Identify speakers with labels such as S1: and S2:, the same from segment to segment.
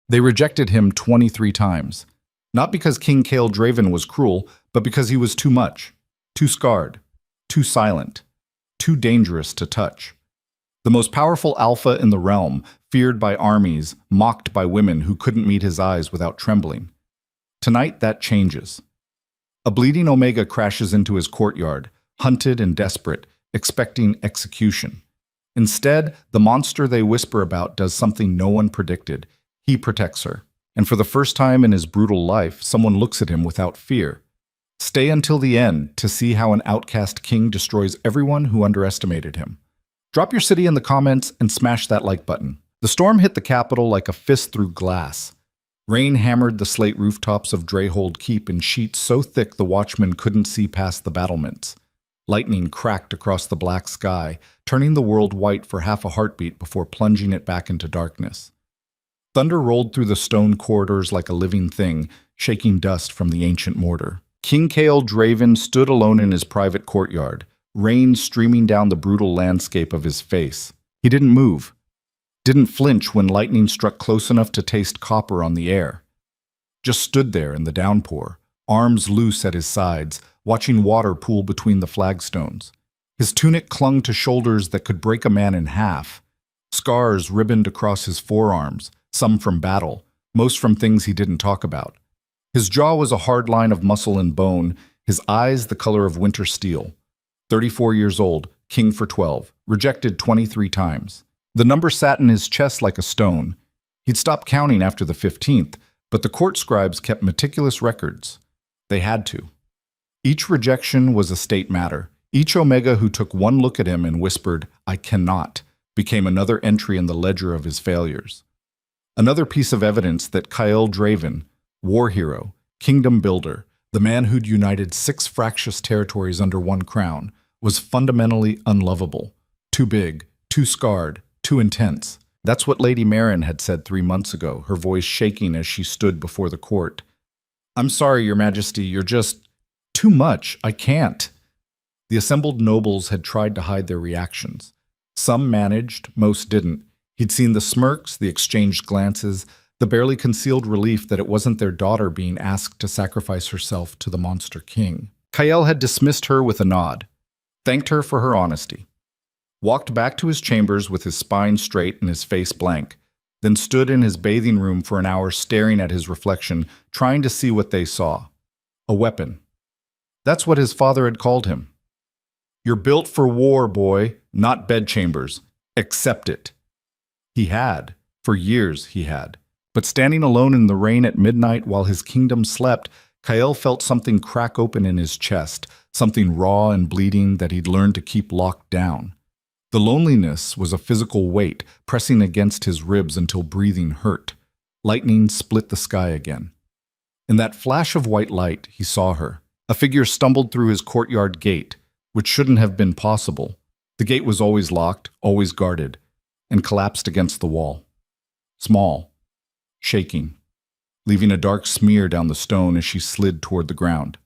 S1: They rejected him 23 times. Not because King Kael Draven was cruel, but because he was too much, too scarred, too silent, too dangerous to touch. The most powerful alpha in the realm, feared by armies, mocked by women who couldn't meet his eyes without trembling. Tonight that changes. A bleeding Omega crashes into his courtyard, hunted and desperate, expecting execution. Instead, the monster they whisper about does something no one predicted. He protects her. And for the first time in his brutal life, someone looks at him without fear. Stay until the end to see how an outcast king destroys everyone who underestimated him. Drop your city in the comments and smash that like button. The storm hit the capital like a fist through glass. Rain hammered the slate rooftops of Dreyhold Keep in sheets so thick the watchmen couldn't see past the battlements. Lightning cracked across the black sky, turning the world white for half a heartbeat before plunging it back into darkness. Thunder rolled through the stone corridors like a living thing, shaking dust from the ancient mortar. King Kael Draven stood alone in his private courtyard, rain streaming down the brutal landscape of his face. He didn't move, didn't flinch when lightning struck close enough to taste copper on the air. Just stood there in the downpour, arms loose at his sides, watching water pool between the flagstones. His tunic clung to shoulders that could break a man in half. Scars ribboned across his forearms, some from battle, most from things he didn't talk about. His jaw was a hard line of muscle and bone, his eyes the color of winter steel. 34 years old, king for 12, rejected 23 times. The number sat in his chest like a stone. He'd stopped counting after the 15th, but the court scribes kept meticulous records. They had to. Each rejection was a state matter. Each Omega who took one look at him and whispered, "I cannot," became another entry in the ledger of his failures. Another piece of evidence that Kael Draven, war hero, kingdom builder, the man who'd united 6 fractious territories under one crown, was fundamentally unlovable. Too big, too scarred, too intense. That's what Lady Marin had said 3 months ago, her voice shaking as she stood before the court. "I'm sorry, Your Majesty, you're just too much. I can't." The assembled nobles had tried to hide their reactions. Some managed, most didn't. He'd seen the smirks, the exchanged glances, the barely concealed relief that it wasn't their daughter being asked to sacrifice herself to the monster king. Kael had dismissed her with a nod, thanked her for her honesty, walked back to his chambers with his spine straight and his face blank, then stood in his bathing room for an hour staring at his reflection, trying to see what they saw. A weapon. That's what his father had called him. "You're built for war, boy, not bedchambers. Accept it." He had. For years he had. But standing alone in the rain at midnight while his kingdom slept, Kael felt something crack open in his chest, something raw and bleeding that he'd learned to keep locked down. The loneliness was a physical weight pressing against his ribs until breathing hurt. Lightning split the sky again. In that flash of white light, he saw her. A figure stumbled through his courtyard gate, which shouldn't have been possible. The gate was always locked, always guarded, and collapsed against the wall. Small, shaking, leaving a dark smear down the stone as she slid toward the ground.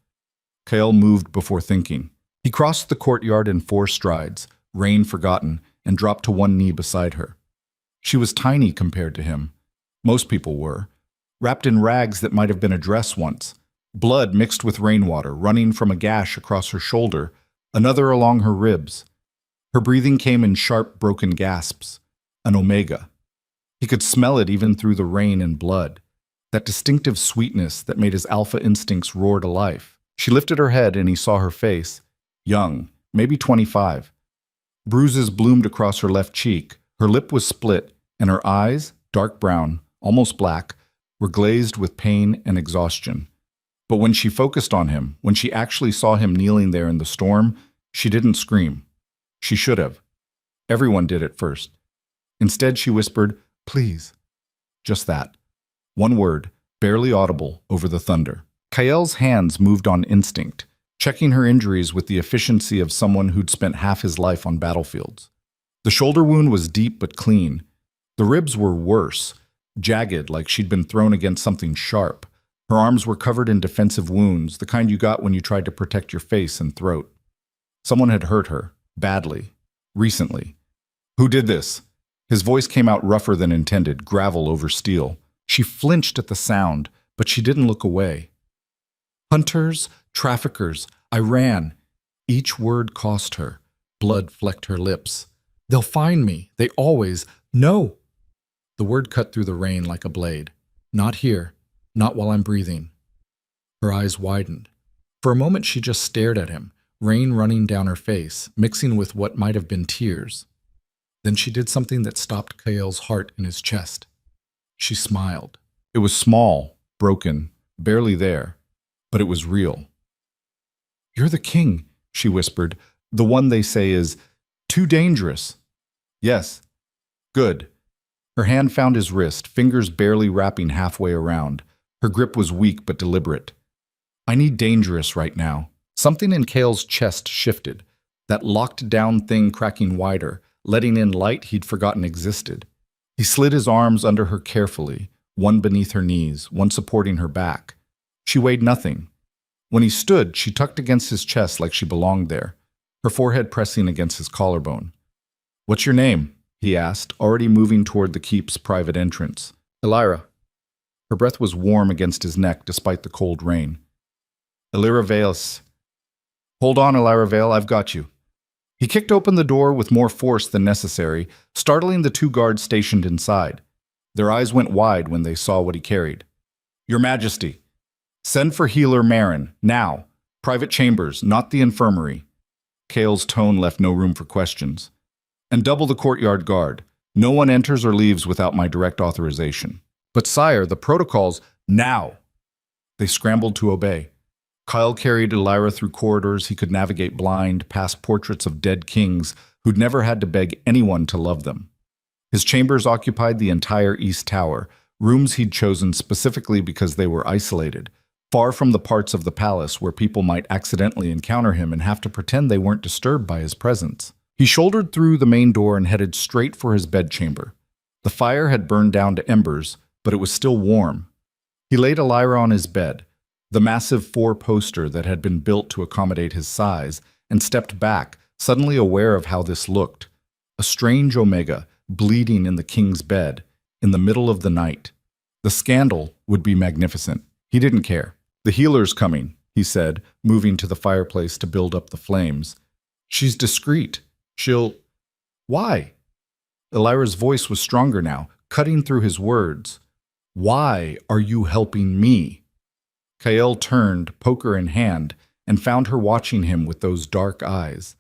S1: Kael moved before thinking. He crossed the courtyard in 4 strides, rain forgotten, and dropped to one knee beside her. She was tiny compared to him. Most people were. Wrapped in rags that might have been a dress once. Blood mixed with rainwater running from a gash across her shoulder, another along her ribs. Her breathing came in sharp, broken gasps. An Omega. He could smell it even through the rain and blood. That distinctive sweetness that made his alpha instincts roar to life. She lifted her head and he saw her face. Young, maybe 25. Bruises bloomed across her left cheek. Her lip was split, and her eyes, dark brown, almost black, were glazed with pain and exhaustion. But when she focused on him, when she actually saw him kneeling there in the storm, she didn't scream. She should have. Everyone did at first. Instead, she whispered, "Please." Just that. One word, barely audible, over the thunder. Kael's hands moved on instinct, checking her injuries with the efficiency of someone who'd spent half his life on battlefields. The shoulder wound was deep but clean. The ribs were worse, jagged like she'd been thrown against something sharp. Her arms were covered in defensive wounds, the kind you got when you tried to protect your face and throat. Someone had hurt her, badly, recently. "Who did this?" His voice came out rougher than intended, gravel over steel. She flinched at the sound, but she didn't look away. Hunters, traffickers, I ran. Each word cost her. Blood flecked her lips. They'll find me. They always. No. The word cut through the rain like a blade. Not here. Not while I'm breathing. Her eyes widened. For a moment she just stared at him, rain running down her face, mixing with what might have been tears. Then she did something that stopped Kael's heart in his chest. She smiled. It was small, broken, barely there, but it was real. You're the king, she whispered. The one they say is too dangerous. Yes. Good. Her hand found his wrist, fingers barely wrapping halfway around. Her grip was weak but deliberate. I need dangerous right now. Something in Kael's chest shifted, that locked-down thing cracking wider, letting in light he'd forgotten existed. He slid his arms under her carefully, one beneath her knees, one supporting her back. She weighed nothing. When he stood, she tucked against his chest like she belonged there, her forehead pressing against his collarbone. What's your name? He asked, already moving toward the keep's private entrance. Elira. Her breath was warm against his neck despite the cold rain. Elira Vales. Hold on, Elira Vale, I've got you. He kicked open the door with more force than necessary, startling the two guards stationed inside. Their eyes went wide when they saw what he carried. Your Majesty, send for healer Marin, now. Private chambers, not the infirmary. Kael's tone left no room for questions. And double the courtyard guard. No one enters or leaves without my direct authorization. But sire, the protocols, now! They scrambled to obey. Kyle carried Elira through corridors he could navigate blind, past portraits of dead kings who'd never had to beg anyone to love them. His chambers occupied the entire East Tower, rooms he'd chosen specifically because they were isolated, far from the parts of the palace where people might accidentally encounter him and have to pretend they weren't disturbed by his presence. He shouldered through the main door and headed straight for his bedchamber. The fire had burned down to embers, but it was still warm. He laid Elira on his bed, the massive four-poster that had been built to accommodate his size, and stepped back, suddenly aware of how this looked. A strange omega, bleeding in the king's bed, in the middle of the night. The scandal would be magnificent. He didn't care. The healer's coming, he said, moving to the fireplace to build up the flames. She's discreet. She'll... Why? Elira's voice was stronger now, cutting through his words. Why are you helping me? Kael turned, poker in hand, and found her watching him with those dark eyes.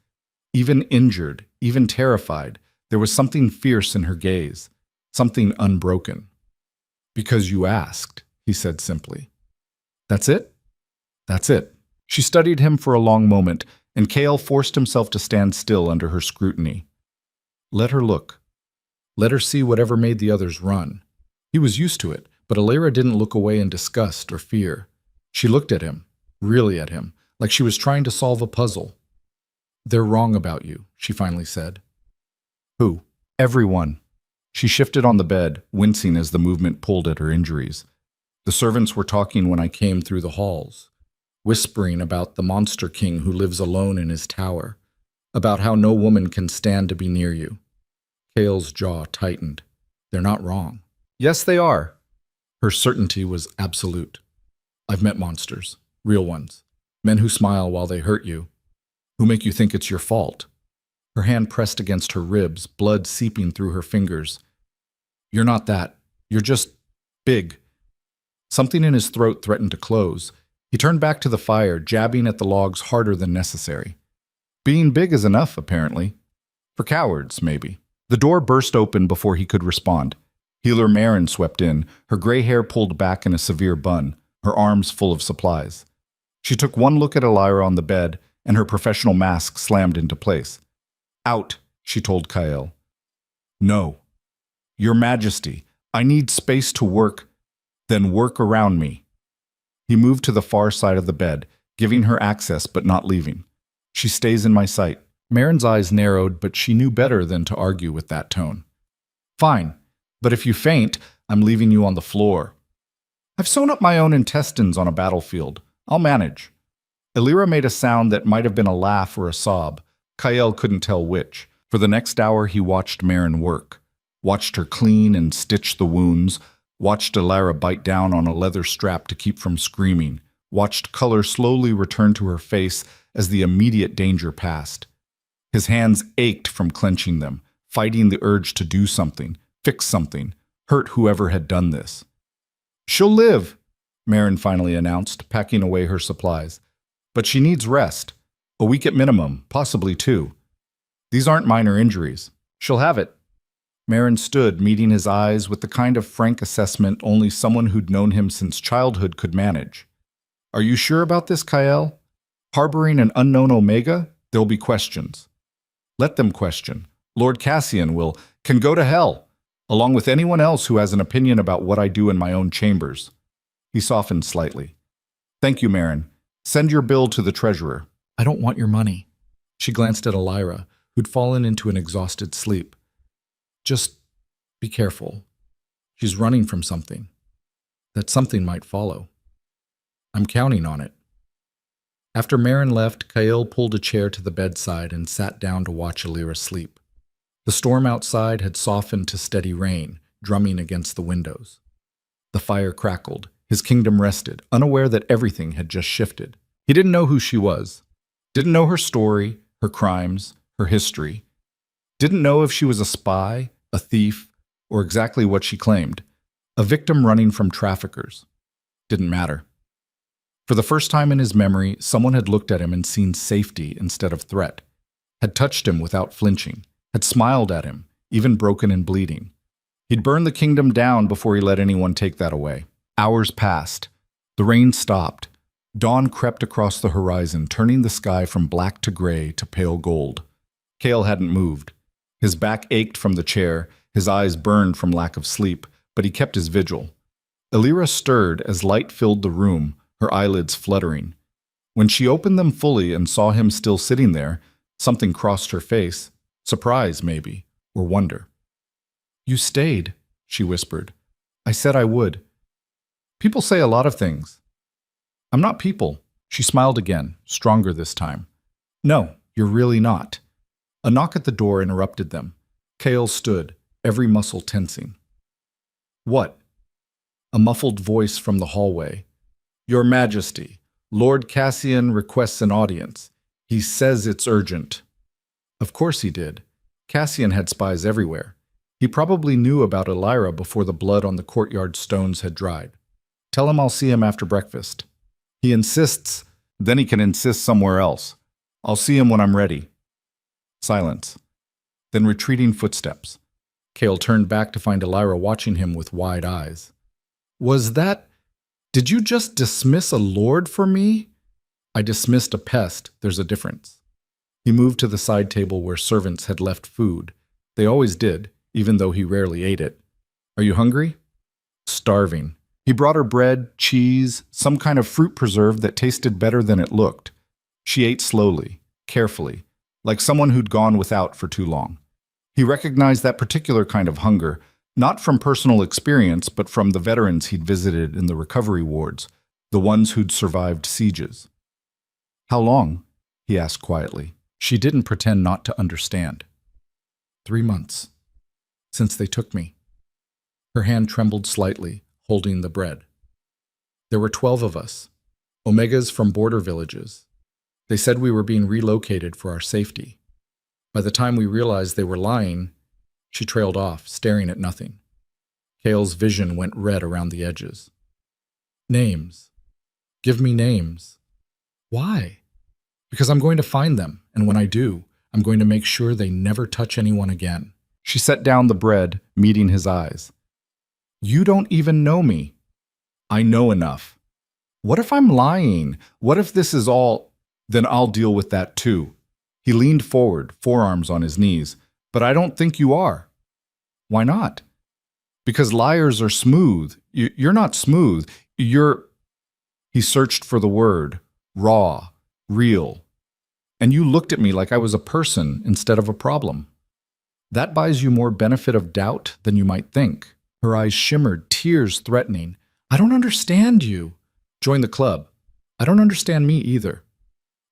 S1: Even injured, even terrified, there was something fierce in her gaze, something unbroken. Because you asked, he said simply. That's it? That's it. She studied him for a long moment, and Kael forced himself to stand still under her scrutiny. Let her look. Let her see whatever made the others run. He was used to it, but Elira didn't look away in disgust or fear. She looked at him, really at him, like she was trying to solve a puzzle. They're wrong about you, she finally said. Who? Everyone. She shifted on the bed, wincing as the movement pulled at her injuries. The servants were talking when I came through the halls, whispering about the monster king who lives alone in his tower, about how no woman can stand to be near you. Kael's jaw tightened. They're not wrong. Yes, they are. Her certainty was absolute. I've met monsters, real ones, men who smile while they hurt you, who make you think it's your fault. Her hand pressed against her ribs, blood seeping through her fingers. You're not that. You're just big. Something in his throat threatened to close. He turned back to the fire, jabbing at the logs harder than necessary. Being big is enough, apparently. For cowards, maybe. The door burst open before he could respond. Healer Marin swept in, her gray hair pulled back in a severe bun, her arms full of supplies. She took one look at Elira on the bed, and her professional mask slammed into place. Out, she told Kael. No. Your Majesty, I need space to work, then work around me. He moved to the far side of the bed, giving her access but not leaving. She stays in my sight. Marin's eyes narrowed, but she knew better than to argue with that tone. Fine, but if you faint, I'm leaving you on the floor. I've sewn up my own intestines on a battlefield. I'll manage. Elira made a sound that might have been a laugh or a sob. Kael couldn't tell which. For the next hour he watched Marin work. Watched her clean and stitch the wounds, watched Elira bite down on a leather strap to keep from screaming, watched color slowly return to her face as the immediate danger passed. His hands ached from clenching them, fighting the urge to do something, fix something, hurt whoever had done this. "She'll live," Marin finally announced, packing away her supplies. "But she needs rest. A week at minimum, possibly 2. These aren't minor injuries. She'll have it." Marin stood, meeting his eyes with the kind of frank assessment only someone who'd known him since childhood could manage. "Are you sure about this, Kael? Harboring an unknown Omega? There'll be questions. Let them question. Lord Cassian can go to hell, along with anyone else who has an opinion about what I do in my own chambers." He softened slightly. "Thank you, Marin. Send your bill to the treasurer." "I don't want your money." She glanced at Elira, who'd fallen into an exhausted sleep. "Just be careful. She's running from something. That something might follow. I'm counting on it." After Marin left, Kael pulled a chair to the bedside and sat down to watch Elira sleep. The storm outside had softened to steady rain, drumming against the windows. The fire crackled. His kingdom rested, unaware that everything had just shifted. He didn't know who she was. Didn't know her story, her crimes, her history. Didn't know if she was a spy, a thief, or exactly what she claimed. A victim running from traffickers. Didn't matter. For the first time in his memory, someone had looked at him and seen safety instead of threat. Had touched him without flinching. Had smiled at him, even broken and bleeding. He'd burned the kingdom down before he let anyone take that away. Hours passed. The rain stopped. Dawn crept across the horizon, turning the sky from black to gray to pale gold. Kael hadn't moved. His back ached from the chair, his eyes burned from lack of sleep, but he kept his vigil. Elira stirred as light filled the room, her eyelids fluttering. When she opened them fully and saw him still sitting there, something crossed her face. Surprise, maybe, or wonder. "You stayed," she whispered. "I said I would. People say a lot of things. I'm not people." She smiled again, stronger this time. "No, you're really not." A knock at the door interrupted them. Kael stood, every muscle tensing. "What?" A muffled voice from the hallway. "Your Majesty, Lord Cassian requests an audience. He says it's urgent." Of course he did. Cassian had spies everywhere. He probably knew about Elira before the blood on the courtyard stones had dried. "Tell him I'll see him after breakfast." "He insists, then he can insist somewhere else. I'll see him when I'm ready." Silence. Then retreating footsteps. Kael turned back to find Elira watching him with wide eyes. Did you just dismiss a lord for me?" "I dismissed a pest. There's a difference." He moved to the side table where servants had left food. They always did, even though he rarely ate it. "Are you hungry?" "Starving." He brought her bread, cheese, some kind of fruit preserve that tasted better than it looked. She ate slowly, carefully, like someone who'd gone without for too long. He recognized that particular kind of hunger, not from personal experience, but from the veterans he'd visited in the recovery wards, the ones who'd survived sieges. "How long?" he asked quietly. She didn't pretend not to understand. 3 months. Since they took me." Her hand trembled slightly, holding the bread. "There were 12 of us, Omegas from border villages. They said we were being relocated for our safety. By the time we realized they were lying," she trailed off, staring at nothing. Kael's vision went red around the edges. "Names. Give me names." "Why?" "Because I'm going to find them, and when I do, I'm going to make sure they never touch anyone again." She set down the bread, meeting his eyes. "You don't even know me." "I know enough." "What if I'm lying? What if this is all—" "Then I'll deal with that too." He leaned forward, forearms on his knees. "But I don't think you are." "Why not?" "Because liars are smooth. You're not smooth. You're—" He searched for the word. "Raw. Real. And you looked at me like I was a person instead of a problem. That buys you more benefit of doubt than you might think." Her eyes shimmered, tears threatening. "I don't understand you." "Join the club." "I don't understand me either."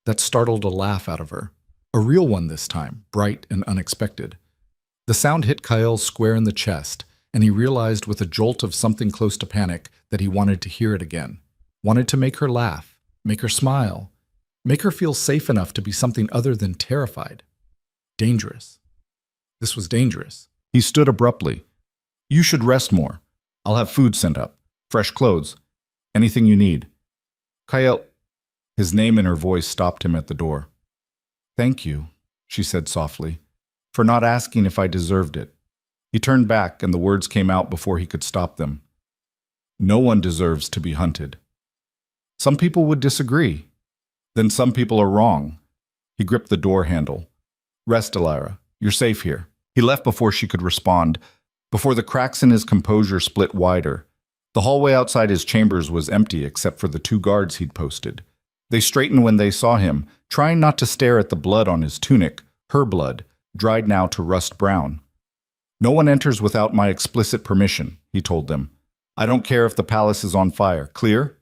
S1: That startled a laugh out of her. A real one this time, bright and unexpected. The sound hit Kael square in the chest, and he realized with a jolt of something close to panic that he wanted to hear it again. Wanted to make her laugh, make her smile, make her feel safe enough to be something other than terrified. Dangerous. This was dangerous. He stood abruptly. You should rest more. I'll have food sent up, fresh clothes, anything you need. Kyle. His name in her voice stopped him at the door. Thank you, she said softly, for not asking if I deserved it. He turned back and the words came out before he could stop them. No one deserves to be hunted. Some people would disagree. Then some people are wrong. He gripped the door handle. Rest, Elira. You're safe here. He left before she could respond, before the cracks in his composure split wider. The hallway outside his chambers was empty except for the 2 guards he'd posted. They straightened when they saw him, trying not to stare at the blood on his tunic, her blood, dried now to rust brown. No one enters without my explicit permission, he told them. I don't care if the palace is on fire. Clear?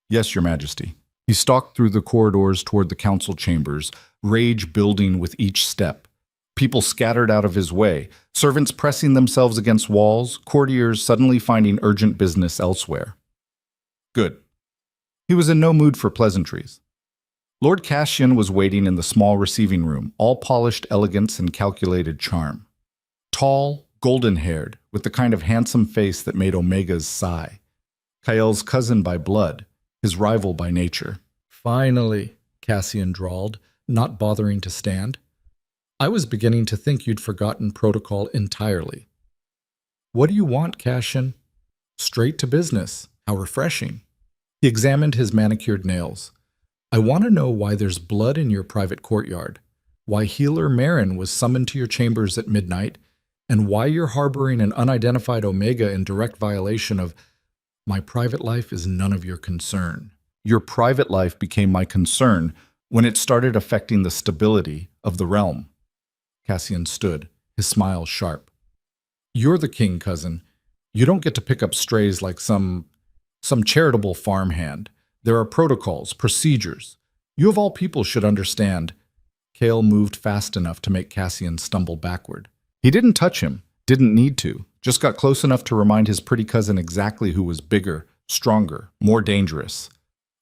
S1: Yes, Your Majesty. He stalked through the corridors toward the council chambers, rage building with each step. People scattered out of his way, servants pressing themselves against walls, courtiers suddenly finding urgent business elsewhere. Good. He was in no mood for pleasantries. Lord Cassian was waiting in the small receiving room, all polished elegance and calculated charm. Tall, golden-haired, with the kind of handsome face that made Omegas sigh. Kael's cousin by blood, his rival by nature. Finally, Cassian drawled, not bothering to stand. I was beginning to think you'd forgotten protocol entirely. What do you want, Cassian? Straight to business. How refreshing. He examined his manicured nails. I want to know why there's blood in your private courtyard, why healer Marin was summoned to your chambers at midnight, and why you're harboring an unidentified Omega in direct violation of my private life is none of your concern. Your private life became my concern when it started affecting the stability of the realm. Cassian stood, his smile sharp. You're the king, cousin. You don't get to pick up strays like some charitable farmhand. There are protocols, procedures. You of all people should understand. Kale moved fast enough to make Cassian stumble backward. He didn't touch him, didn't need to, just got close enough to remind his pretty cousin exactly who was bigger, stronger, more dangerous.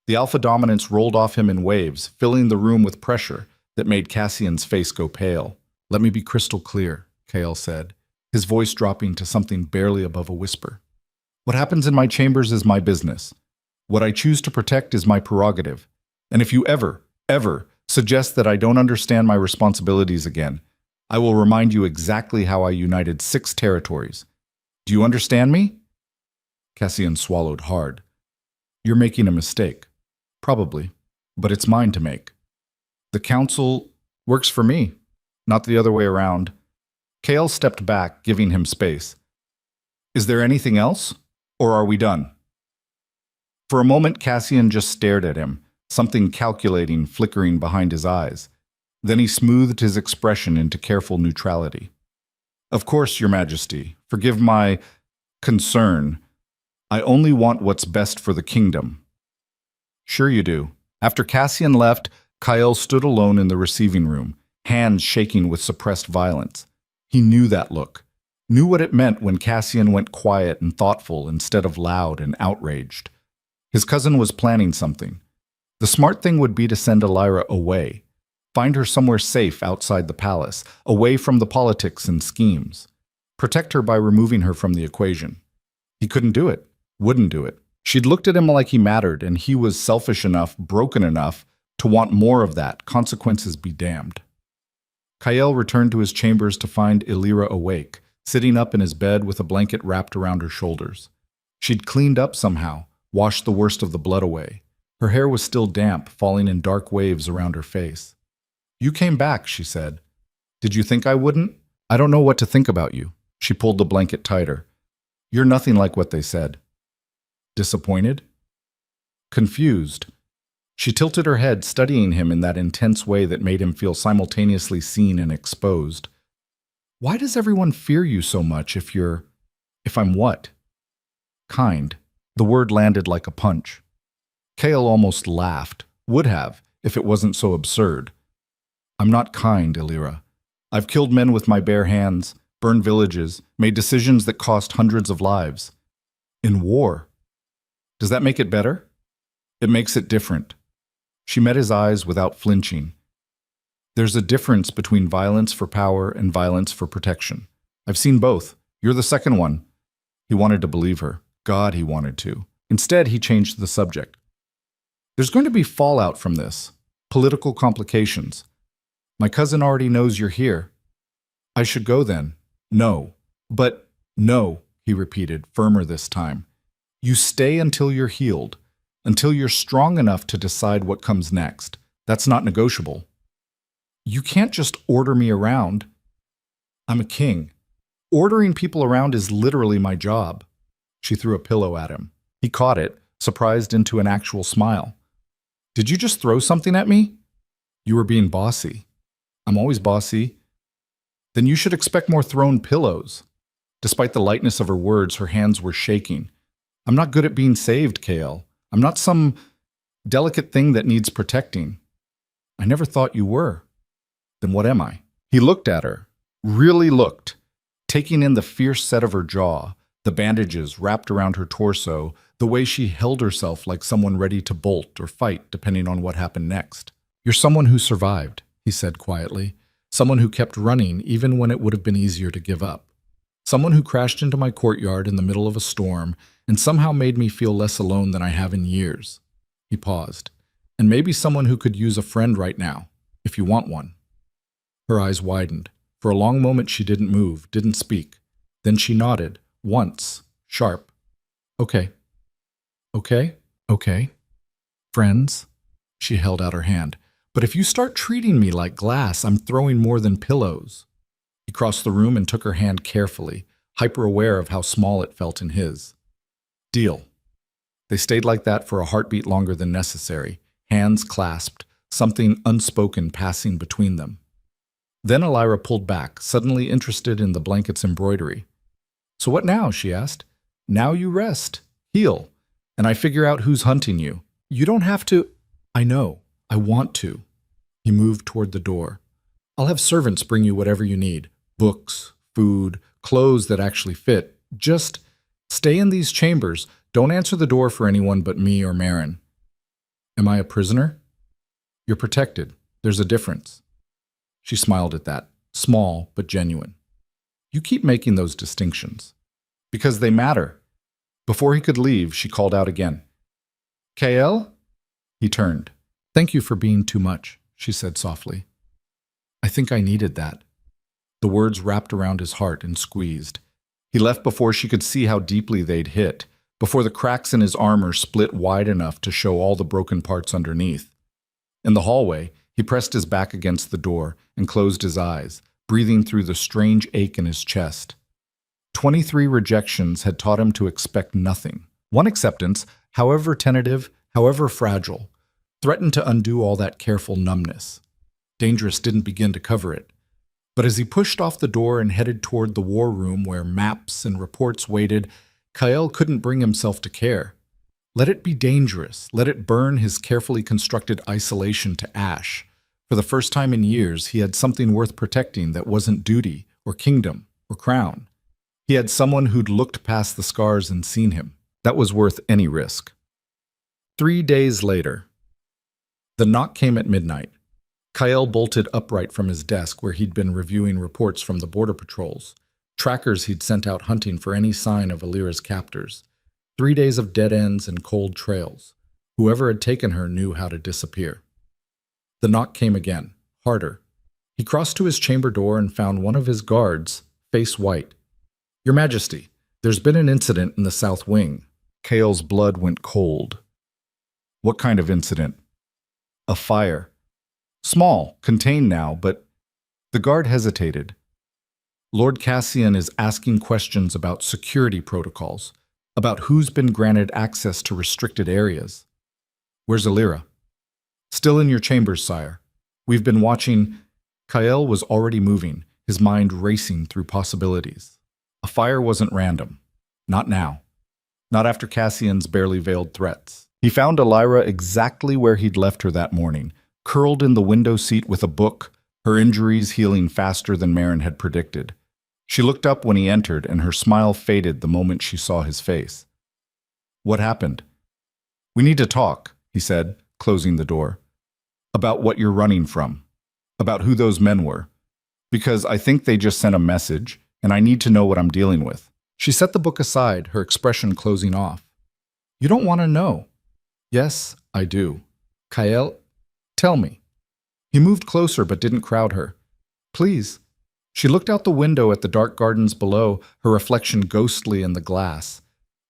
S1: The alpha dominance rolled off him in waves, filling the room with pressure that made Cassian's face go pale. Let me be crystal clear, Kale said, his voice dropping to something barely above a whisper. What happens in my chambers is my business. What I choose to protect is my prerogative. And if you ever suggest that I don't understand my responsibilities again, I will remind you exactly how I united 6 territories. Do you understand me? Cassian swallowed hard. You're making a mistake. Probably. But it's mine to make. The council works for me, not the other way around. Kale stepped back, giving him space. Is there anything else? Or are we done? For a moment, Cassian just stared at him, something calculating flickering behind his eyes. Then he smoothed his expression into careful neutrality. Of course, Your Majesty, forgive my concern. I only want what's best for the kingdom. Sure you do. After Cassian left, Kyle stood alone in the receiving room, hands shaking with suppressed violence. He knew that look. Knew what it meant when Cassian went quiet and thoughtful instead of loud and outraged. His cousin was planning something. The smart thing would be to send Elira away. Find her somewhere safe outside the palace, away from the politics and schemes. Protect her by removing her from the equation. He couldn't do it. Wouldn't do it. She'd looked at him like he mattered, and he was selfish enough, broken enough, to want more of that, consequences be damned. Kyle returned to his chambers to find Elira awake, sitting up in his bed with a blanket wrapped around her shoulders. She'd cleaned up somehow, washed the worst of the blood away. Her hair was still damp, falling in dark waves around her face. You came back, she said. Did you think I wouldn't? I don't know what to think about you. She pulled the blanket tighter. You're nothing like what they said. Disappointed? Confused. She tilted her head, studying him in that intense way that made him feel simultaneously seen and exposed. Why does everyone fear you so much if I'm what? Kind. The word landed like a punch. Kale almost laughed. Would have, if it wasn't so absurd. I'm not kind, Elira. I've killed men with my bare hands. burned villages, made decisions that cost hundreds of lives. In war. Does that make it better? It makes it different. She met his eyes without flinching. There's a difference between violence for power and violence for protection. I've seen both. You're the second one. He wanted to believe her. God, he wanted to. Instead, he changed the subject. There's going to be fallout from this. Political complications. My cousin already knows you're here. I should go then. No. But no, he repeated, firmer this time. You stay until you're healed, until you're strong enough to decide what comes next. That's not negotiable. You can't just order me around. I'm a king. Ordering people around is literally my job. She threw a pillow at him. He caught it, surprised into an actual smile. Did you just throw something at me? You were being bossy. I'm always bossy. Then you should expect more thrown pillows. Despite the lightness of her words, her hands were shaking. I'm not good at being saved, KL. I'm not some delicate thing that needs protecting. I never thought you were. Then what am I? He looked at her, really looked, taking in the fierce set of her jaw, the bandages wrapped around her torso, the way she held herself like someone ready to bolt or fight depending on what happened next. You're someone who survived, he said quietly. Someone who kept running even when it would have been easier to give up. Someone who crashed into my courtyard in the middle of a storm and somehow made me feel less alone than I have in years. He paused. And maybe someone who could use a friend right now, if you want one. Her eyes widened. For a long moment she didn't move, didn't speak. Then she nodded, once, sharp. Okay. Okay? Okay. Friends? She held out her hand. But if you start treating me like glass, I'm throwing more than pillows. He crossed the room and took her hand carefully, hyper-aware of how small it felt in his. Deal. They stayed like that for a heartbeat longer than necessary, hands clasped, something unspoken passing between them. Then Elira pulled back, suddenly interested in the blanket's embroidery. So what now? She asked. Now you rest, heal, and I figure out who's hunting you. You don't have to. I know. I want to. He moved toward the door. I'll have servants bring you whatever you need. Books, food, clothes that actually fit. Just stay in these chambers. Don't answer the door for anyone but me or Marin. Am I a prisoner? You're protected. There's a difference. She smiled at that, small but genuine. You keep making those distinctions. Because they matter. Before he could leave, she called out again. KL? He turned. Thank you for being too much, she said softly. I think I needed that. The words wrapped around his heart and squeezed. He left before she could see how deeply they'd hit, before the cracks in his armor split wide enough to show all the broken parts underneath. In the hallway, he pressed his back against the door and closed his eyes, breathing through the strange ache in his chest. 23 rejections had taught him to expect nothing. One acceptance, however tentative, however fragile, threatened to undo all that careful numbness. Dangerous didn't begin to cover it. But as he pushed off the door and headed toward the war room where maps and reports waited, Kael couldn't bring himself to care. Let it be dangerous. Let it burn his carefully constructed isolation to ash. For the first time in years, he had something worth protecting that wasn't duty or kingdom or crown. He had someone who'd looked past the scars and seen him. That was worth any risk. 3 days later. The knock came at midnight. Kael bolted upright from his desk where he'd been reviewing reports from the border patrols, trackers he'd sent out hunting for any sign of Alira's captors. 3 days of dead ends and cold trails. Whoever had taken her knew how to disappear. The knock came again, harder. He crossed to his chamber door and found one of his guards, face white. Your Majesty, there's been an incident in the South Wing. Kael's blood went cold. What kind of incident? A fire. Small, contained now, but the guard hesitated. Lord Cassian is asking questions about security protocols, about who's been granted access to restricted areas. Where's Alira? Still in your chambers, sire. We've been watching. Kael was already moving, his mind racing through possibilities. A fire wasn't random. Not now. Not after Cassian's barely veiled threats. He found Alira exactly where he'd left her that morning, curled in the window seat with a book, her injuries healing faster than Marin had predicted. She looked up when he entered, and her smile faded the moment she saw his face. What happened? We need to talk, he said, closing the door. About what you're running from. About who those men were. Because I think they just sent a message, and I need to know what I'm dealing with. She set the book aside, her expression closing off. You don't want to know. Yes, I do. Kael, tell me. He moved closer but didn't crowd her. Please. She looked out the window at the dark gardens below, her reflection ghostly in the glass.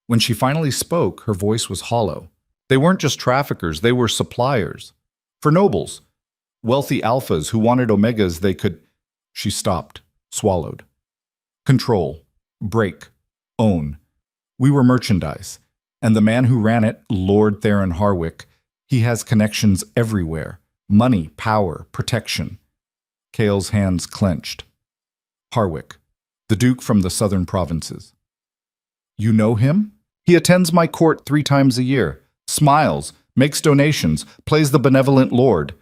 S1: When she finally spoke, her voice was hollow. They weren't just traffickers, they were suppliers. For nobles. Wealthy alphas who wanted omegas they could... She stopped, swallowed. Control. Break. Own. We were merchandise. And the man who ran it, Lord Theron Harwick, he has connections everywhere. Money, power, protection. Kael's hands clenched. Harwick, the Duke from the southern provinces. You know him? He attends my court 3 times a year, smiles, makes donations, plays the benevolent lord.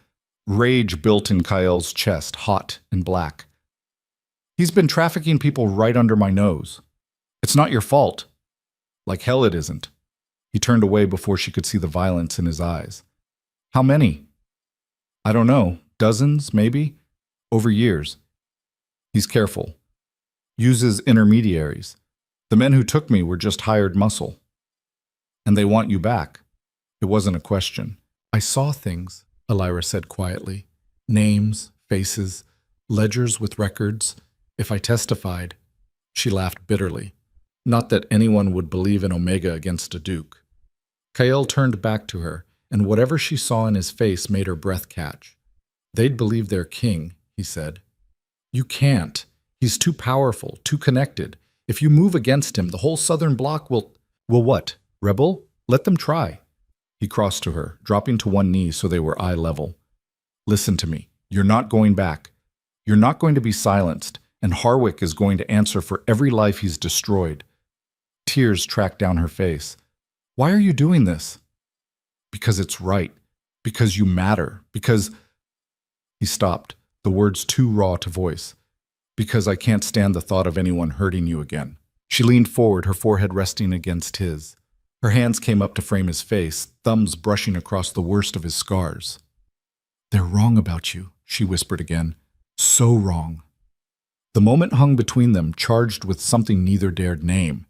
S1: Rage built in Kael's chest, hot and black. He's been trafficking people right under my nose. It's not your fault. Like hell it isn't. He turned away before she could see the violence in his eyes. How many? I don't know. Dozens, maybe? Over years. He's careful. Uses intermediaries. The men who took me were just hired muscle. And they want you back. It wasn't a question. I saw things, Elira said quietly. Names, faces, ledgers with records. If I testified, she laughed bitterly. Not that anyone would believe in Omega against a duke. Kael turned back to her, and whatever she saw in his face made her breath catch. They'd believe their king, he said. You can't. He's too powerful, too connected. If you move against him, the whole southern bloc will... Will what? Rebel? Let them try. He crossed to her, dropping to one knee so they were eye level. Listen to me. You're not going back. You're not going to be silenced, and Harwick is going to answer for every life he's destroyed. Tears tracked down her face. Why are you doing this? Because it's right. Because you matter. Because... He stopped, the words too raw to voice. Because I can't stand the thought of anyone hurting you again. She leaned forward, her forehead resting against his. Her hands came up to frame his face, thumbs brushing across the worst of his scars. They're wrong about you, she whispered again. So wrong. The moment hung between them, charged with something neither dared name.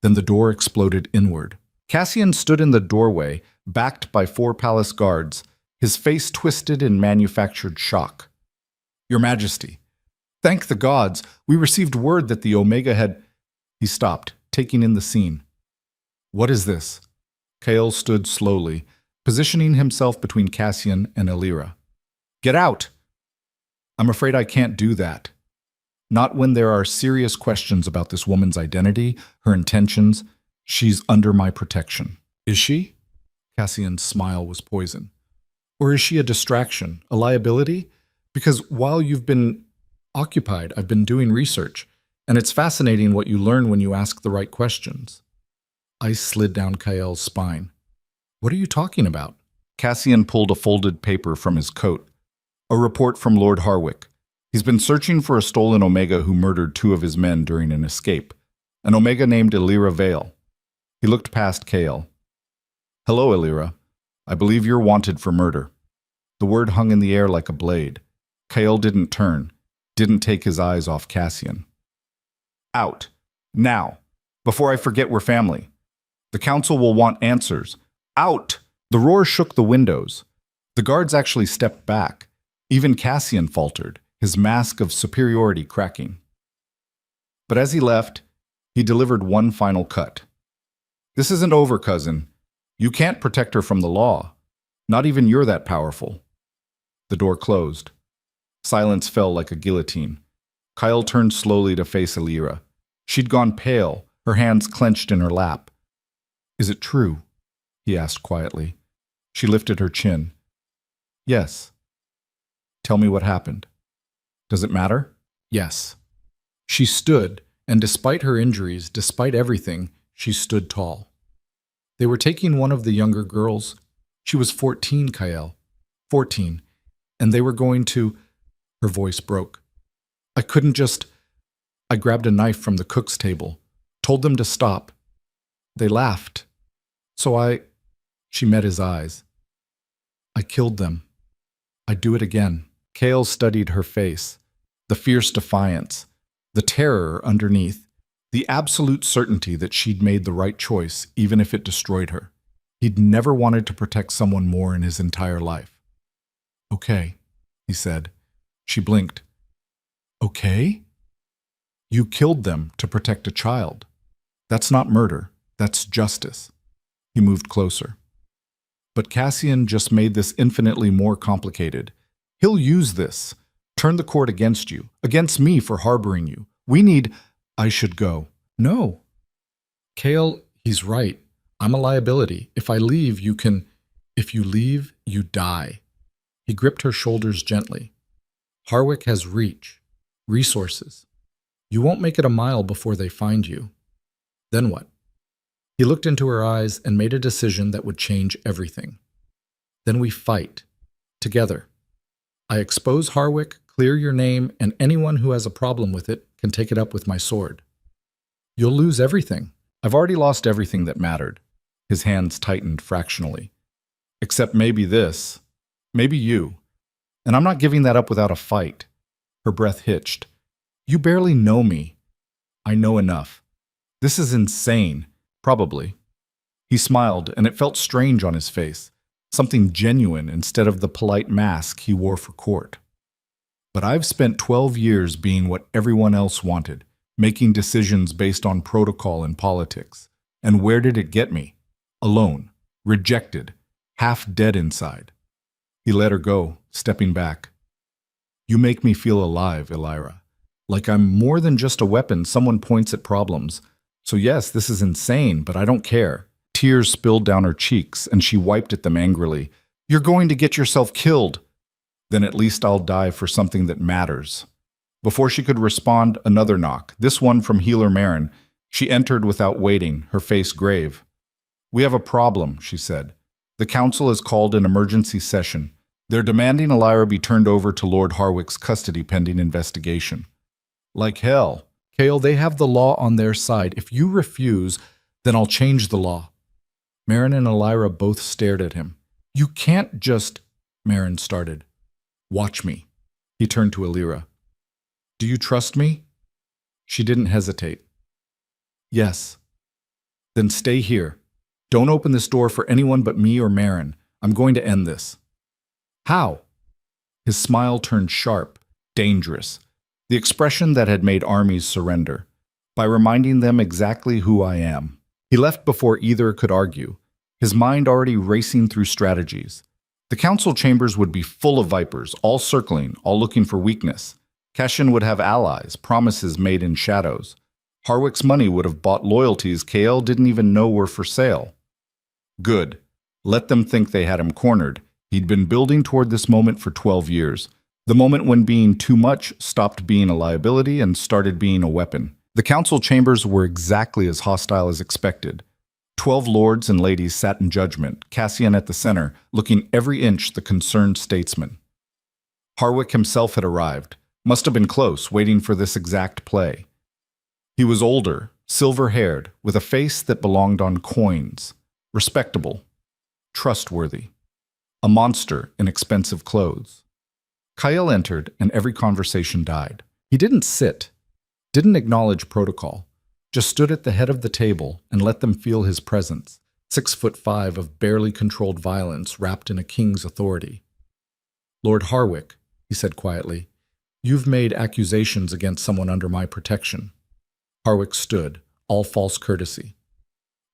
S1: Then the door exploded inward. Cassian stood in the doorway, backed by 4 palace guards, his face twisted in manufactured shock. Your Majesty, thank the gods, we received word that the Omega had... He stopped, taking in the scene. What is this? Kael stood slowly, positioning himself between Cassian and Elira. Get out! I'm afraid I can't do that. Not when there are serious questions about this woman's identity, her intentions. She's under my protection. Is she? Cassian's smile was poison. Or is she a distraction, a liability? Because while you've been occupied, I've been doing research, and it's fascinating what you learn when you ask the right questions. Ice slid down Kael's spine. What are you talking about? Cassian pulled a folded paper from his coat. A report from Lord Harwick. He's been searching for a stolen Omega who murdered 2 of his men during an escape. An Omega named Elira Vale. He looked past Kael. Hello, Elira. I believe you're wanted for murder. The word hung in the air like a blade. Kael didn't turn, didn't take his eyes off Cassian. Out. Now. Before I forget we're family. The council will want answers. Out! The roar shook the windows. The guards actually stepped back. Even Cassian faltered, his mask of superiority cracking. But as he left, he delivered one final cut. This isn't over, cousin. You can't protect her from the law. Not even you're that powerful. The door closed. Silence fell like a guillotine. Kael turned slowly to face Elira. She'd gone pale, her hands clenched in her lap. Is it true? He asked quietly. She lifted her chin. Yes. Tell me what happened. Does it matter? Yes. She stood, and despite her injuries, despite everything, she stood tall. They were taking one of the younger girls. She was 14, Kael. 14. And they were going to... Her voice broke. I couldn't just... I grabbed a knife from the cook's table, told them to stop. They laughed. So She met his eyes. I killed them. I'd do it again. Kale studied her face, the fierce defiance, the terror underneath, the absolute certainty that she'd made the right choice, even if it destroyed her. He'd never wanted to protect someone more in his entire life. Okay, he said. She blinked. Okay? You killed them to protect a child. That's not murder. That's justice. He moved closer. But Cassian just made this infinitely more complicated. He'll use this. Turn the court against you, against me for harboring you. I should go. No. Kale, he's right. I'm a liability. If I leave, If you leave, you die. He gripped her shoulders gently. Harwick has reach, resources. You won't make it a mile before they find you. Then what? He looked into her eyes and made a decision that would change everything. Then we fight. Together. I expose Harwick, clear your name, and anyone who has a problem with it can take it up with my sword. You'll lose everything. I've already lost everything that mattered. His hands tightened fractionally. Except maybe this. Maybe you. And I'm not giving that up without a fight. Her breath hitched. You barely know me. I know enough. This is insane. Probably. He smiled, and it felt strange on his face. Something genuine instead of the polite mask he wore for court. But I've spent 12 years being what everyone else wanted, making decisions based on protocol and politics. And where did it get me? Alone, rejected, half dead inside. He let her go, stepping back. You make me feel alive, Elira. Like I'm more than just a weapon someone points at problems. So yes, this is insane, but I don't care. Tears spilled down her cheeks, and she wiped at them angrily. You're going to get yourself killed. Then at least I'll die for something that matters. Before she could respond, another knock, this one from Healer Marin. She entered without waiting, her face grave. We have a problem, she said. The council has called an emergency session. They're demanding Elira be turned over to Lord Harwick's custody pending investigation. Like hell. Kale, they have the law on their side. If you refuse, then I'll change the law. Marin and Elira both stared at him. You can't just... Marin started. Watch me. He turned to Elira. Do you trust me? She didn't hesitate. Yes. Then stay here. Don't open this door for anyone but me or Marin. I'm going to end this. How? His smile turned sharp, dangerous. The expression that had made armies surrender. By reminding them exactly who I am. He left before either could argue, his mind already racing through strategies. The council chambers would be full of vipers, all circling, all looking for weakness. Cassian would have allies, promises made in shadows. Harwick's money would have bought loyalties Kael didn't even know were for sale. Good. Let them think they had him cornered. He'd been building toward this moment for 12 years. The moment when being too much stopped being a liability and started being a weapon. The council chambers were exactly as hostile as expected. 12 lords and ladies sat in judgment, Cassian at the center, looking every inch the concerned statesman. Harwick himself had arrived, must have been close, waiting for this exact play. He was older, silver-haired, with a face that belonged on coins, respectable, trustworthy, a monster in expensive clothes. Kael entered, and every conversation died. He didn't sit, didn't acknowledge protocol, just stood at the head of the table and let them feel his presence, 6'5" of barely controlled violence wrapped in a king's authority. Lord Harwick, he said quietly, you've made accusations against someone under my protection. Harwick stood, all false courtesy.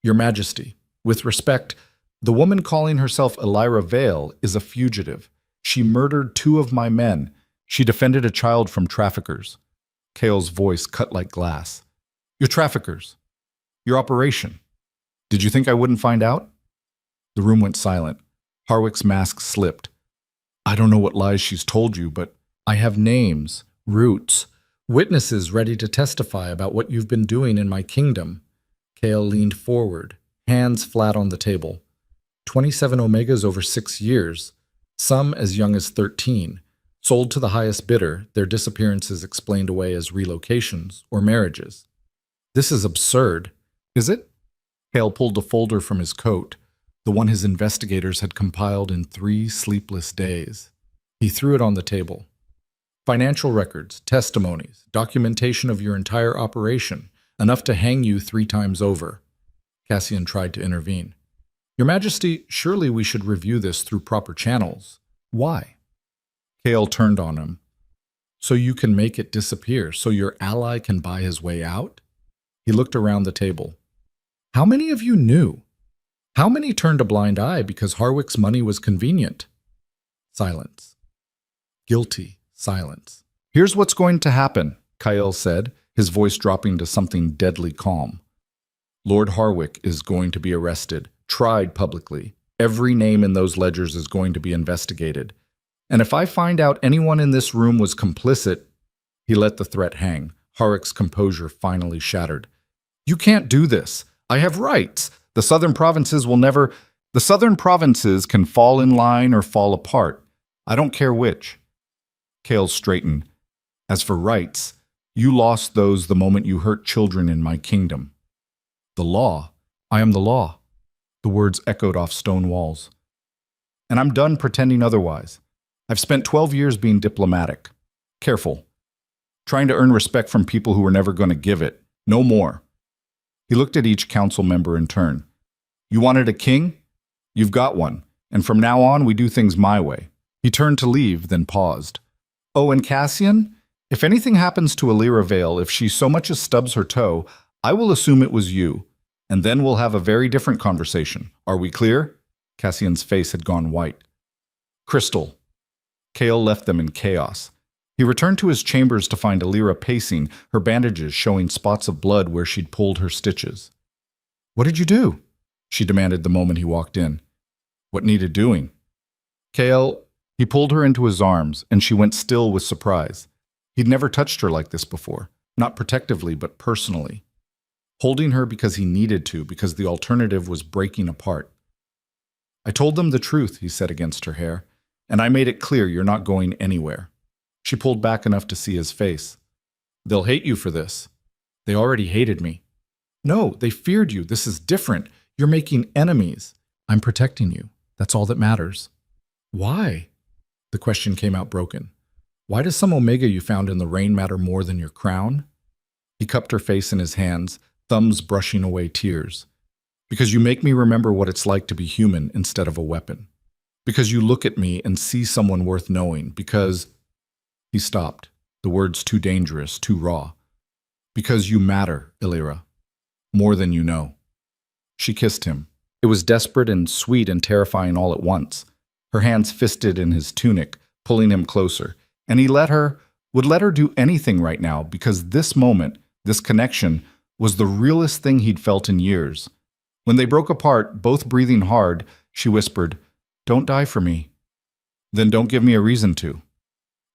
S1: Your Majesty, with respect, the woman calling herself Elira Vale is a fugitive. She murdered 2 of my men. She defended a child from traffickers. Kael's voice cut like glass. Your traffickers. Your operation. Did you think I wouldn't find out? The room went silent. Harwick's mask slipped. I don't know what lies she's told you, but I have names, roots, witnesses ready to testify about what you've been doing in my kingdom. Kael leaned forward, hands flat on the table. 27 Omegas over 6 years. Some as young as 13. Sold to the highest bidder, their disappearances explained away as relocations or marriages. This is absurd, is it? Hale pulled a folder from his coat, the one his investigators had compiled in 3 sleepless days. He threw it on the table. Financial records, testimonies, documentation of your entire operation, enough to hang you 3 times over. Cassian tried to intervene. Your Majesty, surely we should review this through proper channels. Why? Hale turned on him. So you can make it disappear, so your ally can buy his way out? He looked around the table. How many of you knew? How many turned a blind eye because Harwick's money was convenient? Silence. Guilty silence. Here's what's going to happen, Kyle said, his voice dropping to something deadly calm. Lord Harwick is going to be arrested, tried publicly. Every name in those ledgers is going to be investigated. And if I find out anyone in this room was complicit, he let the threat hang. Harwick's composure finally shattered. You can't do this. I have rights. The southern provinces can fall in line or fall apart. I don't care which. Kale straightened. As for rights, you lost those the moment you hurt children in my kingdom. The law. I am the law. The words echoed off stone walls. And I'm done pretending otherwise. I've spent 12 years being diplomatic. Careful. Trying to earn respect from people who were never going to give it. No more. He looked at each council member in turn. You wanted a king? You've got one. And from now on, we do things my way. He turned to leave, then paused. Oh, and Cassian? If anything happens to Alira Vale, if she so much as stubs her toe, I will assume it was you. And then we'll have a very different conversation. Are we clear? Cassian's face had gone white. Crystal. Kale left them in chaos. He returned to his chambers to find Alira pacing, her bandages showing spots of blood where she'd pulled her stitches. What did you do? She demanded the moment he walked in. What needed doing? Kale, he pulled her into his arms, and she went still with surprise. He'd never touched her like this before, not protectively, but personally. Holding her because he needed to, because the alternative was breaking apart. I told them the truth, he said against her hair, and I made it clear you're not going anywhere. She pulled back enough to see his face. They'll hate you for this. They already hated me. No, they feared you. This is different. You're making enemies. I'm protecting you. That's all that matters. Why? The question came out broken. Why does some omega you found in the rain matter more than your crown? He cupped her face in his hands, thumbs brushing away tears. Because you make me remember what it's like to be human instead of a weapon. Because you look at me and see someone worth knowing. Because... He stopped, the words too dangerous, too raw. Because you matter, Alira. More than you know. She kissed him. It was desperate and sweet and terrifying all at once. Her hands fisted in his tunic, pulling him closer. And he would let her do anything right now because this moment, this connection, was the realest thing he'd felt in years. When they broke apart, both breathing hard, she whispered, Don't die for me. Then don't give me a reason to.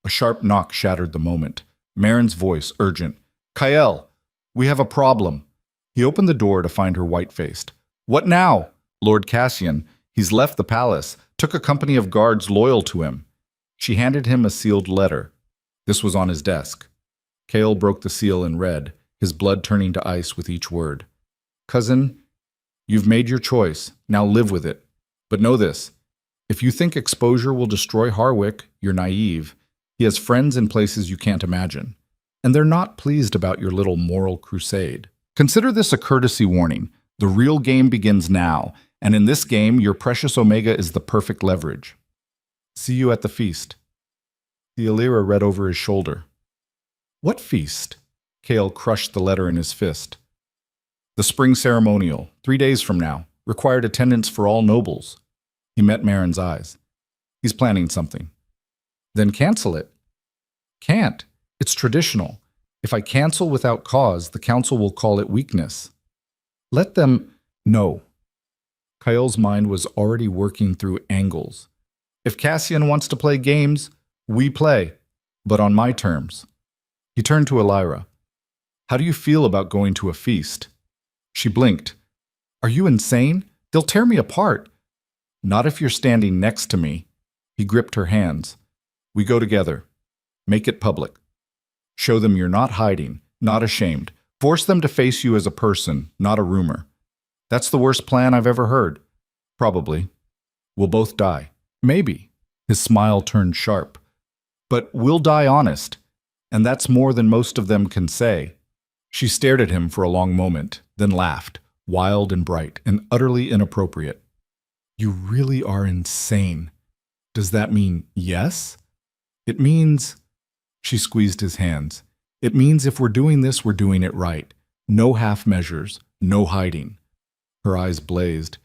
S1: A sharp knock shattered the moment. Marin's voice, urgent. Kyle, we have a problem. He opened the door to find her white-faced. What now? Lord Cassian. He's left the palace, took a company of guards loyal to him. She handed him a sealed letter. This was on his desk. Kale broke the seal and read, his blood turning to ice with each word. Cousin, you've made your choice. Now live with it. But know this. If you think exposure will destroy Harwick, you're naive. He has friends in places you can't imagine. And they're not pleased about your little moral crusade. Consider this a courtesy warning. The real game begins now. And in this game, your precious Omega is the perfect leverage. See you at the feast. The Alira read over his shoulder. What feast? Kale crushed the letter in his fist. The spring ceremonial, 3 days from now, required attendance for all nobles. He met Marin's eyes. He's planning something. Then cancel it. Can't. It's traditional. If I cancel without cause, the council will call it weakness. Let them... No. Kyle's mind was already working through angles. If Cassian wants to play games, we play, but on my terms. He turned to Alira. How do you feel about going to a feast? She blinked. Are you insane? They'll tear me apart. Not if you're standing next to me. He gripped her hands. We go together. Make it public. Show them you're not hiding, not ashamed. Force them to face you as a person, not a rumor. That's the worst plan I've ever heard. Probably. We'll both die. Maybe. His smile turned sharp. But we'll die honest, and that's more than most of them can say. She stared at him for a long moment, then laughed, wild and bright, and utterly inappropriate. You really are insane. Does that mean yes? It means... She squeezed his hands. It means if we're doing this, we're doing it right. No half measures, no hiding. Her eyes blazed.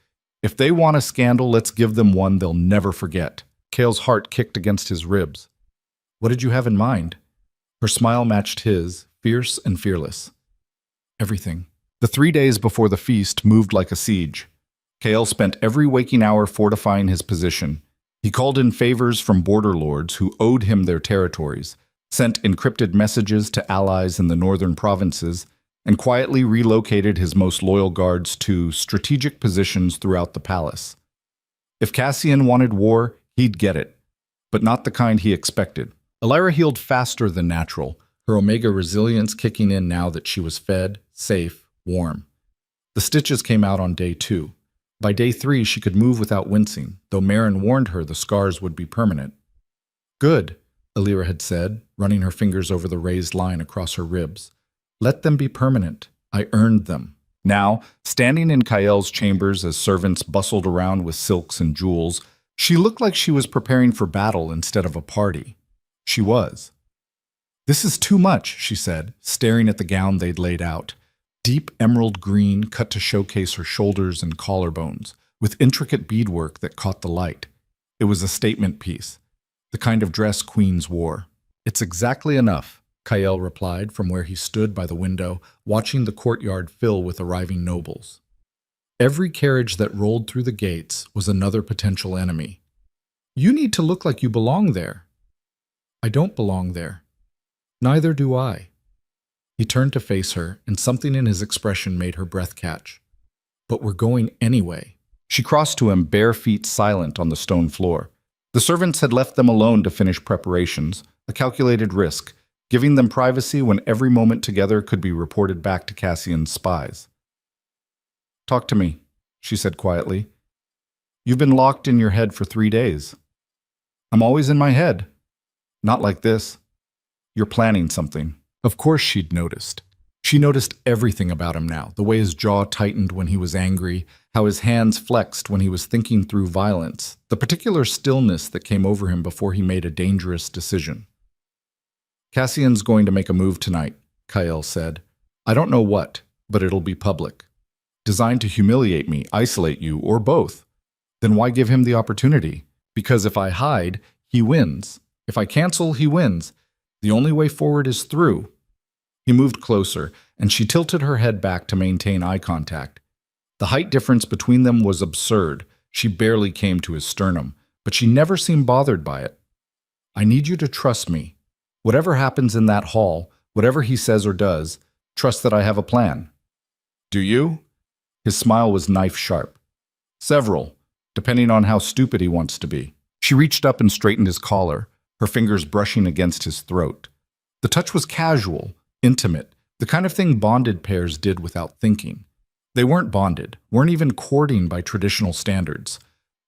S1: If they want a scandal, let's give them one they'll never forget. Cale's heart kicked against his ribs. What did you have in mind? Her smile matched his, fierce and fearless. Everything. The 3 days before the feast moved like a siege. Cale spent every waking hour fortifying his position. He called in favors from border lords who owed him their territories, sent encrypted messages to allies in the northern provinces, and quietly relocated his most loyal guards to strategic positions throughout the palace. If Cassian wanted war, he'd get it, but not the kind he expected. Elira healed faster than natural, her Omega resilience kicking in now that she was fed, safe, warm. The stitches came out on day 2. By day 3, she could move without wincing, though Marin warned her the scars would be permanent. Good, Elira had said, running her fingers over the raised line across her ribs. Let them be permanent. I earned them. Now, standing in Kael's chambers as servants bustled around with silks and jewels, she looked like she was preparing for battle instead of a party. She was. This is too much, she said, staring at the gown they'd laid out. Deep emerald green cut to showcase her shoulders and collarbones, with intricate beadwork that caught the light. It was a statement piece, the kind of dress queens wore. It's exactly enough, Kael replied from where he stood by the window, watching the courtyard fill with arriving nobles. Every carriage that rolled through the gates was another potential enemy. You need to look like you belong there. I don't belong there. Neither do I. He turned to face her, and something in his expression made her breath catch. But we're going anyway. She crossed to him, bare feet silent on the stone floor. The servants had left them alone to finish preparations, a calculated risk, giving them privacy when every moment together could be reported back to Cassian's spies. Talk to me, she said quietly. You've been locked in your head for 3 days. I'm always in my head. Not like this. You're planning something. Of course she'd noticed. She noticed everything about him now, the way his jaw tightened when he was angry, how his hands flexed when he was thinking through violence, the particular stillness that came over him before he made a dangerous decision. Cassian's going to make a move tonight, Kael said. I don't know what, but it'll be public. Designed to humiliate me, isolate you, or both. Then why give him the opportunity? Because if I hide, he wins. If I cancel, he wins. The only way forward is through. He moved closer, and she tilted her head back to maintain eye contact. The height difference between them was absurd. She barely came to his sternum, but she never seemed bothered by it. I need you to trust me. Whatever happens in that hall, whatever he says or does, trust that I have a plan. Do you? His smile was knife-sharp. Several, depending on how stupid he wants to be. She reached up and straightened his collar, her fingers brushing against his throat. The touch was casual, intimate, the kind of thing bonded pairs did without thinking. They weren't bonded, weren't even courting by traditional standards.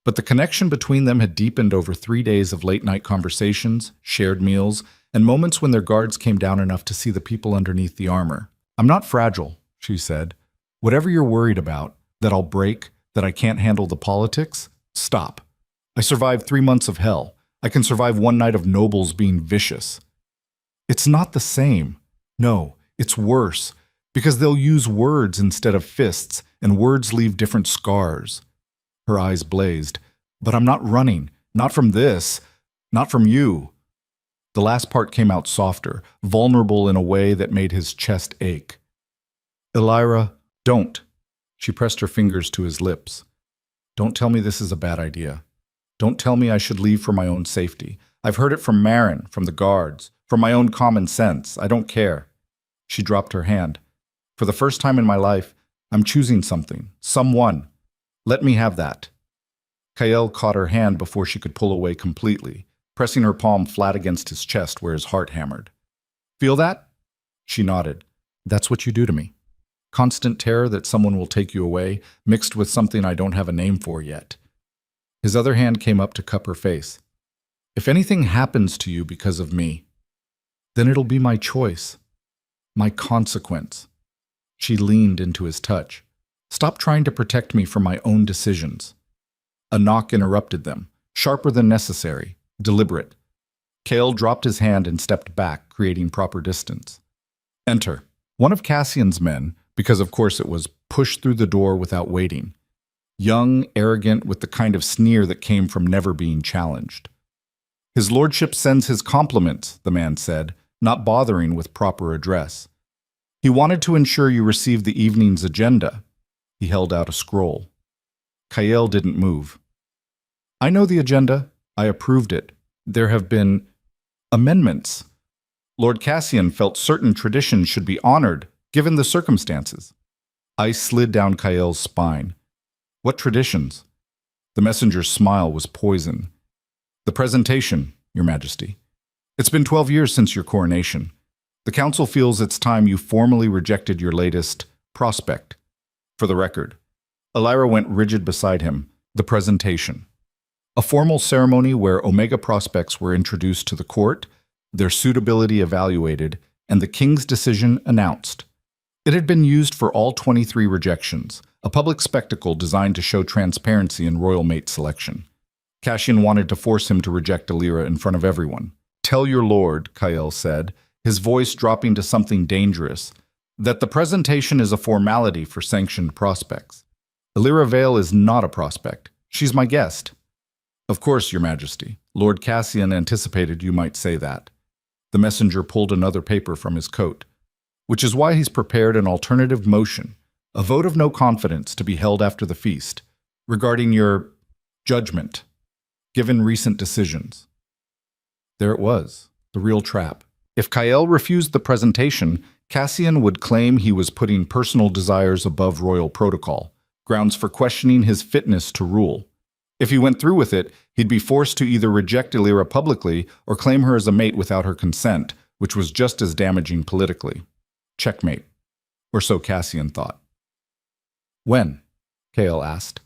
S1: But the connection between them had deepened over 3 days of late-night conversations, shared meals, and moments when their guards came down enough to see the people underneath the armor. I'm not fragile, she said. Whatever you're worried about, that I'll break, that I can't handle the politics, stop. I survived 3 months of hell. I can survive 1 night of nobles being vicious. It's not the same. No, it's worse, because they'll use words instead of fists, and words leave different scars. Her eyes blazed. But I'm not running. Not from this. Not from you. The last part came out softer, vulnerable in a way that made his chest ache. Elira, don't. She pressed her fingers to his lips. Don't tell me this is a bad idea. Don't tell me I should leave for my own safety. I've heard it from Marin, from the guards, from my own common sense. I don't care. She dropped her hand. For the first time in my life, I'm choosing something, someone. Let me have that. Kael caught her hand before she could pull away completely. pressing her palm flat against his chest where his heart hammered. Feel that? She nodded. That's what you do to me. Constant terror that someone will take you away, mixed with something I don't have a name for yet. His other hand came up to cup her face. If anything happens to you because of me, then it'll be my choice, my consequence. She leaned into his touch. Stop trying to protect me from my own decisions. A knock interrupted them, sharper than necessary, deliberate. Cale dropped his hand and stepped back, creating proper distance. Enter. One of Cassian's men, because of course it was, pushed through the door without waiting. Young, arrogant, with the kind of sneer that came from never being challenged. His lordship sends his compliments, the man said, not bothering with proper address. He wanted to ensure you received the evening's agenda. He held out a scroll. Kyle didn't move. I know the agenda. I approved it. There have been amendments. Lord Cassian felt certain traditions should be honored, given the circumstances. Ice slid down Kyle's spine. What traditions? The messenger's smile was poison. The presentation, Your Majesty. It's been 12 years since your coronation. The council feels it's time you formally rejected your latest prospect. For the record, Elira went rigid beside him. The presentation. A formal ceremony where Omega prospects were introduced to the court, their suitability evaluated, and the king's decision announced. It had been used for all 23 rejections, a public spectacle designed to show transparency in royal mate selection. Cassian wanted to force him to reject Elira in front of everyone. Tell your lord, Kyle said, his voice dropping to something dangerous, that the presentation is a formality for sanctioned prospects. Elira Vale is not a prospect. She's my guest. Of course, Your Majesty. Lord Cassian anticipated you might say that. The messenger pulled another paper from his coat, which is why he's prepared an alternative motion, a vote of no confidence to be held after the feast, regarding your judgment, given recent decisions. There it was, the real trap. If Kyle refused the presentation, Cassian would claim he was putting personal desires above royal protocol, grounds for questioning his fitness to rule. If he went through with it, he'd be forced to either reject Elira publicly or claim her as a mate without her consent, which was just as damaging politically. Checkmate. Or so Cassian thought. When? Kale asked.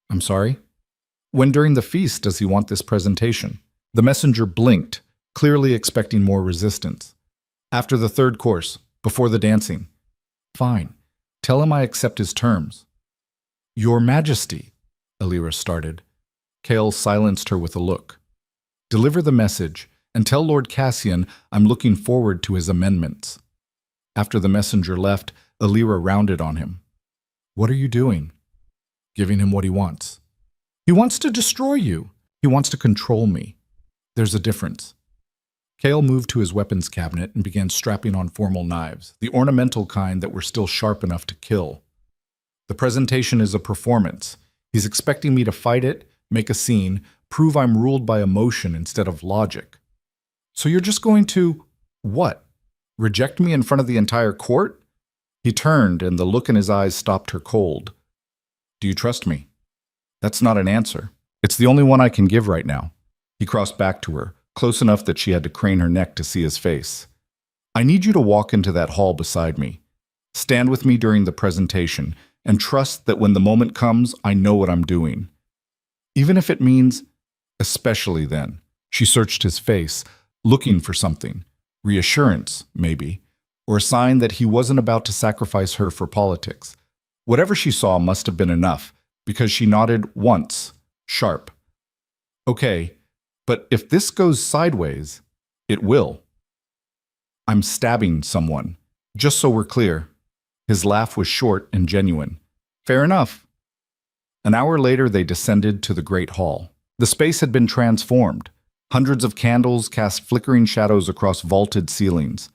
S1: I'm sorry? When during the feast does he want this presentation? The messenger blinked, clearly expecting more resistance. After the third course, before the dancing. Fine. Tell him I accept his terms. Your Majesty, Elira started. Kale silenced her with a look. Deliver the message and tell Lord Cassian I'm looking forward to his amendments. After the messenger left, Elira rounded on him. What are you doing? Giving him what he wants. He wants to destroy you. He wants to control me. There's a difference. Kale moved to his weapons cabinet and began strapping on formal knives, the ornamental kind that were still sharp enough to kill. The presentation is a performance. He's expecting me to fight it, make a scene, prove I'm ruled by emotion instead of logic. So you're just going to, what? Reject me in front of the entire court? He turned, and the look in his eyes stopped her cold. Do you trust me? That's not an answer. It's the only one I can give right now. He crossed back to her, close enough that she had to crane her neck to see his face. I need you to walk into that hall beside me. Stand with me during the presentation, and trust that when the moment comes, I know what I'm doing. Even if it means, especially then. She searched his face, looking for something. Reassurance, maybe, or a sign that he wasn't about to sacrifice her for politics. Whatever she saw must have been enough, because she nodded once, sharp. Okay, but if this goes sideways, it will. I'm stabbing someone, just so we're clear. His laugh was short and genuine. Fair enough. An hour later, they descended to the great hall. The space had been transformed. Hundreds of candles cast flickering shadows across vaulted ceilings.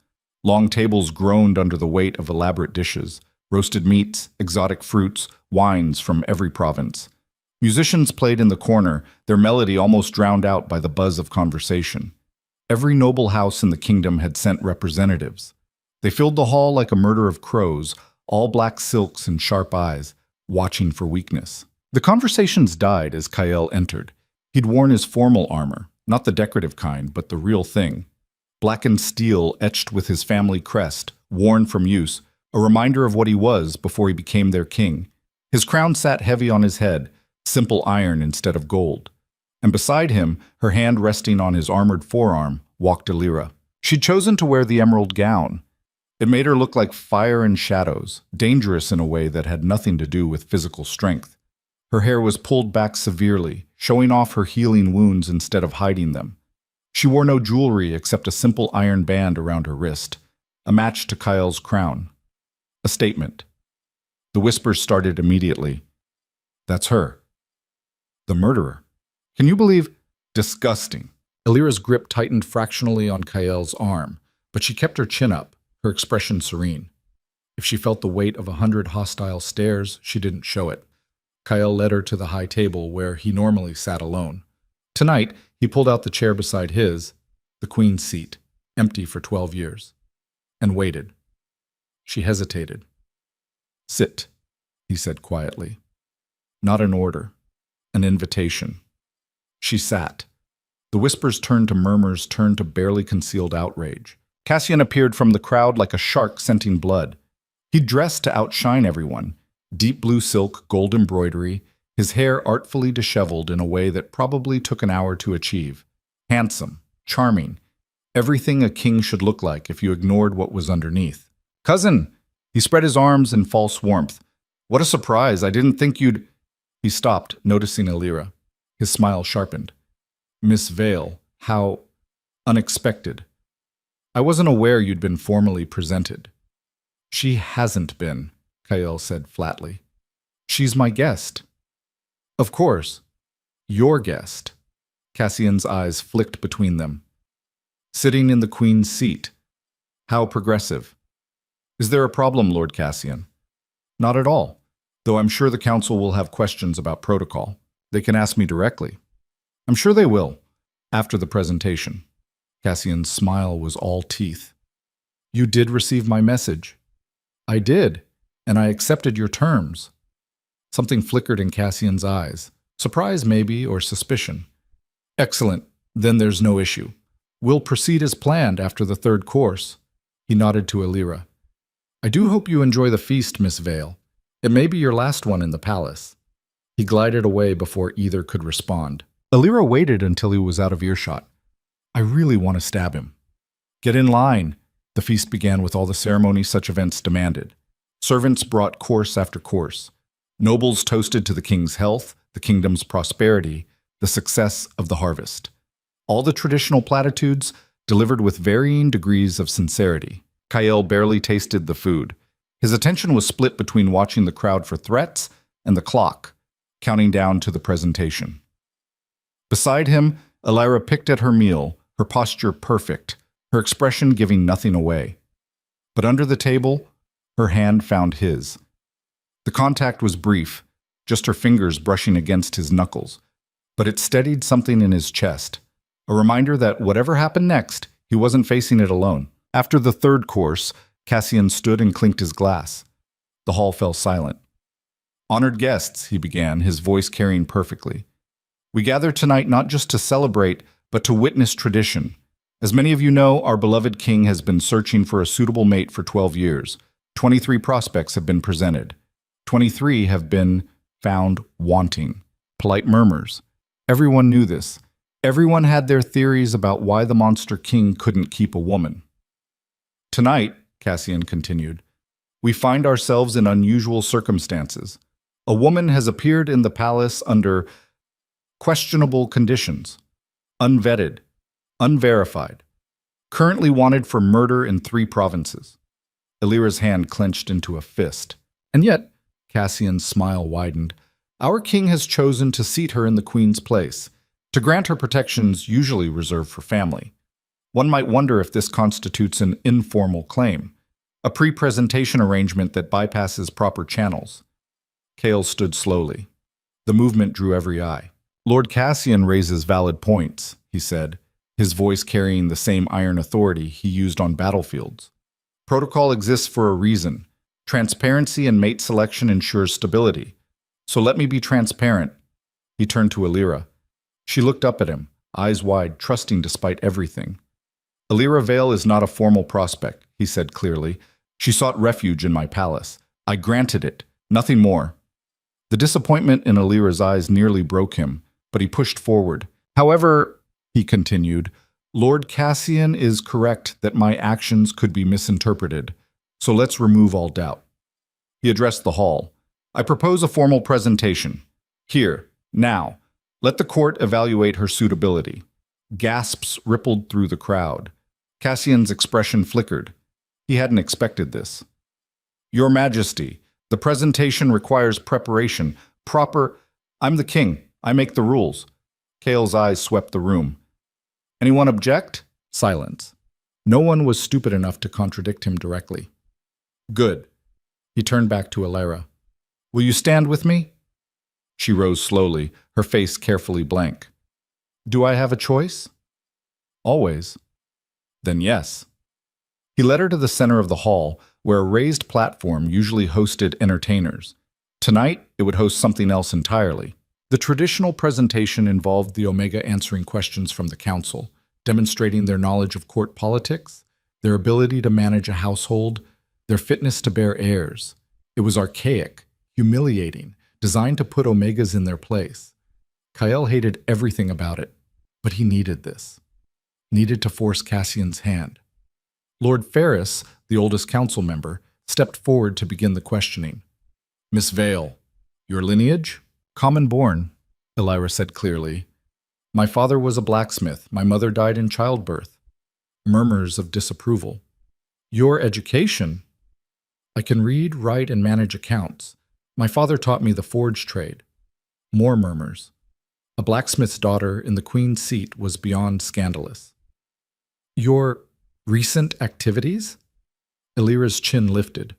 S1: Long tables groaned under the weight of elaborate dishes, roasted meats, exotic fruits, wines from every province. Musicians played in the corner, their melody almost drowned out by the buzz of conversation. Every noble house in the kingdom had sent representatives. They filled the hall like a murder of crows, all black silks and sharp eyes, watching for weakness. The conversations died as Kyle entered. He'd worn his formal armor, Not the decorative kind, but the real thing. Blackened steel etched with his family crest, worn from use, a reminder of what he was before he became their king. His crown sat heavy on his head, simple iron instead of gold. And beside him, her hand resting on his armored forearm, walked Alira. She'd chosen to wear the emerald gown. It made her look like fire and shadows, dangerous in a way that had nothing to do with physical strength. Her hair was pulled back severely, showing off her healing wounds instead of hiding them. She wore no jewelry except a simple iron band around her wrist, a match to Kyle's crown. A statement. The whispers started immediately. That's her. The murderer. Can you believe? Disgusting. Alira's grip tightened fractionally on Kyle's arm, but she kept her chin up, her expression serene. If she felt the weight of 100 hostile stares, she didn't show it. Kyle led her to the high table where he normally sat alone. Tonight, he pulled out the chair beside his, the queen's seat, empty for 12 years, and waited. She hesitated. Sit, he said quietly. Not an order, an invitation. She sat. The whispers turned to murmurs, turned to barely concealed outrage. Cassian appeared from the crowd like a shark scenting blood. He dressed to outshine everyone. Deep blue silk, gold embroidery, his hair artfully disheveled in a way that probably took an hour to achieve. Handsome, charming, everything a king should look like if you ignored what was underneath. Cousin! He spread his arms in false warmth. What a surprise, I didn't think you'd… He stopped, noticing Alira. His smile sharpened. Miss Vale, how unexpected. I wasn't aware you'd been formally presented. She hasn't been, Kyle said flatly. She's my guest. Of course. Your guest. Cassian's eyes flicked between them. Sitting in the queen's seat. How progressive. Is there a problem, Lord Cassian? Not at all, though I'm sure the council will have questions about protocol. They can ask me directly. I'm sure they will, after the presentation. Cassian's smile was all teeth. You did receive my message. I did, and I accepted your terms. Something flickered in Cassian's eyes. Surprise, maybe, or suspicion. Excellent. Then there's no issue. We'll proceed as planned after the third course. He nodded to Alira. I do hope you enjoy the feast, Miss Vale. It may be your last one in the palace. He glided away before either could respond. Alira waited until he was out of earshot. I really want to stab him. Get in line. The feast began with all the ceremony such events demanded. Servants brought course after course. Nobles toasted to the king's health, the kingdom's prosperity, the success of the harvest. All the traditional platitudes delivered with varying degrees of sincerity. Kyle barely tasted the food. His attention was split between watching the crowd for threats and the clock, counting down to the presentation. Beside him, Alira picked at her meal, her posture perfect, her expression giving nothing away. But under the table, her hand found his. The contact was brief, just her fingers brushing against his knuckles, but it steadied something in his chest, a reminder that whatever happened next, he wasn't facing it alone. After the third course, Cassian stood and clinked his glass. The hall fell silent. Honored guests, he began, his voice carrying perfectly. We gather tonight not just to celebrate, but to witness tradition. As many of you know, our beloved king has been searching for a suitable mate for 12 years. 23 prospects have been presented. 23 have been found wanting. Polite murmurs. Everyone knew this. Everyone had their theories about why the monster king couldn't keep a woman. Tonight, Cassian continued, we find ourselves in unusual circumstances. A woman has appeared in the palace under questionable conditions, unvetted, unverified, currently wanted for murder in 3 provinces. Alira's hand clenched into a fist. And yet, Cassian's smile widened, our king has chosen to seat her in the queen's place, to grant her protections usually reserved for family. One might wonder if this constitutes an informal claim, a pre-presentation arrangement that bypasses proper channels. Kale stood slowly. The movement drew every eye. Lord Cassian raises valid points, he said, his voice carrying the same iron authority he used on battlefields. Protocol exists for a reason. Transparency in mate selection ensures stability. So let me be transparent. He turned to Alira. She looked up at him, eyes wide, trusting despite everything. Alira Vale is not a formal prospect, he said clearly. She sought refuge in my palace. I granted it, nothing more. The disappointment in Alira's eyes nearly broke him, but he pushed forward. However, he continued, Lord Cassian is correct that my actions could be misinterpreted, so let's remove all doubt. He addressed the hall. I propose a formal presentation. Here, now, let the court evaluate her suitability. Gasps rippled through the crowd. Cassian's expression flickered. He hadn't expected this. Your Majesty, the presentation requires preparation, I'm the king. I make the rules. Kale's eyes swept the room. Anyone object? Silence. No one was stupid enough to contradict him directly. Good. He turned back to Alira. Will you stand with me? She rose slowly, her face carefully blank. Do I have a choice? Always. Then yes. He led her to the center of the hall, where a raised platform usually hosted entertainers. Tonight, it would host something else entirely. The traditional presentation involved the Omega answering questions from the council, demonstrating their knowledge of court politics, their ability to manage a household, their fitness to bear heirs. It was archaic, humiliating, designed to put Omegas in their place. Kyle hated everything about it, but he needed this. Needed to force Cassian's hand. Lord Ferris, the oldest council member, stepped forward to begin the questioning. Miss Vale, your lineage? Common born, Alira said clearly. My father was a blacksmith. My mother died in childbirth. Murmurs of disapproval. Your education? I can read, write, and manage accounts. My father taught me the forge trade. More murmurs. A blacksmith's daughter in the Queen's seat was beyond scandalous. Your recent activities? Alira's chin lifted.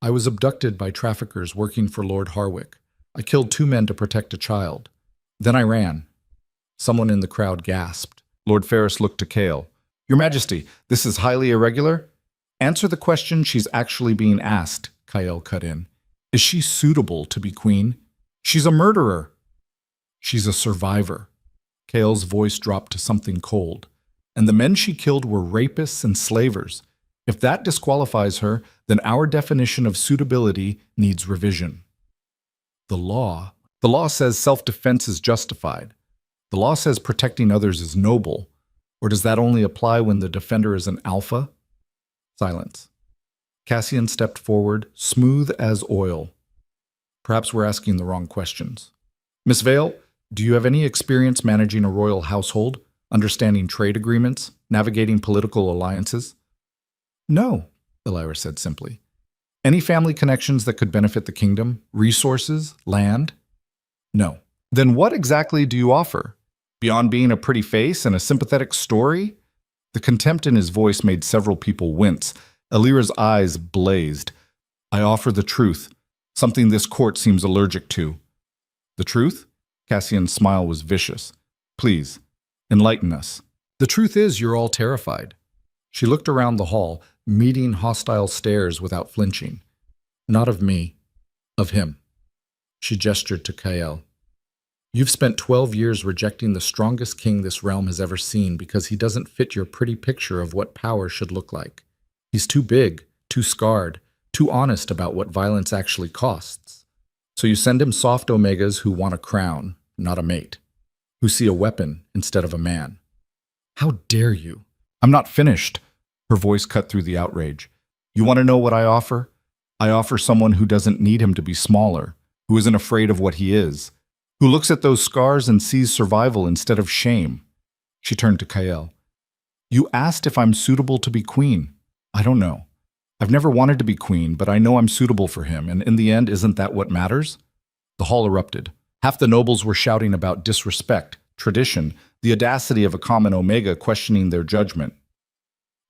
S1: I was abducted by traffickers working for Lord Harwick. I killed 2 men to protect a child. Then I ran. Someone in the crowd gasped. Lord Ferris looked to Kale. Your Majesty, this is highly irregular? Answer the question she's actually being asked, Kyle cut in. Is she suitable to be queen? She's a murderer. She's a survivor. Kale's voice dropped to something cold. And the men she killed were rapists and slavers. If that disqualifies her, then our definition of suitability needs revision. The law says self-defense is justified. The law says protecting others is noble. Or does that only apply when the defender is an alpha? Silence. Cassian stepped forward, smooth as oil. Perhaps we're asking the wrong questions. Miss Vale, do you have any experience managing a royal household, understanding trade agreements, navigating political alliances? No, Alira said simply. Any family connections that could benefit the kingdom? Resources? Land? No. Then what exactly do you offer? Beyond being a pretty face and a sympathetic story? The contempt in his voice made several people wince. Alira's eyes blazed. I offer the truth, something this court seems allergic to. The truth? Cassian's smile was vicious. Please, enlighten us. The truth is you're all terrified. She looked around the hall, meeting hostile stares without flinching. Not of me, of him. She gestured to Kael. You've spent 12 years rejecting the strongest king this realm has ever seen because he doesn't fit your pretty picture of what power should look like. He's too big, too scarred, too honest about what violence actually costs. So you send him soft Omegas who want a crown, not a mate, who see a weapon instead of a man. How dare you? I'm not finished. Her voice cut through the outrage. You want to know what I offer? I offer someone who doesn't need him to be smaller, who isn't afraid of what he is, who looks at those scars and sees survival instead of shame. She turned to Kael. You asked if I'm suitable to be queen. I don't know. I've never wanted to be queen, but I know I'm suitable for him, and in the end, isn't that what matters? The hall erupted. Half the nobles were shouting about disrespect, tradition, the audacity of a common Omega questioning their judgment.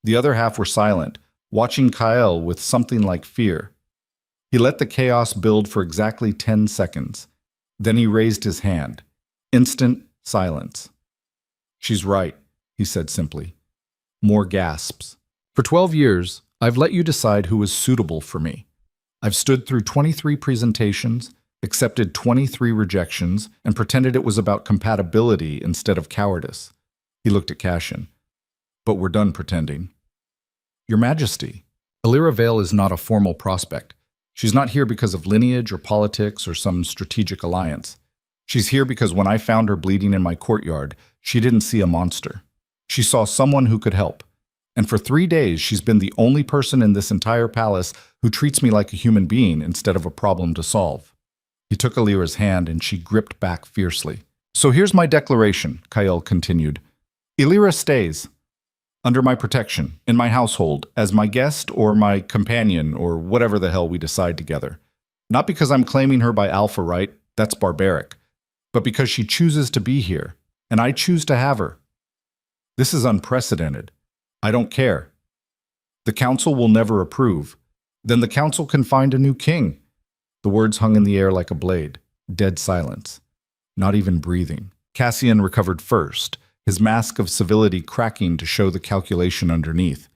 S1: The other half were silent, watching Kael with something like fear. He let the chaos build for exactly 10 seconds. Then he raised his hand. Instant silence. She's right, he said simply. More gasps. For 12 years, I've let you decide who is suitable for me. I've stood through 23 presentations, accepted 23 rejections, and pretended it was about compatibility instead of cowardice. He looked at Cassian. But we're done pretending. Your Majesty, Illyra Vale is not a formal prospect. She's not here because of lineage or politics or some strategic alliance. She's here because when I found her bleeding in my courtyard, she didn't see a monster. She saw someone who could help. And for 3 days, she's been the only person in this entire palace who treats me like a human being instead of a problem to solve. He took Illyra's hand and she gripped back fiercely. So here's my declaration, Kyle continued. Illyra stays under my protection, in my household, as my guest or my companion or whatever the hell we decide together. Not because I'm claiming her by alpha right, that's barbaric, but because she chooses to be here, and I choose to have her. This is unprecedented. I don't care. The council will never approve. Then the council can find a new king. The words hung in the air like a blade. Dead silence. Not even breathing. Cassian recovered first, his mask of civility cracking to show the calculation underneath.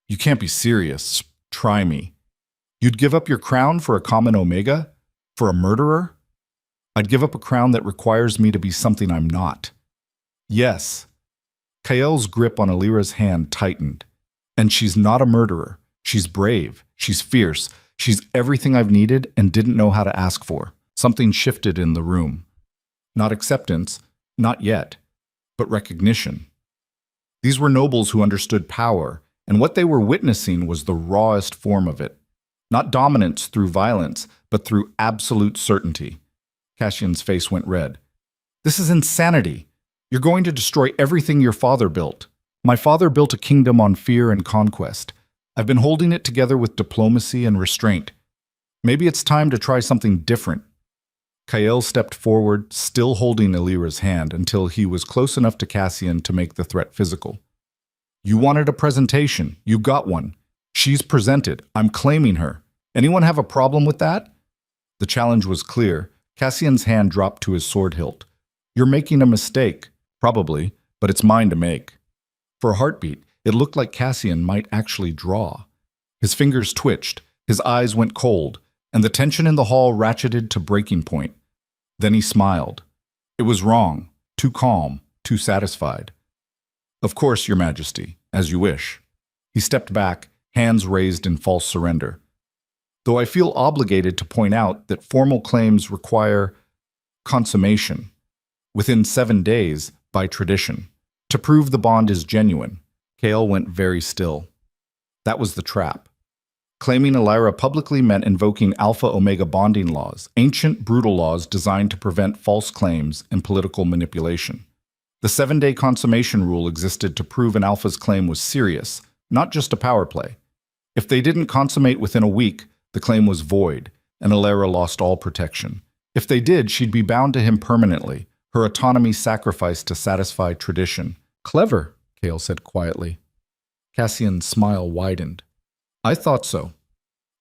S1: You can't be serious. Try me. You'd give up your crown for a common Omega? For a murderer? I'd give up a crown that requires me to be something I'm not. Yes. Kael's grip on Illyra's hand tightened. And she's not a murderer. She's brave. She's fierce. She's everything I've needed and didn't know how to ask for. Something shifted in the room. Not acceptance, not yet, but recognition. These were nobles who understood power, and what they were witnessing was the rawest form of it. Not dominance through violence, but through absolute certainty. Cassian's face went red. This is insanity. You're going to destroy everything your father built. My father built a kingdom on fear and conquest. I've been holding it together with diplomacy and restraint. Maybe it's time to try something different. Kael stepped forward, still holding Illyra's hand, until he was close enough to Cassian to make the threat physical. You wanted a presentation. You got one. She's presented. I'm claiming her. Anyone have a problem with that? The challenge was clear. Cassian's hand dropped to his sword hilt. You're making a mistake. Probably, but it's mine to make. For a heartbeat, it looked like Cassian might actually draw. His fingers twitched, his eyes went cold, and the tension in the hall ratcheted to breaking point. Then he smiled. It was wrong, too calm, too satisfied. Of course, Your Majesty, as you wish. He stepped back, hands raised in false surrender. Though I feel obligated to point out that formal claims require consummation, within 7 days, by tradition. To prove the bond is genuine, Kael went very still. That was the trap. Claiming Illyra publicly meant invoking Alpha-Omega bonding laws, ancient, brutal laws designed to prevent false claims and political manipulation. The 7-day consummation rule existed to prove an Alpha's claim was serious, not just a power play. If they didn't consummate within a week, the claim was void, and Illyra lost all protection. If they did, she'd be bound to him permanently, her autonomy sacrificed to satisfy tradition. Clever, Kael said quietly. Cassian's smile widened. I thought so.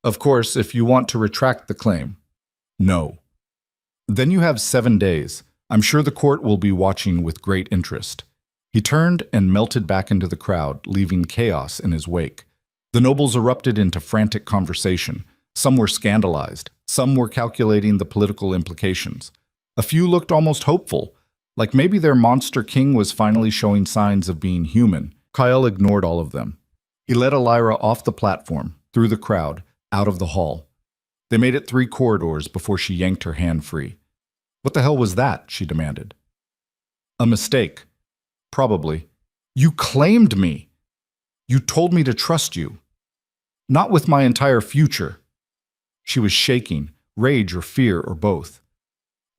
S1: Of course, if you want to retract the claim. No. Then you have 7 days. I'm sure the court will be watching with great interest. He turned and melted back into the crowd, leaving chaos in his wake. The nobles erupted into frantic conversation. Some were scandalized. Some were calculating the political implications. A few looked almost hopeful, like maybe their monster king was finally showing signs of being human. Kyle ignored all of them. He led Illyra off the platform, through the crowd, out of the hall. They made it 3 corridors before she yanked her hand free. What the hell was that? She demanded. A mistake. Probably. You claimed me. You told me to trust you. Not with my entire future. She was shaking, rage or fear or both.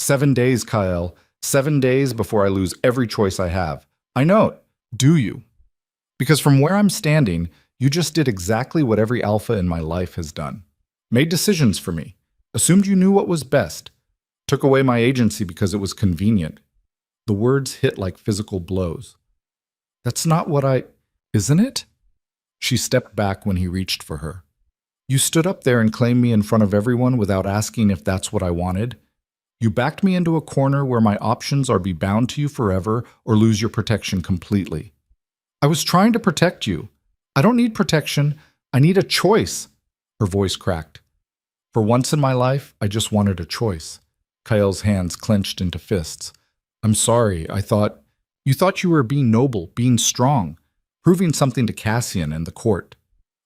S1: 7 days, Kyle. 7 days before I lose every choice I have. I know it. Do you? Because from where I'm standing, you just did exactly what every alpha in my life has done. Made decisions for me. Assumed you knew what was best. Took away my agency because it was convenient. The words hit like physical blows. That's not what Isn't it? She stepped back when he reached for her. You stood up there and claimed me in front of everyone without asking if that's what I wanted. You backed me into a corner where my options are be bound to you forever or lose your protection completely. I was trying to protect you. I don't need protection. I need a choice. Her voice cracked. For once in my life, I just wanted a choice. Kael's hands clenched into fists. I'm sorry, You thought you were being noble, being strong, proving something to Cassian and the court.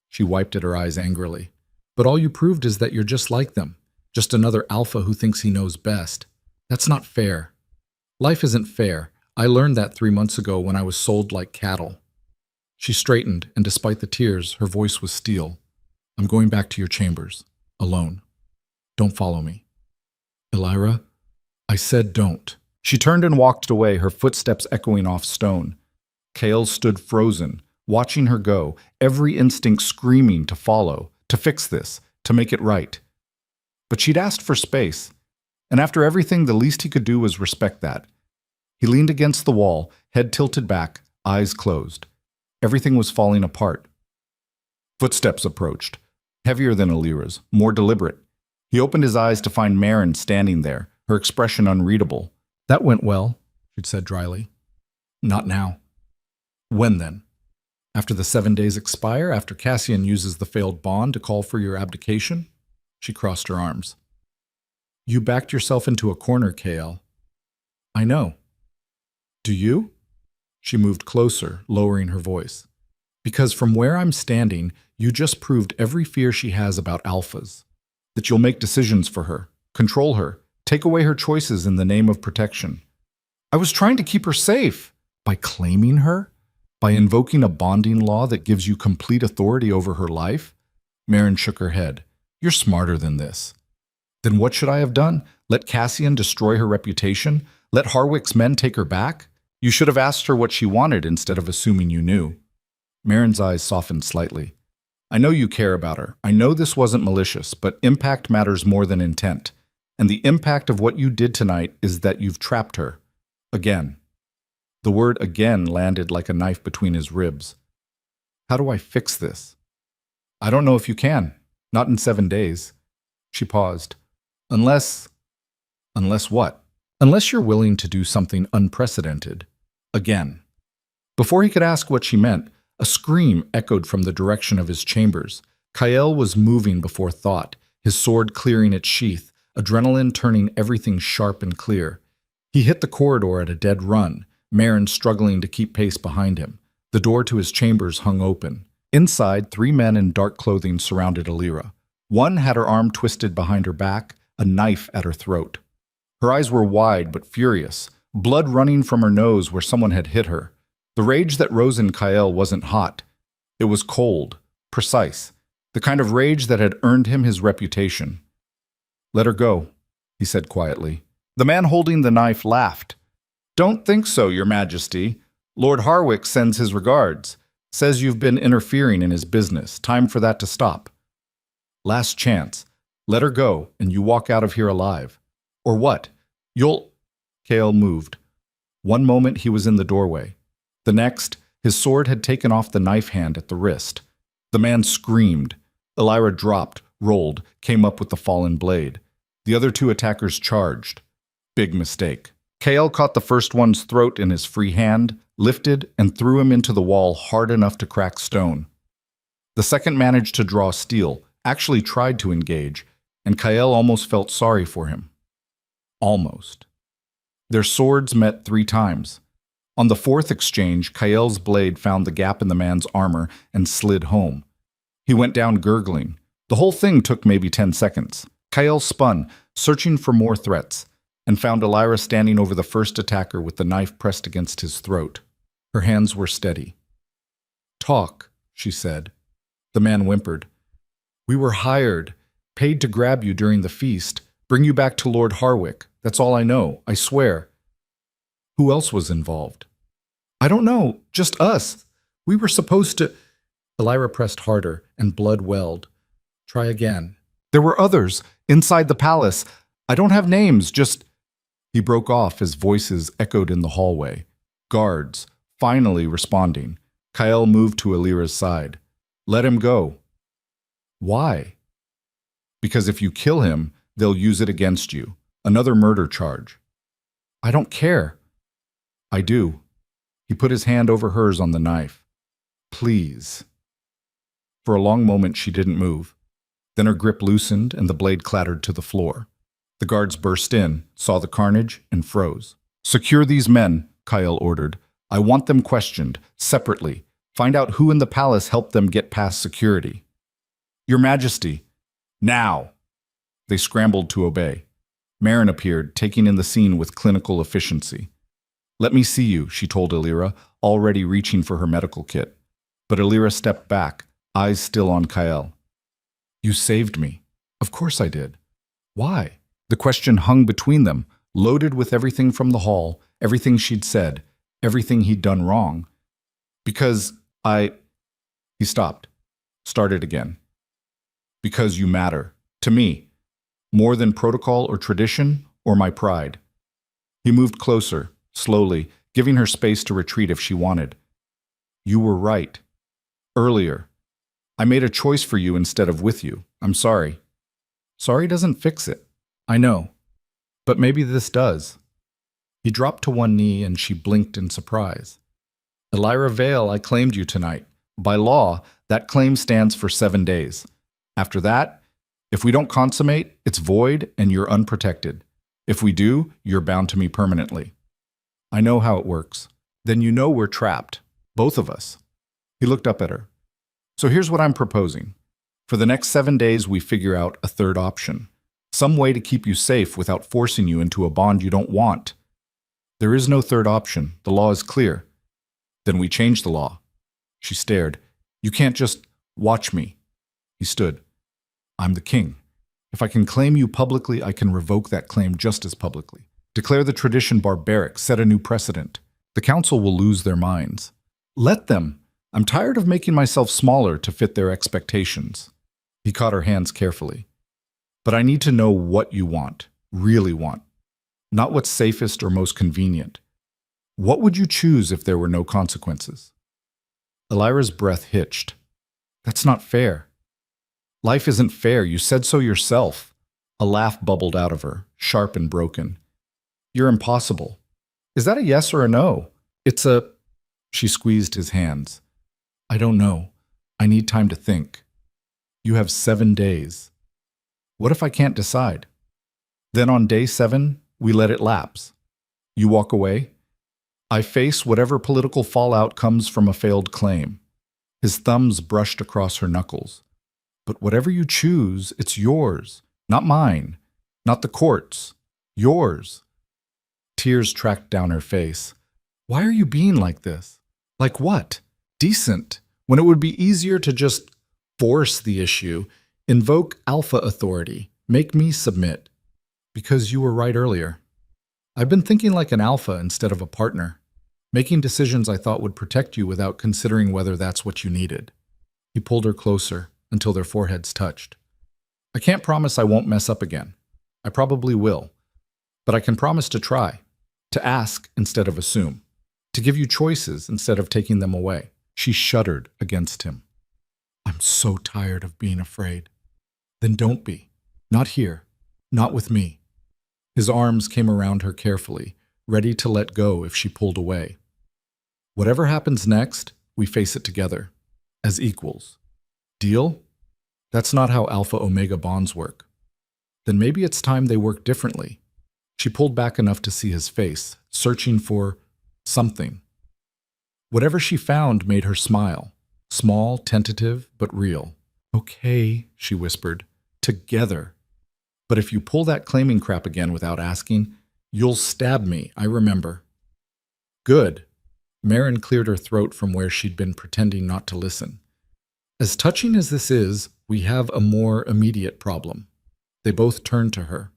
S1: She wiped at her eyes angrily. But all you proved is that you're just like them, just another alpha who thinks he knows best. That's not fair. Life isn't fair. I learned that 3 months ago when I was sold like cattle. She straightened, and despite the tears, her voice was steel. I'm going back to your chambers, alone. Don't follow me. Elira, I said don't. She turned and walked away, her footsteps echoing off stone. Kael stood frozen, watching her go, every instinct screaming to follow, to fix this, to make it right. But she'd asked for space, and after everything, the least he could do was respect that. He leaned against the wall, head tilted back, eyes closed. Everything was falling apart. Footsteps approached, heavier than Elira's, more deliberate. He opened his eyes to find Merrin standing there, her expression unreadable. That went well, she'd said dryly. Not now. When then? After the 7 days expire, after Cassian uses the failed bond to call for your abdication? She crossed her arms. You backed yourself into a corner, Kael. I know. Do you? She moved closer, lowering her voice. Because from where I'm standing, you just proved every fear she has about alphas. That you'll make decisions for her, control her, take away her choices in the name of protection. I was trying to keep her safe. By claiming her? By invoking a bonding law that gives you complete authority over her life? Merrin shook her head. You're smarter than this. Then what should I have done? Let Cassian destroy her reputation? Let Harwick's men take her back? You should have asked her what she wanted instead of assuming you knew. Merrin's eyes softened slightly. I know you care about her. I know this wasn't malicious, but impact matters more than intent. And the impact of what you did tonight is that you've trapped her. Again. The word again landed like a knife between his ribs. How do I fix this? I don't know if you can. Not in 7 days. She paused. Unless what? Unless you're willing to do something unprecedented. Again. Before he could ask what she meant, a scream echoed from the direction of his chambers. Kael was moving before thought, his sword clearing its sheath, adrenaline turning everything sharp and clear. He hit the corridor at a dead run, Merrin struggling to keep pace behind him. The door to his chambers hung open. Inside, 3 men in dark clothing surrounded Elira. One had her arm twisted behind her back, a knife at her throat. Her eyes were wide but furious, blood running from her nose where someone had hit her. The rage that rose in Kael wasn't hot. It was cold, precise, the kind of rage that had earned him his reputation. Let her go, he said quietly. The man holding the knife laughed. Don't think so, Your Majesty. Lord Harwick sends his regards. Says you've been interfering in his business. Time for that to stop. Last chance. Let her go, and you walk out of here alive. Or what? Kael moved. One moment he was in the doorway. The next, his sword had taken off the knife hand at the wrist. The man screamed. Elira dropped, rolled, came up with the fallen blade. The other 2 attackers charged. Big mistake. Kael caught the first one's throat in his free hand, lifted, and threw him into the wall hard enough to crack stone. The second managed to draw steel, actually tried to engage, and Kael almost felt sorry for him. Almost. Their swords met 3 times. On the 4th exchange, Kael's blade found the gap in the man's armor and slid home. He went down gurgling. The whole thing took maybe 10 seconds. Kael spun, searching for more threats, and found Elira standing over the first attacker with the knife pressed against his throat. Her hands were steady. Talk, she said. The man whimpered. We were hired, paid to grab you during the feast, bring you back to Lord Harwick. That's all I know, I swear. Who else was involved? I don't know, just us. We were supposed to... Elira pressed harder, and blood welled. Try again. There were others, inside the palace. I don't have names, just... He broke off as voices echoed in the hallway. Guards, finally responding. Kael moved to Elira's side. Let him go. Why? Because if you kill him, they'll use it against you. Another murder charge. I don't care. I do. He put his hand over hers on the knife. Please. For a long moment she didn't move. Then her grip loosened and the blade clattered to the floor. The guards burst in, saw the carnage, and froze. "Secure these men," Kyle ordered. "I want them questioned, separately. Find out who in the palace helped them get past security." "Your Majesty." "Now!" They scrambled to obey. Marin appeared, taking in the scene with clinical efficiency. "Let me see you," she told Illyra, already reaching for her medical kit. But Illyra stepped back, eyes still on Kyle. "You saved me." "Of course I did." "Why?" The question hung between them, loaded with everything from the hall, everything she'd said, everything he'd done wrong. "Because He stopped, started again. "Because you matter. To me. More than protocol or tradition or my pride." He moved closer, slowly, giving her space to retreat if she wanted. "You were right. Earlier. I made a choice for you instead of with you. I'm sorry." "Sorry doesn't fix it." "I know. But maybe this does." He dropped to one knee and she blinked in surprise. "Illyra Vale, I claimed you tonight. By law, that claim stands for 7 days. After that, if we don't consummate, it's void and you're unprotected. If we do, you're bound to me permanently." "I know how it works." "Then you know we're trapped. Both of us." He looked up at her. "So here's what I'm proposing. For the next 7 days, we figure out a third option. Some way to keep you safe without forcing you into a bond you don't want." "There is no third option. The law is clear." "Then we change the law." She stared. "You can't just watch me." He stood. "I'm the king. If I can claim you publicly, I can revoke that claim just as publicly. Declare the tradition barbaric, set a new precedent. The council will lose their minds. Let them. I'm tired of making myself smaller to fit their expectations." He caught her hands carefully. "But I need to know what you want, really want. Not what's safest or most convenient. What would you choose if there were no consequences?" Illyra's breath hitched. "That's not fair." "Life isn't fair. You said so yourself." A laugh bubbled out of her, sharp and broken. "You're impossible." "Is that a yes or a no?" "It's a—" She squeezed his hands. "I don't know. I need time to think." "You have 7 days." "What if I can't decide?" "Then on day 7, we let it lapse." "You walk away?" "I face whatever political fallout comes from a failed claim." His thumbs brushed across her knuckles. "But whatever you choose, it's yours, not mine, not the court's, yours." Tears tracked down her face. "Why are you being like this?" "Like what?" "Decent, when it would be easier to just force the issue, invoke alpha authority, make me submit." "Because you were right earlier. I've been thinking like an alpha instead of a partner, making decisions I thought would protect you without considering whether that's what you needed." He pulled her closer until their foreheads touched. "I can't promise I won't mess up again. I probably will. But I can promise to try, to ask instead of assume, to give you choices instead of taking them away." She shuddered against him. "I'm so tired of being afraid." "Then don't be. Not here. Not with me." His arms came around her carefully, ready to let go if she pulled away. "Whatever happens next, we face it together, as equals. Deal?" "That's not how Alpha-Omega bonds work." "Then maybe it's time they work differently." She pulled back enough to see his face, searching for something. Whatever she found made her smile, small, tentative, but real. "Okay," she whispered, "together. But if you pull that claiming crap again without asking, you'll stab me, I remember." "Good." Marin cleared her throat from where she'd been pretending not to listen. "As touching as this is, we have a more immediate problem." They both turned to her.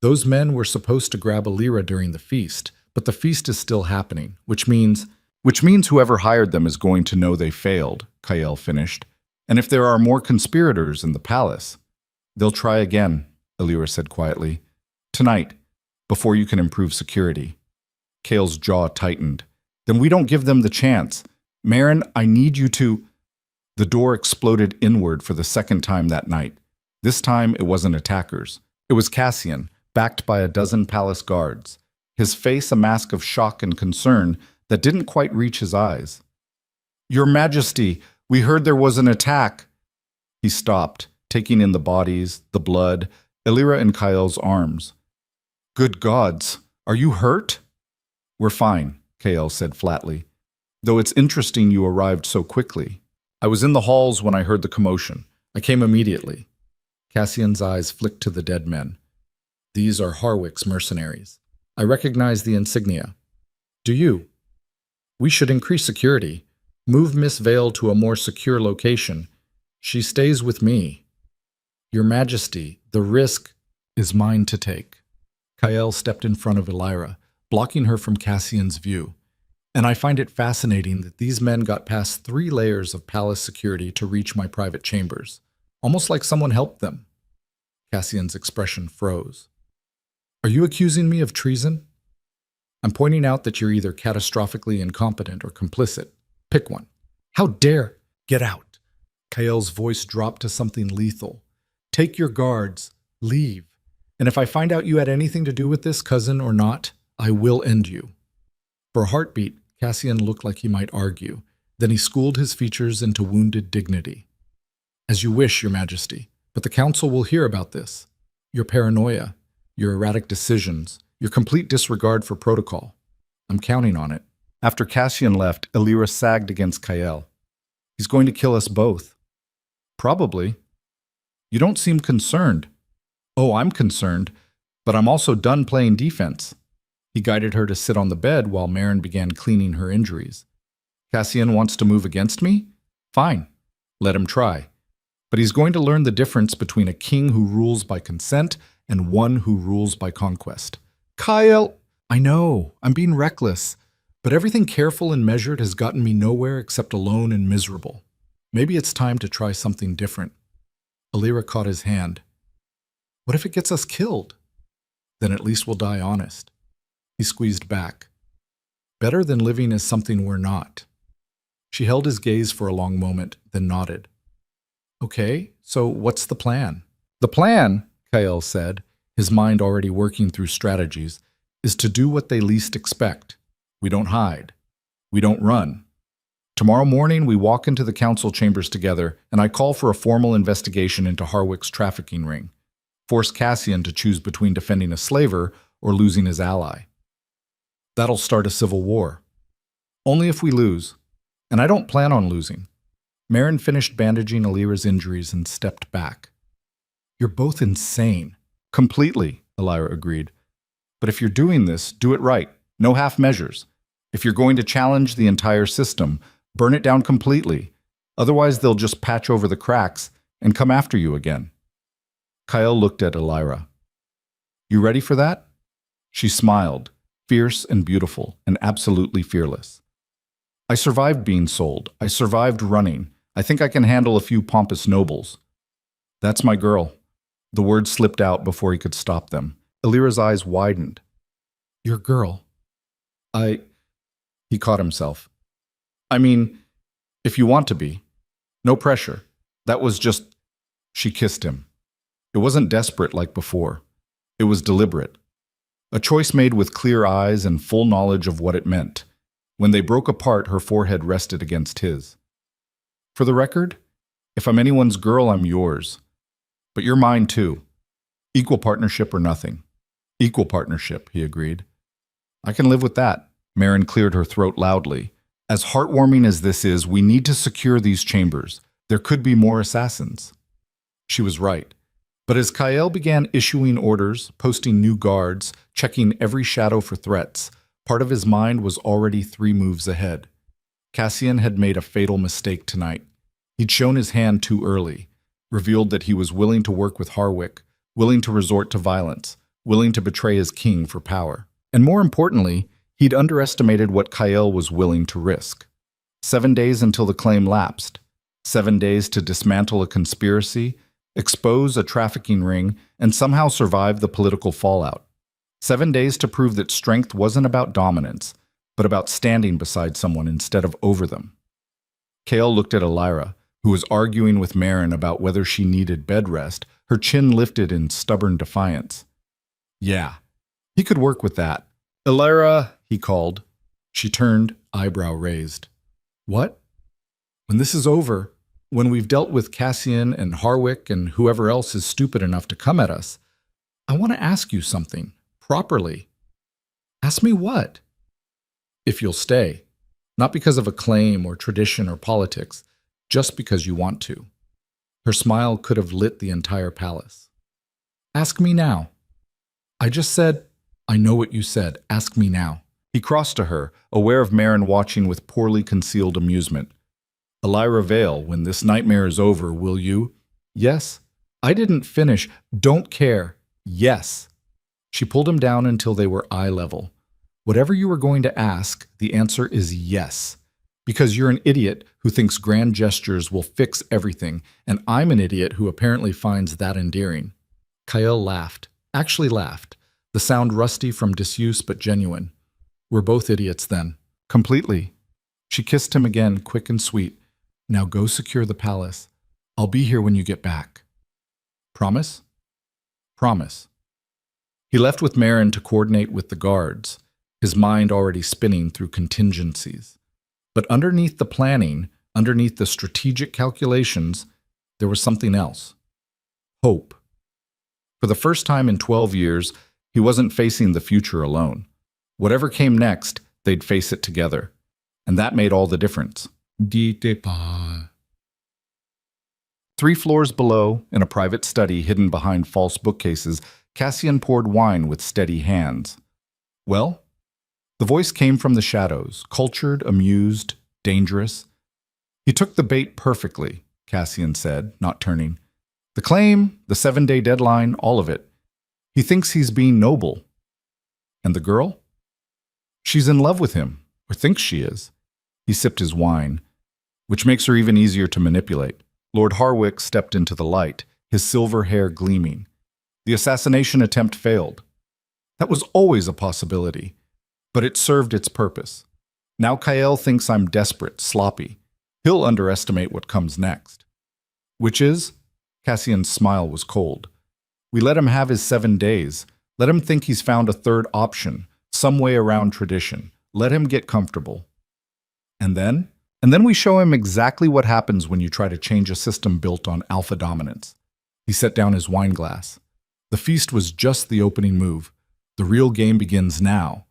S1: "Those men were supposed to grab Illyra during the feast, but the feast is still happening, which means whoever hired them is going to know they failed," Kyle finished. "And if there are more conspirators in the palace, they'll try again," Illyra said quietly. "Tonight, before you can improve security." Kale's jaw tightened. "Then we don't give them the chance. Marin, I need you to—" The door exploded inward for the second time that night. This time it wasn't attackers. It was Cassian, backed by a dozen palace guards, his face a mask of shock and concern that didn't quite reach his eyes. "Your Majesty, we heard there was an attack." He stopped, taking in the bodies, the blood, Elira in Kael's arms. Good gods, are you hurt? We're fine, Kael said flatly, though it's interesting you arrived so quickly. I was in the halls when I heard the commotion. I came immediately. Cassian's eyes flicked to the dead men. These are Harwick's mercenaries. I recognize the insignia. Do you? We should increase security. Move Miss Vale to a more secure location. She stays with me. Your Majesty, the risk is mine to take. Kael stepped in front of Elira, blocking her from Cassian's view. And I find it fascinating that these men got past 3 layers of palace security to reach my private chambers, almost like someone helped them. Cassian's expression froze. Are you accusing me of treason? I'm pointing out that you're either catastrophically incompetent or complicit. Pick one. How dare! Get out! Kael's voice dropped to something lethal. Take your guards. Leave. And if I find out you had anything to do with this, cousin or not, I will end you. For a heartbeat, Cassian looked like he might argue. Then he schooled his features into wounded dignity. As you wish, Your Majesty, but the council will hear about this. Your paranoia, your erratic decisions, your complete disregard for protocol. I'm counting on it. After Cassian left, Elira sagged against Kael. He's going to kill us both. Probably. You don't seem concerned. Oh, I'm concerned, but I'm also done playing defense. He guided her to sit on the bed while Merrin began cleaning her injuries. Cassian wants to move against me? Fine. Let him try. But he's going to learn the difference between a king who rules by consent and one who rules by conquest. Kael! I know, I'm being reckless, but everything careful and measured has gotten me nowhere except alone and miserable. Maybe it's time to try something different. Elira caught his hand. What if it gets us killed? Then at least we'll die honest. He squeezed back. Better than living as something we're not. She held his gaze for a long moment, then nodded. Okay, so what's the plan? The plan, Kael said, his mind already working through strategies, is to do what they least expect. We don't hide. We don't run. Tomorrow morning we walk into the council chambers together, and I call for a formal investigation into Harwick's trafficking ring. Force Cassian to choose between defending a slaver or losing his ally. That'll start a civil war. Only if we lose. And I don't plan on losing. Merrin finished bandaging Elira's injuries and stepped back. You're both insane. Completely, Elira agreed. But if you're doing this, do it right. No half measures. If you're going to challenge the entire system, burn it down completely. Otherwise, they'll just patch over the cracks and come after you again. Kael looked at Elira. You ready for that? She smiled, fierce and beautiful and absolutely fearless. I survived being sold. I survived running. I think I can handle a few pompous nobles. That's my girl. The words slipped out before he could stop them. Elira's eyes widened. Your girl. He caught himself. I mean, if you want to be. No pressure. That was just... She kissed him. It wasn't desperate like before. It was deliberate. A choice made with clear eyes and full knowledge of what it meant. When they broke apart, her forehead rested against his. For the record, if I'm anyone's girl, I'm yours. But you're mine too. Equal partnership or nothing. Equal partnership, he agreed. I can live with that. Merrin cleared her throat loudly. As heartwarming as this is, we need to secure these chambers. There could be more assassins. She was right. But as Kael began issuing orders, posting new guards, checking every shadow for threats, part of his mind was already 3 moves ahead. Cassian had made a fatal mistake tonight. He'd shown his hand too early, revealed that he was willing to work with Harwick, willing to resort to violence, willing to betray his king for power. And more importantly, he'd underestimated what Kael was willing to risk. 7 days until the claim lapsed. 7 days to dismantle a conspiracy, expose a trafficking ring, and somehow survive the political fallout. 7 days to prove that strength wasn't about dominance, but about standing beside someone instead of over them. Kael looked at Elira, who was arguing with Merrin about whether she needed bed rest, her chin lifted in stubborn defiance. Yeah, he could work with that. Elira, he called. She turned, eyebrow raised. What? When this is over, when we've dealt with Cassian and Harwick and whoever else is stupid enough to come at us, I want to ask you something. Properly. Ask me what? If you'll stay. Not because of a claim or tradition or politics, just because you want to. Her smile could have lit the entire palace. Ask me now. I just said, I know what you said. Ask me now. He crossed to her, aware of Marin watching with poorly concealed amusement. Elira Vale, when this nightmare is over, will you? Yes. I didn't finish. Don't care. Yes. She pulled him down until they were eye level. Whatever you were going to ask, the answer is yes. Because you're an idiot who thinks grand gestures will fix everything, and I'm an idiot who apparently finds that endearing. Kyle laughed. Actually laughed. The sound rusty from disuse but genuine. We're both idiots then. Completely. She kissed him again, quick and sweet. Now go secure the palace. I'll be here when you get back. Promise? Promise. He left with Marin to coordinate with the guards, his mind already spinning through contingencies. But underneath the planning, underneath the strategic calculations, there was something else. Hope. For the first time in 12 years, he wasn't facing the future alone. Whatever came next, they'd face it together. And that made all the difference. 3 floors below, in a private study hidden behind false bookcases, Cassian poured wine with steady hands. Well? The voice came from the shadows, cultured, amused, dangerous. He took the bait perfectly, Cassian said, not turning. The claim, the 7-day deadline, all of it. He thinks he's being noble. And the girl? She's in love with him, or thinks she is. He sipped his wine, which makes her even easier to manipulate. Lord Harwick stepped into the light, his silver hair gleaming. The assassination attempt failed. That was always a possibility, but it served its purpose. Now Kyle thinks I'm desperate, sloppy. He'll underestimate what comes next. Which is? Cassian's smile was cold. We let him have his 7 days. Let him think he's found a third option, some way around tradition. Let him get comfortable. And then? And then we show him exactly what happens when you try to change a system built on alpha dominance. He set down his wine glass. The feast was just the opening move. The real game begins now.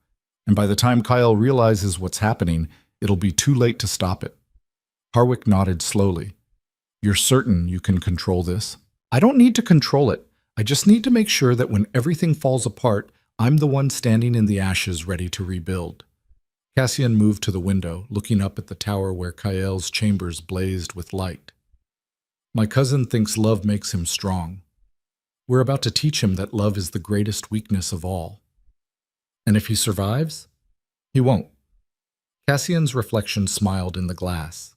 S1: And by the time Kyle realizes what's happening, it'll be too late to stop it. Harwick nodded slowly. You're certain you can control this? I don't need to control it. I just need to make sure that when everything falls apart, I'm the one standing in the ashes ready to rebuild. Cassian moved to the window, looking up at the tower where Kyle's chambers blazed with light. My cousin thinks love makes him strong. We're about to teach him that love is the greatest weakness of all. And if he survives, he won't. Cassian's reflection smiled in the glass.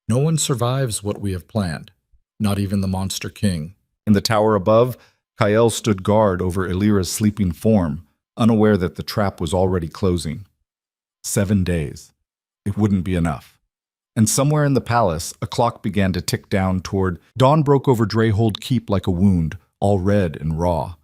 S1: No one survives what we have planned, not even the Monster King. In the tower above, Kyle stood guard over Elira's sleeping form, unaware that the trap was already closing. 7 days. It wouldn't be enough. And somewhere in the palace, a clock began to tick down toward dawn broke over Dreyhold Keep like a wound, all red and raw.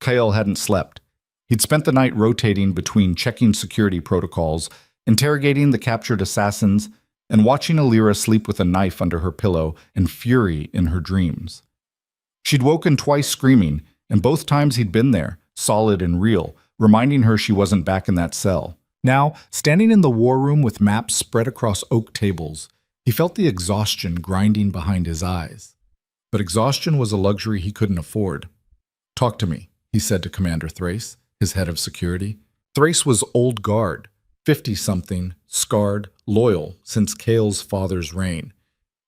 S1: Kyle hadn't slept. He'd spent the night rotating between checking security protocols, interrogating the captured assassins, and watching Elira sleep with a knife under her pillow and fury in her dreams. She'd woken twice screaming, and both times he'd been there, solid and real, reminding her she wasn't back in that cell. Now, standing in the war room with maps spread across oak tables, he felt the exhaustion grinding behind his eyes. But exhaustion was a luxury he couldn't afford. Talk to me, he said to Commander Thrace, his head of security. Thrace was old guard, 50-something, scarred, loyal since Kale's father's reign.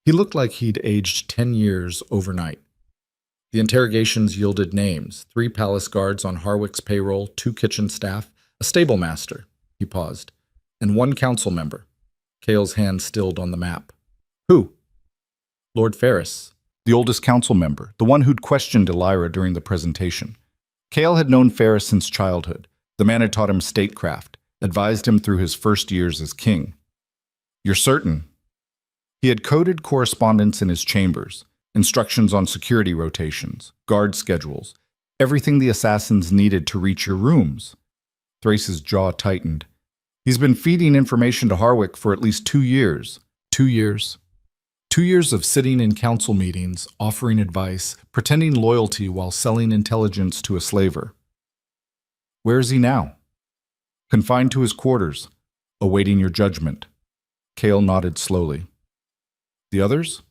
S1: He looked like he'd aged 10 years overnight. The interrogations yielded names, 3 palace guards on Harwick's payroll, 2 kitchen staff, a stable master. He paused. And 1 council member. Kale's hand stilled on the map. Who? Lord Ferris, the oldest council member, the one who'd questioned Elira during the presentation. Kale had known Ferris since childhood. The man had taught him statecraft, advised him through his first years as king. You're certain? He had coded correspondence in his chambers, instructions on security rotations, guard schedules, everything the assassins needed to reach your rooms. Thrace's jaw tightened. He's been feeding information to Harwick for at least 2 years. 2 years. 2 years of sitting in council meetings, offering advice, pretending loyalty while selling intelligence to a slaver. Where is he now? Confined to his quarters, awaiting your judgment. Kale nodded slowly. The others?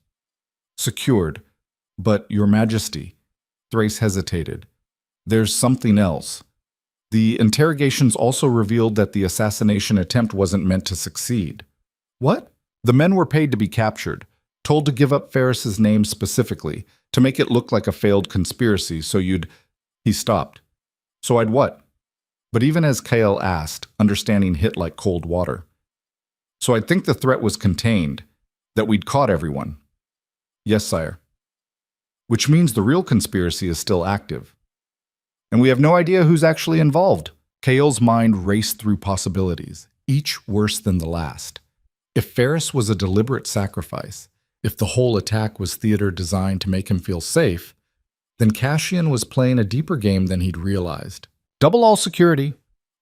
S1: Secured. But, Your Majesty, Thrace hesitated. There's something else. The interrogations also revealed that the assassination attempt wasn't meant to succeed. What? The men were paid to be captured, told to give up Ferris's name specifically, to make it look like a failed conspiracy, so you'd... He stopped. So I'd what? But even as Kale asked, understanding hit like cold water. So I'd think the threat was contained, that we'd caught everyone. Yes, sire. Which means the real conspiracy is still active. And we have no idea who's actually involved. Kale's mind raced through possibilities, each worse than the last. If Ferris was a deliberate sacrifice, if the whole attack was theater designed to make him feel safe, then Cassian was playing a deeper game than he'd realized. Double all security.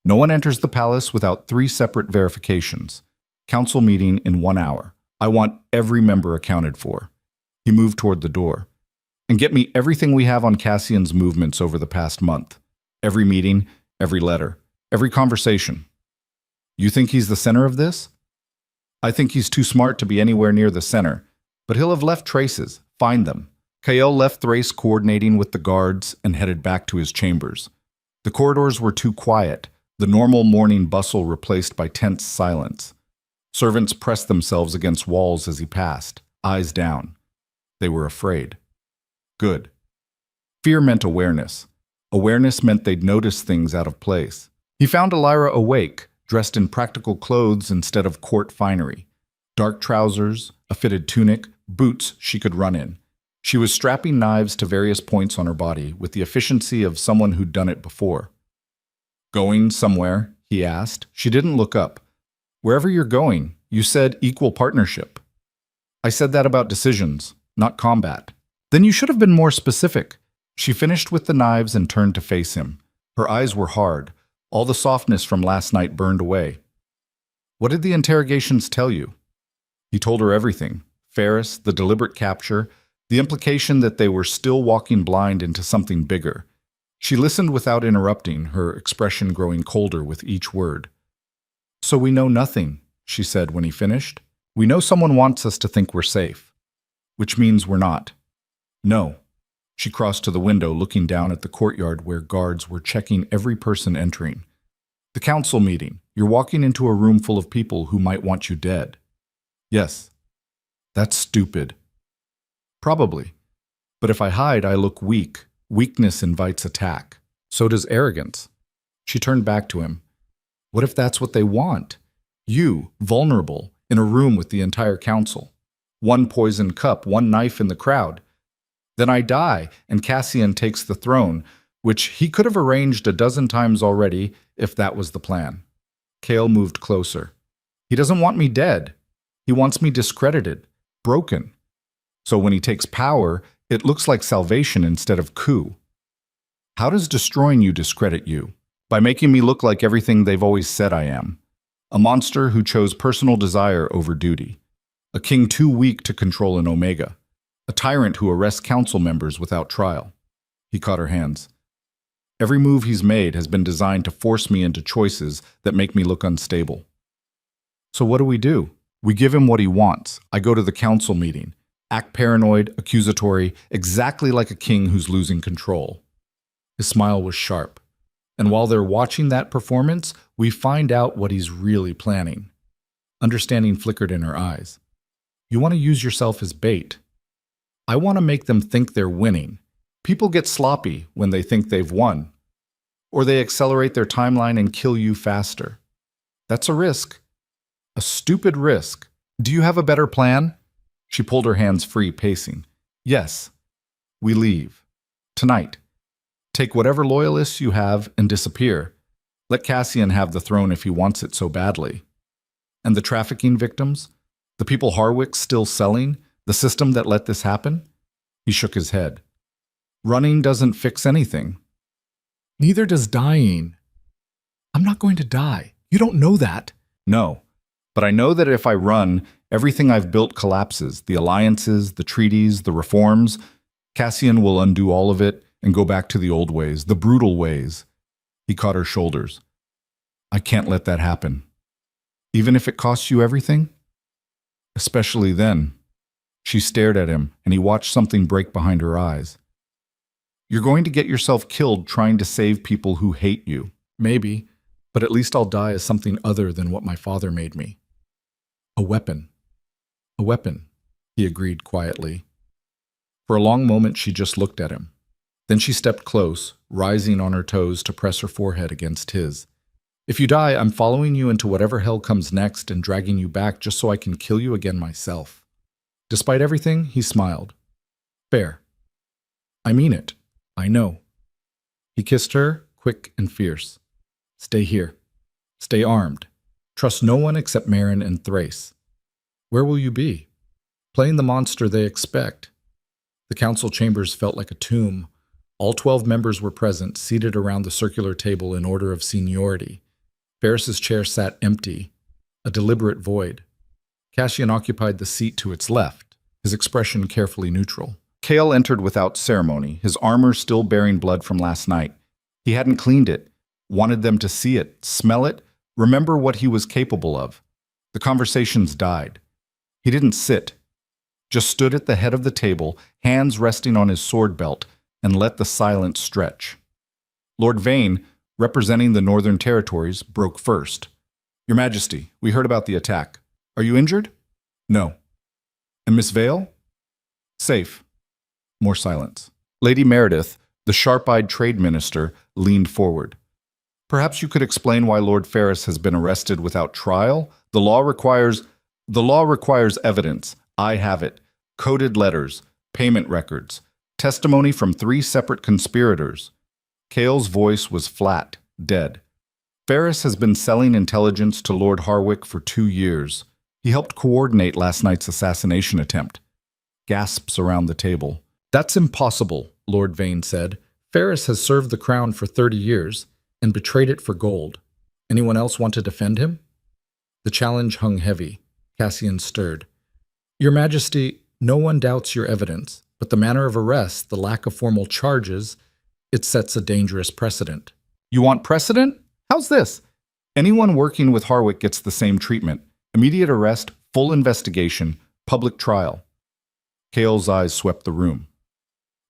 S1: No one enters the palace without 3 separate verifications. Council meeting in 1 hour. I want every member accounted for. He moved toward the door. And get me everything we have on Cassian's movements over the past month. Every meeting, every letter, every conversation. You think he's the center of this? I think he's too smart to be anywhere near the center, but he'll have left traces. Find them. Kael left Thrace coordinating with the guards and headed back to his chambers. The corridors were too quiet, the normal morning bustle replaced by tense silence. Servants pressed themselves against walls as he passed, eyes down. They were afraid. Good. Fear meant awareness. Awareness meant they'd notice things out of place. He found Elira awake, dressed in practical clothes instead of court finery. Dark trousers, a fitted tunic, boots she could run in. She was strapping knives to various points on her body with the efficiency of someone who'd done it before. Going somewhere? He asked. She didn't look up. Wherever you're going, you said equal partnership. I said that about decisions, not combat. Then you should have been more specific. She finished with the knives and turned to face him. Her eyes were hard. All the softness from last night burned away. What did the interrogations tell you? He told her everything. Ferris, the deliberate capture, the implication that they were still walking blind into something bigger. She listened without interrupting, her expression growing colder with each word. So we know nothing, she said when he finished. We know someone wants us to think we're safe. Which means we're not. No. She crossed to the window, looking down at the courtyard where guards were checking every person entering. The council meeting. You're walking into a room full of people who might want you dead. Yes. That's stupid. Probably. But if I hide, I look weak. Weakness invites attack. So does arrogance. She turned back to him. What if that's what they want? You, vulnerable, in a room with the entire council. One poisoned cup, one knife in the crowd. Then I die, and Cassian takes the throne, which he could have arranged a dozen times already if that was the plan. Kale moved closer. He doesn't want me dead. He wants me discredited, broken. So when he takes power, it looks like salvation instead of coup. How does destroying you discredit you? By making me look like everything they've always said I am. A monster who chose personal desire over duty. A king too weak to control an Omega. A tyrant who arrests council members without trial. He caught her hands. Every move he's made has been designed to force me into choices that make me look unstable. So what do? We give him what he wants. I go to the council meeting. Act paranoid, accusatory, exactly like a king who's losing control. His smile was sharp. And while they're watching that performance, we find out what he's really planning. Understanding flickered in her eyes. You want to use yourself as bait. I want to make them think they're winning. People get sloppy when they think they've won. Or they accelerate their timeline and kill you faster. That's a risk. A stupid risk. Do you have a better plan? She pulled her hands free, pacing. Yes. We leave. Tonight. Take whatever loyalists you have and disappear. Let Cassian have the throne if he wants it so badly. And the trafficking victims? The people Harwick's still selling? The system that let this happen? He shook his head. Running doesn't fix anything. Neither does dying. I'm not going to die. You don't know that. No, but I know that if I run, Everything I've built collapses, the alliances, the treaties, the reforms. Cassian will undo all of it and go back to the old ways, the brutal ways. He caught her shoulders. I can't let that happen. Even if it costs you everything? Especially then. She stared at him, and he watched something break behind her eyes. You're going to get yourself killed trying to save people who hate you. Maybe, but at least I'll die as something other than what my father made me. A weapon. A weapon, he agreed quietly. For a long moment she just looked at him. Then she stepped close, rising on her toes to press her forehead against his. If you die, I'm following you into whatever hell comes next and dragging you back just so I can kill you again myself. Despite everything, he smiled. Fair. I mean it. I know. He kissed her, quick and fierce. Stay here. Stay armed. Trust no one except Marin and Thrace. Where will you be? Playing the monster they expect. The council chambers felt like a tomb. All 12 members were present, seated around the circular table in order of seniority. Ferris's chair sat empty, a deliberate void. Cassian occupied the seat to its left, his expression carefully neutral. Kale entered without ceremony, his armor still bearing blood from last night. He hadn't cleaned it, wanted them to see it, smell it, remember what he was capable of. The conversations died. He didn't sit, just stood at the head of the table, hands resting on his sword belt, and let the silence stretch. Lord Vane, representing the Northern Territories, broke first. Your Majesty, we heard about the attack. Are you injured? No. And Miss Vale? Safe. More silence. Lady Meredith, the sharp-eyed trade minister, leaned forward. Perhaps you could explain why Lord Ferris has been arrested without trial? The law requires evidence. I have it. Coded letters, payment records, testimony from 3 separate conspirators. Kale's voice was flat, dead. Ferris has been selling intelligence to Lord Harwick for 2 years. He helped coordinate last night's assassination attempt. Gasps around the table. That's impossible, Lord Vane said. Ferris has served the crown for 30 years and betrayed it for gold. Anyone else want to defend him? The challenge hung heavy. Cassian stirred. Your Majesty, no one doubts your evidence, but the manner of arrest, the lack of formal charges, it sets a dangerous precedent. You want precedent? How's this? Anyone working with Harwick gets the same treatment. Immediate arrest, full investigation, public trial. Kale's eyes swept the room.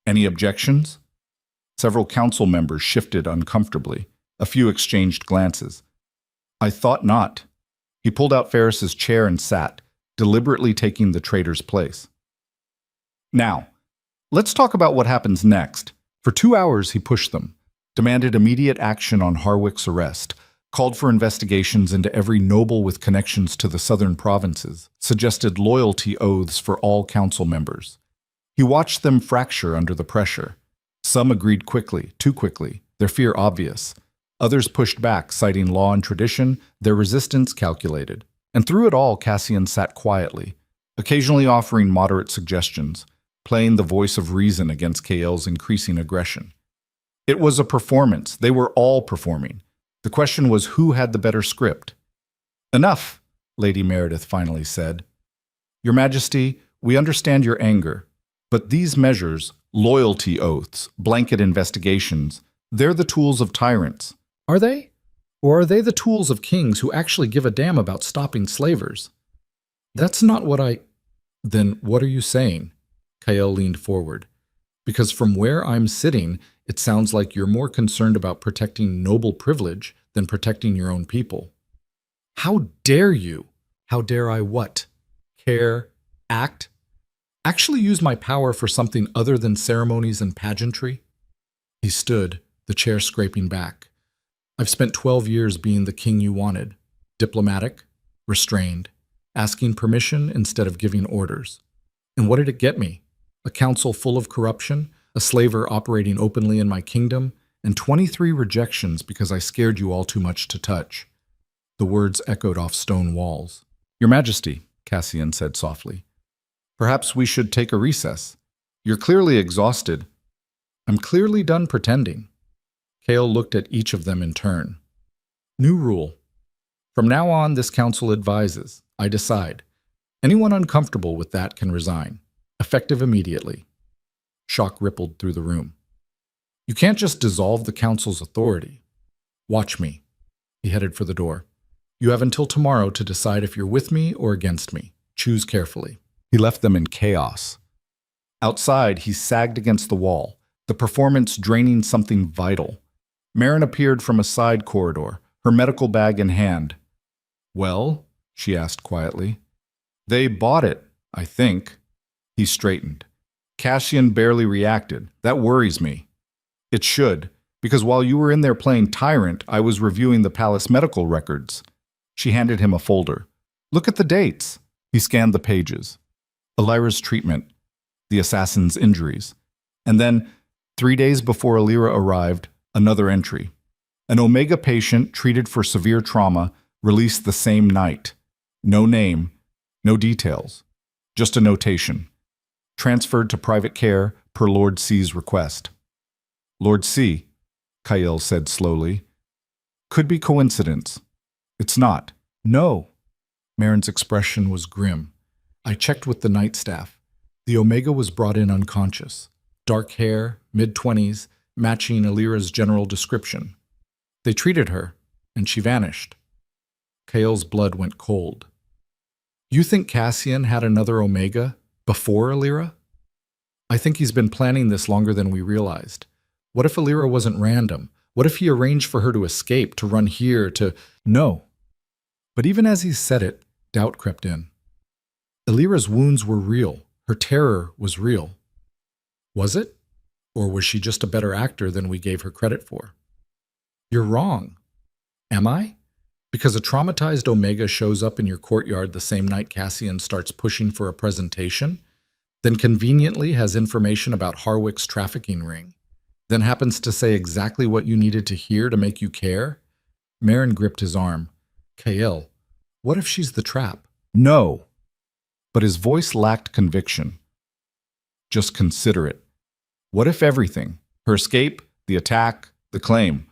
S1: Any objections? Several council members shifted uncomfortably. A few exchanged glances. I thought not. He pulled out Ferris's chair and sat, deliberately taking the traitor's place. Now, let's talk about what happens next. For 2 hours he pushed them, demanded immediate action on Harwick's arrest, called for investigations into every noble with connections to the southern provinces, suggested loyalty oaths for all council members. He watched them fracture under the pressure. Some agreed quickly, too quickly, their fear obvious. Others pushed back, citing law and tradition, their resistance calculated. And through it all, Cassian sat quietly, occasionally offering moderate suggestions, playing the voice of reason against Kael's increasing aggression. It was a performance. They were all performing. The question was who had the better script. Enough, Lady Meredith finally said. Your Majesty, we understand your anger, but these measures, loyalty oaths, blanket investigations, they're the tools of tyrants. Are they? Or are they the tools of kings who actually give a damn about stopping slavers? That's not what I... Then what are you saying? Kael leaned forward. Because from where I'm sitting, it sounds like you're more concerned about protecting noble privilege than protecting your own people. How dare you? How dare I what? Care? Act? Actually use my power for something other than ceremonies and pageantry? He stood, the chair scraping back. I've spent 12 years being the king you wanted. Diplomatic, restrained, asking permission instead of giving orders. And what did it get me? A council full of corruption, a slaver operating openly in my kingdom, and 23 rejections because I scared you all too much to touch. The words echoed off stone walls. Your Majesty, Cassian said softly, perhaps we should take a recess. You're clearly exhausted. I'm clearly done pretending. Kael looked at each of them in turn. New rule. From now on, this council advises. I decide. Anyone uncomfortable with that can resign. Effective immediately. Shock rippled through the room. You can't just dissolve the council's authority. Watch me. He headed for the door. You have until tomorrow to decide if you're with me or against me. Choose carefully. He left them in chaos. Outside, he sagged against the wall, the performance draining something vital. Marin appeared from a side corridor, her medical bag in hand. Well, she asked quietly. They bought it, I think. He straightened. Cassian barely reacted. That worries me. It should, because while you were in there playing tyrant, I was reviewing the palace medical records. She handed him a folder. Look at the dates. He scanned the pages. Elira's treatment, the assassin's injuries. And then, 3 days before Elira arrived, another entry. An Omega patient treated for severe trauma released the same night. No name, no details. Just a notation. Transferred to private care per Lord C's request. Lord C, Kyle said slowly. Could be coincidence. It's not. No. Marin's expression was grim. I checked with the night staff. The Omega was brought in unconscious. Dark hair, mid-20s, matching Elira's general description. They treated her, and she vanished. Kyle's blood went cold. You think Cassian had another Omega before Elira? I think he's been planning this longer than we realized. What if Elira wasn't random? What if he arranged for her to escape, to run here, to... No. But even as he said it, doubt crept in. Elira's wounds were real. Her terror was real. Was it? Or was she just a better actor than we gave her credit for? You're wrong. Am I? Because a traumatized Omega shows up in your courtyard the same night Cassian starts pushing for a presentation, then conveniently has information about Harwick's trafficking ring, then happens to say exactly what you needed to hear to make you care? Marin gripped his arm. Kael, what if she's the trap? No. But his voice lacked conviction. Just consider it. What if everything, her escape, the attack, the claim,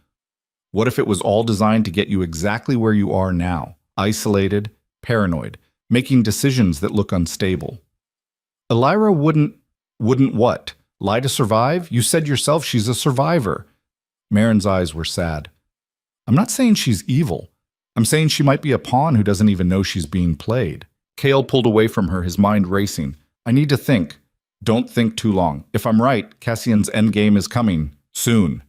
S1: what if it was all designed to get you exactly where you are now, isolated, paranoid, making decisions that look unstable? Elira wouldn't what? Lie to survive? You said yourself she's a survivor. Marin's eyes were sad. I'm not saying she's evil. I'm saying she might be a pawn who doesn't even know she's being played. Kale pulled away from her, his mind racing. I need to think. Don't think too long. If I'm right, Cassian's endgame is coming. Soon.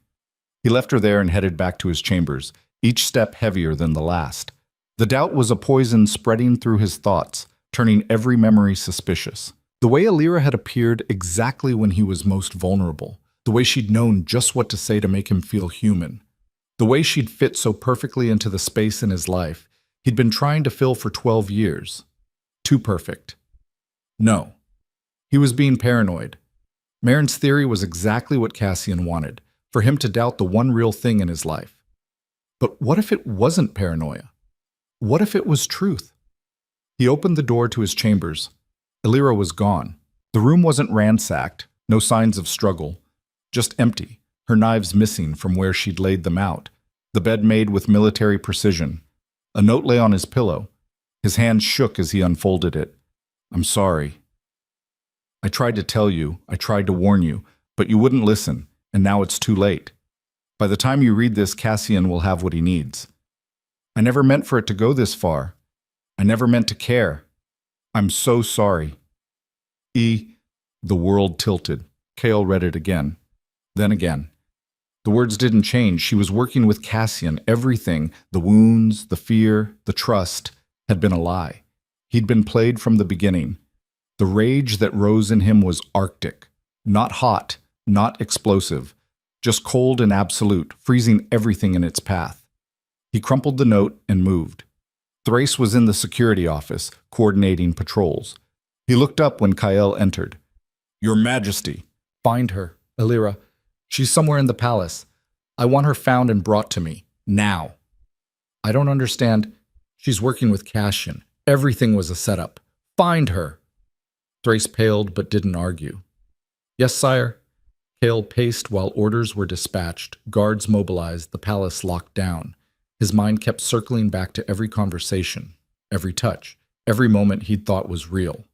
S1: He left her there and headed back to his chambers, each step heavier than the last. The doubt was a poison spreading through his thoughts, turning every memory suspicious. The way Elira had appeared exactly when he was most vulnerable, the way she'd known just what to say to make him feel human, the way she'd fit so perfectly into the space in his life he'd been trying to fill for 12 years. Too perfect. No. He was being paranoid. Marin's theory was exactly what Cassian wanted, for him to doubt the one real thing in his life. But what if it wasn't paranoia? What if it was truth? He opened the door to his chambers. Elira was gone. The room wasn't ransacked, no signs of struggle, just empty, her knives missing from where she'd laid them out, the bed made with military precision. A note lay on his pillow. His hand shook as he unfolded it. I'm sorry. I tried to tell you, I tried to warn you, but you wouldn't listen, and now it's too late. By the time you read this, Cassian will have what he needs. I never meant for it to go this far. I never meant to care. I'm so sorry. The world tilted. Kale read it again. Then again. The words didn't change. She was working with Cassian. Everything, the wounds, the fear, the trust, had been a lie. He'd been played from the beginning. The rage that rose in him was arctic. Not hot, not explosive. Just cold and absolute, freezing everything in its path. He crumpled the note and moved. Thrace was in the security office, coordinating patrols. He looked up when Kyle entered. Your Majesty. Find her, Elira. She's somewhere in the palace. I want her found and brought to me. Now. I don't understand. She's working with Cassian. Everything was a setup. Find her. Thrace paled but didn't argue. Yes, sire. Kale paced while orders were dispatched, guards mobilized, the palace locked down. His mind kept circling back to every conversation, every touch, Every moment he'd thought was real.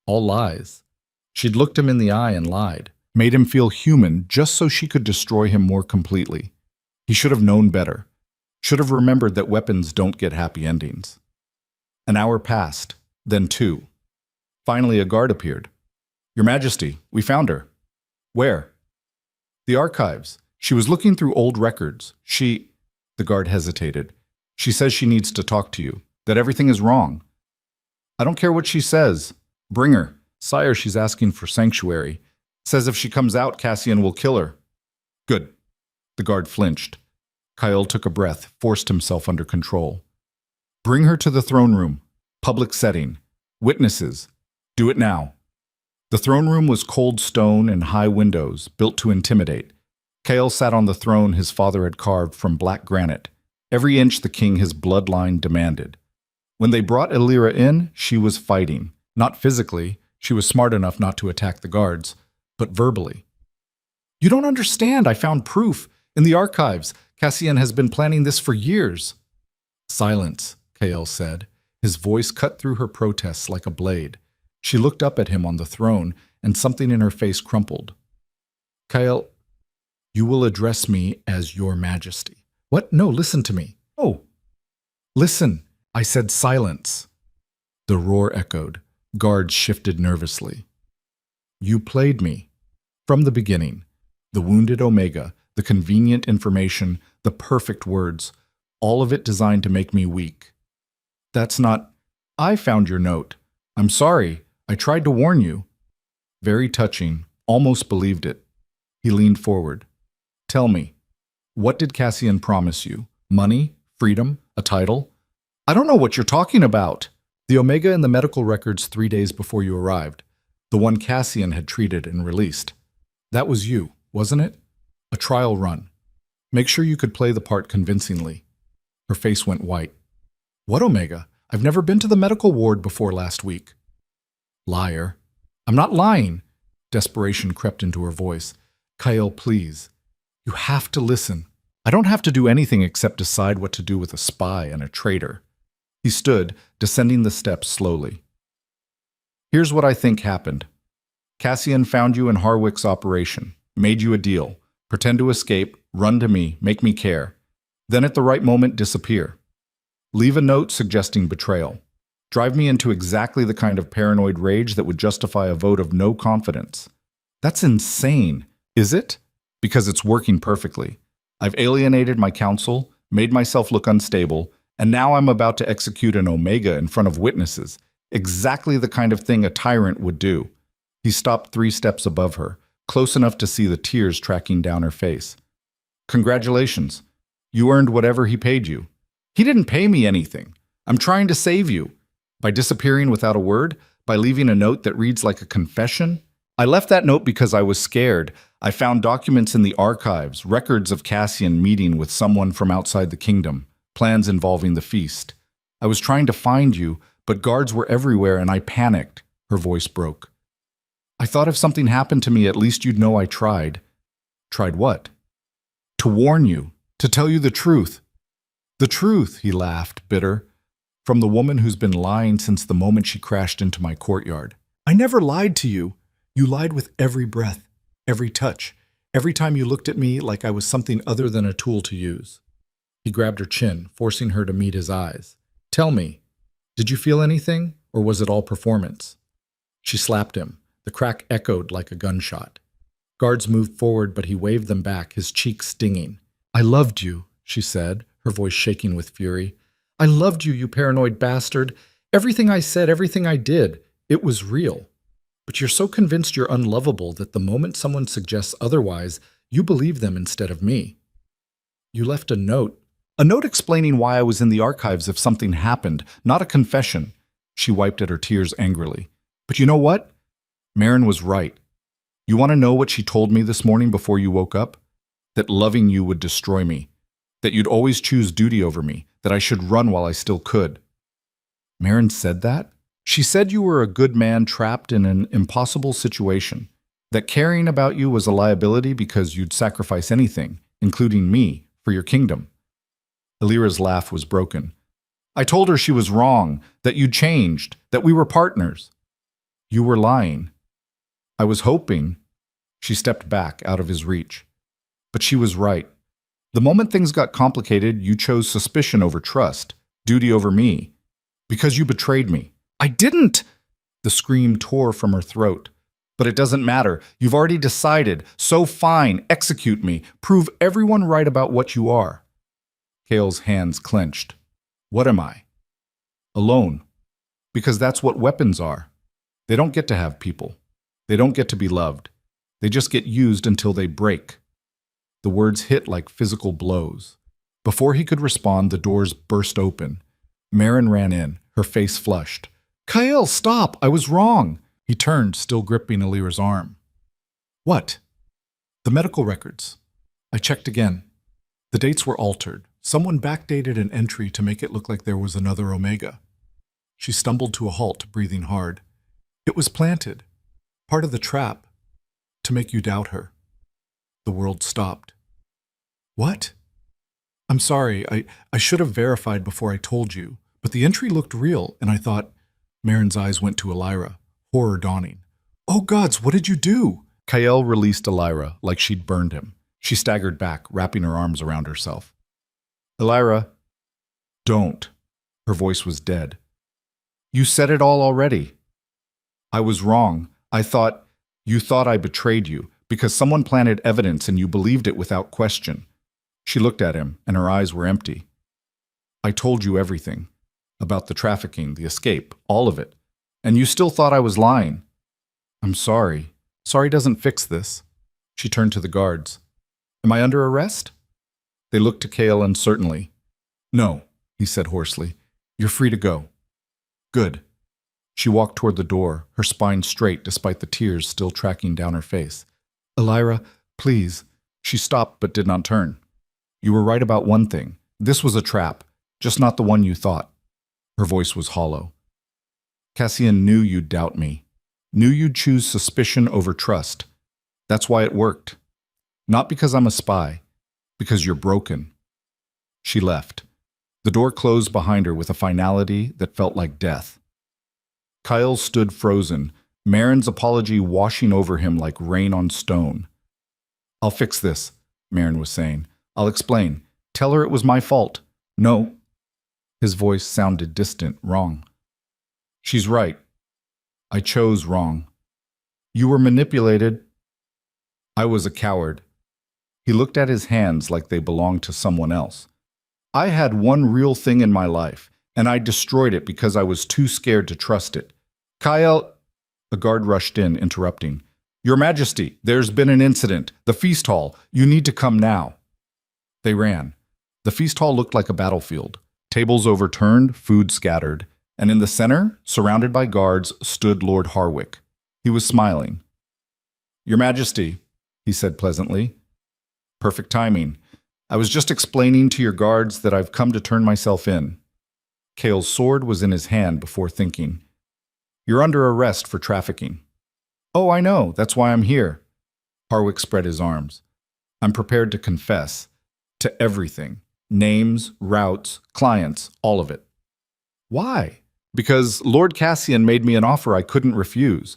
S1: All lies. She'd looked him in the eye and lied, made him feel human just so she could destroy him more completely. He should have known better. Should have remembered that weapons don't get happy endings. An hour passed, then 2. Finally, a guard appeared. "Your Majesty, we found her." "Where?" "The archives. She was looking through old records. The guard hesitated. "She says she needs to talk to you, that everything is wrong." "I don't care what she says. Bring her." "Sire, she's asking for sanctuary. Says if she comes out, Cassian will kill her." "Good." The guard flinched. Kyle took a breath, forced himself under control. "Bring her to the throne room. Public setting. Witnesses. Do it now." The throne room was cold stone and high windows, built to intimidate. Kale sat on the throne his father had carved from black granite, every inch the king his bloodline demanded. When they brought Elira in, she was fighting. Not physically, she was smart enough not to attack the guards, but verbally. "You don't understand, I found proof. In the archives, Cassian has been planning this for years." "Silence," Kale said. His voice cut through her protests like a blade. She looked up at him on the throne, and something in her face crumpled. "Kyle, you will address me as Your Majesty." "What? No, listen to me." "Oh, listen." I said silence. The roar echoed. Guards shifted nervously. "You played me. From the beginning. The wounded Omega, the convenient information, the perfect words, all of it designed to make me weak. That's not... I found your note. I'm sorry. I tried to warn you." Very touching. Almost believed it. He leaned forward. "Tell me, what did Cassian promise you? Money? Freedom? A title?" "I don't know what you're talking about." "The Omega in the medical records 3 days before you arrived. The one Cassian had treated and released. That was you, wasn't it? A trial run. Make sure you could play the part convincingly." Her face went white. "What Omega? I've never been to the medical ward before last week." "Liar." "I'm not lying." Desperation crept into her voice. "Kyle, please. You have to listen. I don't have to do anything except decide what to do with a spy and a traitor." He stood, descending the steps slowly. "Here's what I think happened. Cassian found you in Harwick's operation, made you a deal, pretend to escape, run to me, make me care. Then at the right moment disappear. Leave a note suggesting betrayal. Drive me into exactly the kind of paranoid rage that would justify a vote of no confidence. That's insane, is it? Because it's working perfectly. I've alienated my counsel, made myself look unstable, and now I'm about to execute an Omega in front of witnesses. Exactly the kind of thing a tyrant would do." He stopped 3 steps above her, close enough to see the tears tracking down her face. "Congratulations. You earned whatever he paid you." "He didn't pay me anything. I'm trying to save you." "By disappearing without a word? By leaving a note that reads like a confession?" "I left that note because I was scared. I found documents in the archives, records of Cassian meeting with someone from outside the kingdom, plans involving the feast. I was trying to find you, but guards were everywhere and I panicked." Her voice broke. "I thought if something happened to me, at least you'd know I tried." "Tried what?" "To warn you, to tell you the truth." "The truth," he laughed, bitter. "From the woman who's been lying since the moment she crashed into my courtyard." "I never lied to you. You lied with every breath, every touch, every time you looked at me like I was something other than a tool to use." He grabbed her chin, forcing her to meet his eyes. "Tell me, did you feel anything, or was it all performance?" She slapped him. The crack echoed like a gunshot. Guards moved forward, but he waved them back, his cheeks stinging. "I loved you," she said, her voice shaking with fury. "I loved you, you paranoid bastard. Everything I said, everything I did, it was real. But you're so convinced you're unlovable that the moment someone suggests otherwise, you believe them instead of me. You left a note explaining why I was in the archives if something happened, not a confession." She wiped at her tears angrily. "But you know what? Marin was right. You want to know what she told me this morning before you woke up? That loving you would destroy me. That you'd always choose duty over me. That I should run while I still could." "Marin said that?" "She said you were a good man trapped in an impossible situation. That caring about you was a liability because you'd sacrifice anything, including me, for your kingdom." Elira's laugh was broken. I told her she was wrong, that you'd changed, that we were partners. You were lying. I was hoping. She stepped back out of his reach. But she was right. The moment things got complicated, you chose suspicion over trust, duty over me, because you betrayed me. I didn't! The scream tore from her throat. But it doesn't matter. You've already decided. So fine, execute me. Prove everyone right about what you are. Cale's hands clenched. What am I? Alone. Because that's what weapons are. They don't get to have people. They don't get to be loved. They just get used until they break. The words hit like physical blows. Before he could respond, the doors burst open. Marin ran in, her face flushed. Kyle, stop! I was wrong! He turned, still gripping Alira's arm. What? The medical records. I checked again. The dates were altered. Someone backdated an entry to make it look like there was another Omega. She stumbled to a halt, breathing hard. It was planted. Part of the trap. To make you doubt her. The world stopped. What? I'm sorry. I should have verified before I told you, but the entry looked real, and I thought... Marin's eyes went to Alira, horror dawning. Oh gods, what did you do? Kael released Alira like she'd burned him. She staggered back, wrapping her arms around herself. Alira, don't. Her voice was dead. You said it all already. I was wrong. You thought I betrayed you because someone planted evidence and you believed it without question. She looked at him and her eyes were empty. I told you everything. About the trafficking, the escape, all of it. And you still thought I was lying. I'm sorry. Sorry doesn't fix this. She turned to the guards. Am I under arrest? They looked to Cale uncertainly. No, he said hoarsely. You're free to go. Good. She walked toward the door, her spine straight despite the tears still tracking down her face. Alira, please. She stopped but did not turn. You were right about one thing. This was a trap, just not the one you thought. Her voice was hollow. Cassian knew you'd doubt me. Knew you'd choose suspicion over trust. That's why it worked. Not because I'm a spy. Because you're broken. She left. The door closed behind her with a finality that felt like death. Kyle stood frozen, Marin's apology washing over him like rain on stone. I'll fix this, Marin was saying. I'll explain. Tell her it was my fault. No. His voice sounded distant, wrong. She's right. I chose wrong. You were manipulated. I was a coward. He looked at his hands like they belonged to someone else. I had one real thing in my life, and I destroyed it because I was too scared to trust it. Kyle... A guard rushed in, interrupting. Your Majesty, there's been an incident. The feast hall. You need to come now. They ran. The feast hall looked like a battlefield. Tables overturned, food scattered, and in the center, surrounded by guards, stood Lord Harwick. He was smiling. Your Majesty, he said pleasantly. Perfect timing. I was just explaining to your guards that I've come to turn myself in. Cale's sword was in his hand before thinking. You're under arrest for trafficking. Oh, I know. That's why I'm here. Harwick spread his arms. I'm prepared to confess. To everything. Names, routes, clients, all of it. Why? Because Lord Cassian made me an offer I couldn't refuse.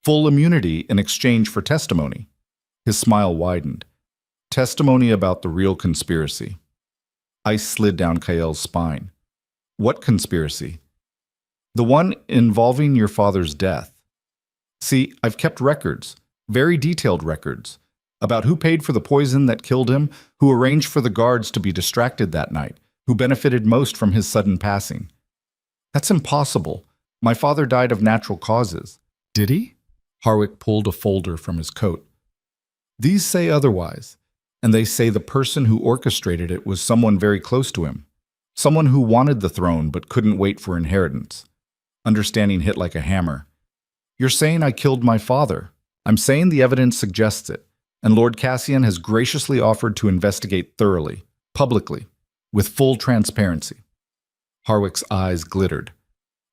S1: Full immunity in exchange for testimony. His smile widened. Testimony about the real conspiracy. Ice slid down Kael's spine. What conspiracy? The one involving your father's death. See, I've kept records, very detailed records, about who paid for the poison that killed him, who arranged for the guards to be distracted that night, who benefited most from his sudden passing. That's impossible. My father died of natural causes. Did he? Harwick pulled a folder from his coat. These say otherwise, and they say the person who orchestrated it was someone very close to him, someone who wanted the throne but couldn't wait for inheritance. Understanding hit like a hammer. You're saying I killed my father. I'm saying the evidence suggests it. And Lord Cassian has graciously offered to investigate thoroughly, publicly, with full transparency. Harwick's eyes glittered.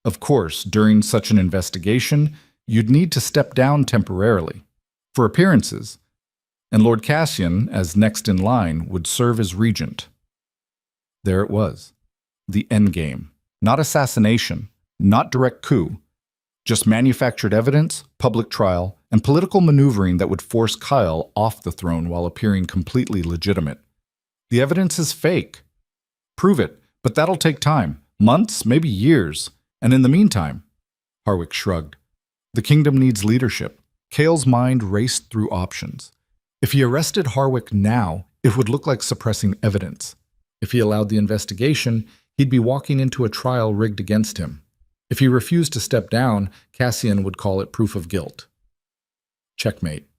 S1: Of course, during such an investigation, you'd need to step down temporarily, for appearances, and Lord Cassian, as next in line, would serve as regent. There it was, the endgame, Not assassination, not direct coup, just manufactured evidence, public trial, and political maneuvering that would force Kyle off the throne while appearing completely legitimate. The evidence is fake. Prove it, but that'll take time. Months, maybe years. And in the meantime, Harwick shrugged. The kingdom needs leadership. Cale's mind raced through options. If he arrested Harwick now, it would look like suppressing evidence. If he allowed the investigation, he'd be walking into a trial rigged against him. If he refused to step down, Cassian would call it proof of guilt. Checkmate.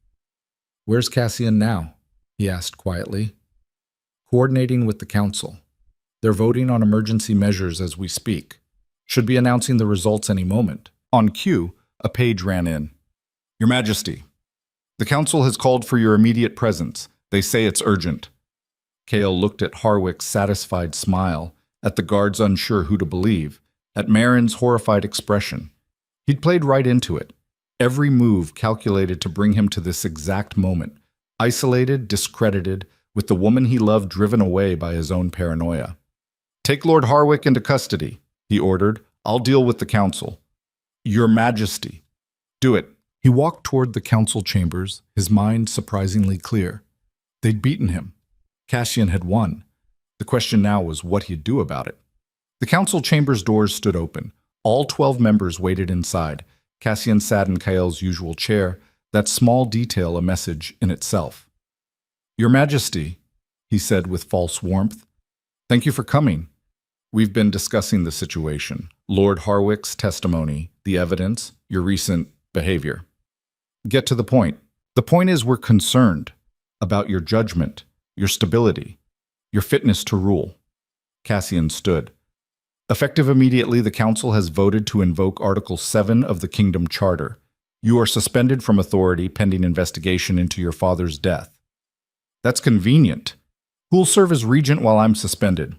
S1: "Where's Cassian now?" he asked quietly. "Coordinating with the council. They're voting on emergency measures as we speak. Should be announcing the results any moment." On cue, a page ran in. "Your Majesty, the council has called for your immediate presence. They say it's urgent." Cale looked at Harwick's satisfied smile, at the guards unsure who to believe, at Marin's horrified expression. He'd played right into it. Every move calculated to bring him to this exact moment, isolated, discredited, with the woman he loved driven away by his own paranoia. "Take Lord Harwick into custody," he ordered. "I'll deal with the council." "Your Majesty." "Do it." He walked toward the council chambers, his mind surprisingly clear. They'd beaten him. Cassian had won. The question now was what he'd do about it. The council chambers' doors stood open. All 12 members waited inside. Cassian sat in Kale's usual chair, that small detail a message in itself. "Your Majesty," he said with false warmth, "thank you for coming. We've been discussing the situation, Lord Harwick's testimony, the evidence, your recent behavior. Get to the point. The point is we're concerned about your judgment, your stability, your fitness to rule." Cassian stood. "Effective immediately, the council has voted to invoke Article 7 of the Kingdom Charter. You are suspended from authority pending investigation into your father's death." "That's convenient. Who'll serve as regent while I'm suspended?"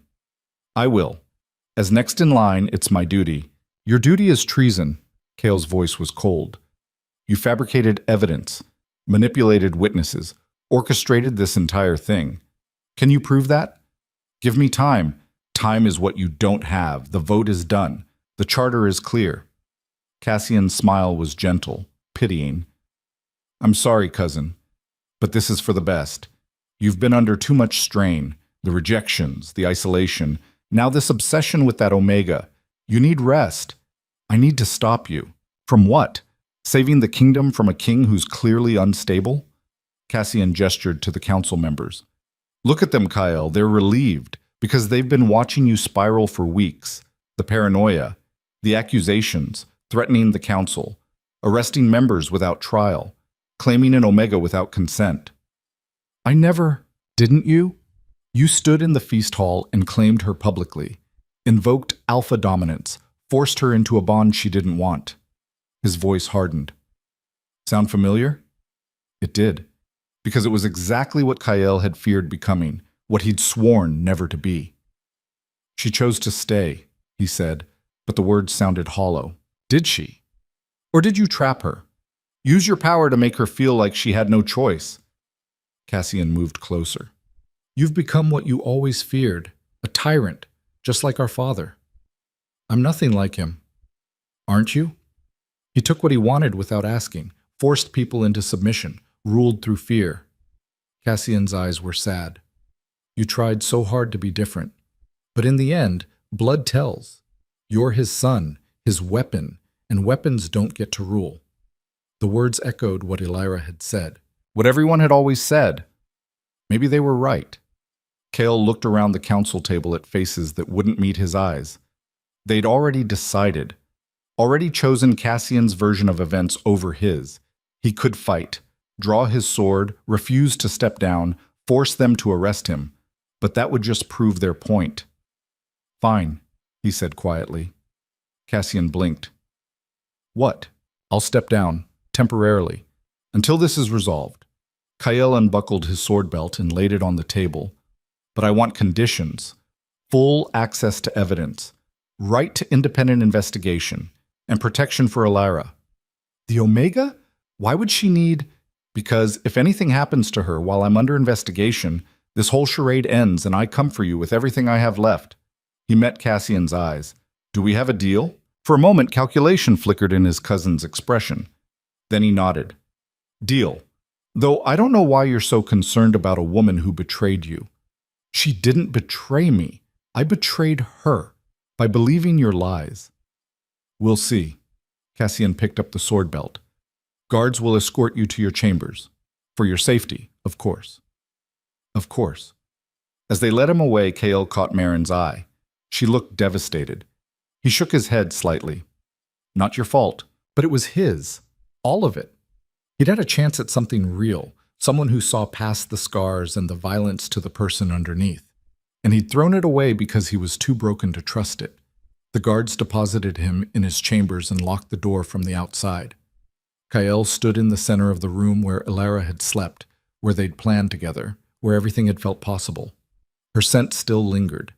S1: "I will. As next in line, it's my duty." "Your duty is treason." Cale's voice was cold. "You fabricated evidence, manipulated witnesses, orchestrated this entire thing. Can you prove that? Give me time. Time is what you don't have. The vote is done. The charter is clear." Cassian's smile was gentle, pitying. "I'm sorry, cousin, but this is for the best. You've been under too much strain, the rejections, the isolation, now this obsession with that Omega. You need rest. I need to stop you." "From what? Saving the kingdom from a king who's clearly unstable?" Cassian gestured to the council members. "Look at them, Kyle. They're relieved, because they've been watching you spiral for weeks. The paranoia, the accusations, threatening the council, arresting members without trial, claiming an Omega without consent." "I never, didn't you? You stood in the feast hall and claimed her publicly, invoked alpha dominance, forced her into a bond she didn't want." His voice hardened. "Sound familiar?" It did, because it was exactly what Kyle had feared becoming, what he'd sworn never to be. "She chose to stay," he said, but the words sounded hollow. "Did she? Or did you trap her? Use your power to make her feel like she had no choice?" Cassian moved closer. "You've become what you always feared, a tyrant, just like our father." "I'm nothing like him." "Aren't you?" He took what he wanted without asking, forced people into submission, ruled through fear. Cassian's eyes were sad. "You tried so hard to be different. But in the end, blood tells. You're his son, his weapon, and weapons don't get to rule." The words echoed what Elira had said. What everyone had always said. Maybe they were right. Cale looked around the council table at faces that wouldn't meet his eyes. They'd already decided, already chosen Cassian's version of events over his. He could fight, draw his sword, refuse to step down, force them to arrest him, but that would just prove their point. "Fine," he said quietly. Cassian blinked. "What?" "I'll step down, temporarily, until this is resolved." Kyle unbuckled his sword belt and laid it on the table. "But I want conditions. Full access to evidence, right to independent investigation, and protection for Elira." "The Omega? Why would she need—" "Because if anything happens to her while I'm under investigation, this whole charade ends and I come for you with everything I have left." He met Cassian's eyes. Do we have a deal? For a moment, calculation flickered in his cousin's expression. Then he nodded. Deal. Though I don't know why you're so concerned about a woman who betrayed you. She didn't betray me. I betrayed her by believing your lies. We'll see. Cassian picked up the sword belt. Guards will escort you to your chambers. For your safety, of course. Of course. As they led him away, Kael caught Marin's eye. She looked devastated. He shook his head slightly. Not your fault, but it was his. All of it. He'd had a chance at something real, someone who saw past the scars and the violence to the person underneath. And he'd thrown it away because he was too broken to trust it. The guards deposited him in his chambers and locked the door from the outside. Kael stood in the center of the room where Elara had slept, where they'd planned together, where everything had felt possible. Her scent still lingered.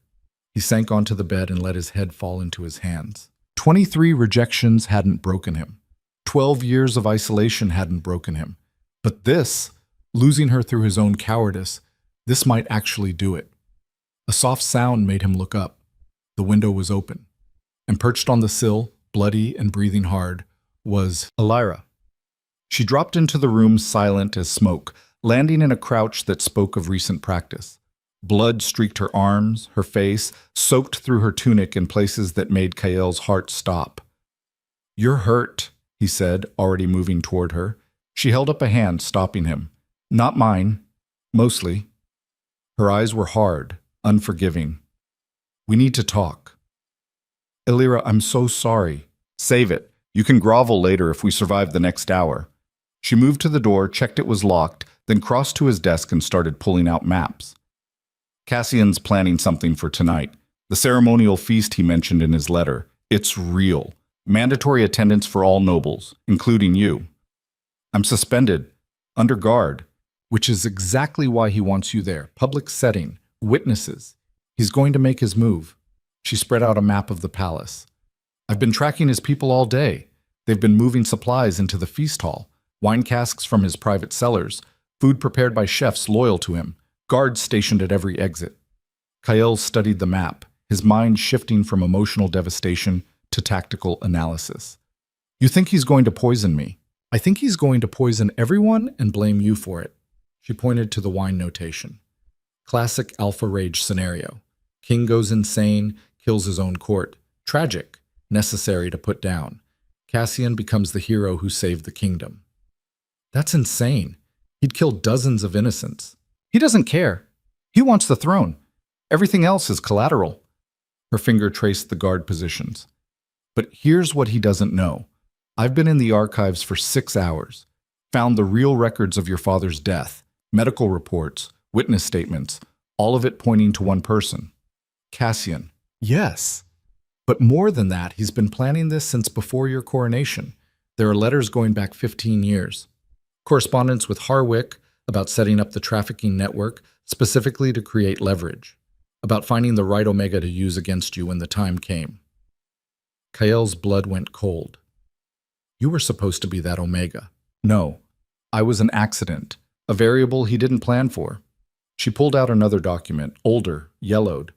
S1: He sank onto the bed and let his head fall into his hands. 23 rejections hadn't broken him. 12 years of isolation hadn't broken him. But this, losing her through his own cowardice, this might actually do it. A soft sound made him look up. The window was open. And perched on the sill, bloody and breathing hard, was Elara. She dropped into the room silent as smoke, landing in a crouch that spoke of recent practice. Blood streaked her arms, her face, soaked through her tunic in places that made Kael's heart stop. You're hurt, he said, already moving toward her. She held up a hand, stopping him. Not mine. Mostly. Her eyes were hard, unforgiving. We need to talk. Elara, I'm so sorry. Save it. You can grovel later if we survive the next hour. She moved to the door, checked it was locked, then crossed to his desk and started pulling out maps. Cassian's planning something for tonight. The ceremonial feast he mentioned in his letter. It's real. Mandatory attendance for all nobles, including you. I'm suspended, under guard, which is exactly why he wants you there. Public setting, witnesses. He's going to make his move. She spread out a map of the palace. I've been tracking his people all day. They've been moving supplies into the feast hall, wine casks from his private cellars, food prepared by chefs loyal to him, guards stationed at every exit. Kael studied the map, his mind shifting from emotional devastation to tactical analysis. You think he's going to poison me? I think he's going to poison everyone and blame you for it. She pointed to the wine notation. Classic alpha rage scenario. King goes insane, kills his own court. Tragic, necessary to put down. Cassian becomes the hero who saved the kingdom. That's insane. He'd killed dozens of innocents. He doesn't care. He wants the throne. Everything else is collateral. Her finger traced the guard positions. But here's what he doesn't know. I've been in the archives for 6 hours, found the real records of your father's death, medical reports, witness statements, all of it pointing to one person. Cassian. Yes. But more than that, he's been planning this since before your coronation. There are letters going back 15 years. Correspondence with Harwick about setting up the trafficking network, specifically to create leverage. About finding the right Omega to use against you when the time came. Kael's blood went cold. You were supposed to be that Omega. No, I was an accident, a variable he didn't plan for. She pulled out another document, older, yellowed.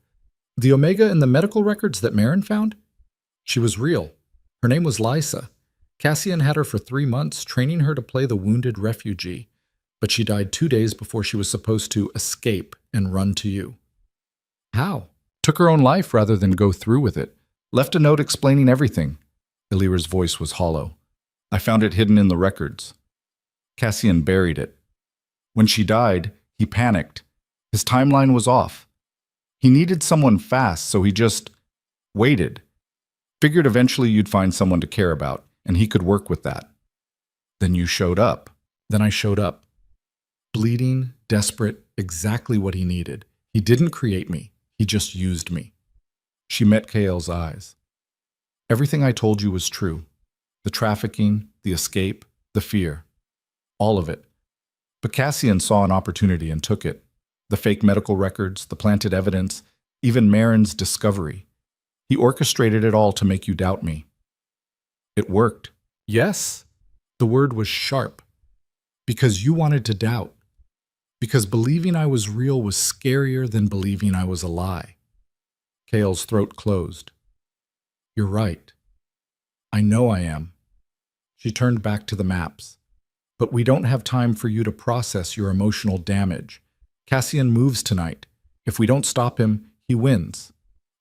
S1: The Omega in the medical records that Marin found? She was real. Her name was Lysa. Cassian had her for 3 months, training her to play the wounded refugee, but she died 2 days before she was supposed to escape and run to you. How? Took her own life rather than go through with it. Left a note explaining everything. Elira's voice was hollow. I found it hidden in the records. Cassian buried it. When she died, he panicked. His timeline was off. He needed someone fast, so he just waited. Figured eventually you'd find someone to care about, and he could work with that. Then you showed up. Then I showed up. Bleeding, desperate, exactly what he needed. He didn't create me. He just used me. She met Kael's eyes. Everything I told you was true. The trafficking, the escape, the fear. All of it. But Cassian saw an opportunity and took it. The fake medical records, the planted evidence, even Marin's discovery. He orchestrated it all to make you doubt me. It worked. Yes. The word was sharp. Because you wanted to doubt. Because believing I was real was scarier than believing I was a lie. Kael's throat closed. You're right. I know I am. She turned back to the maps. But we don't have time for you to process your emotional damage. Cassian moves tonight. If we don't stop him, he wins.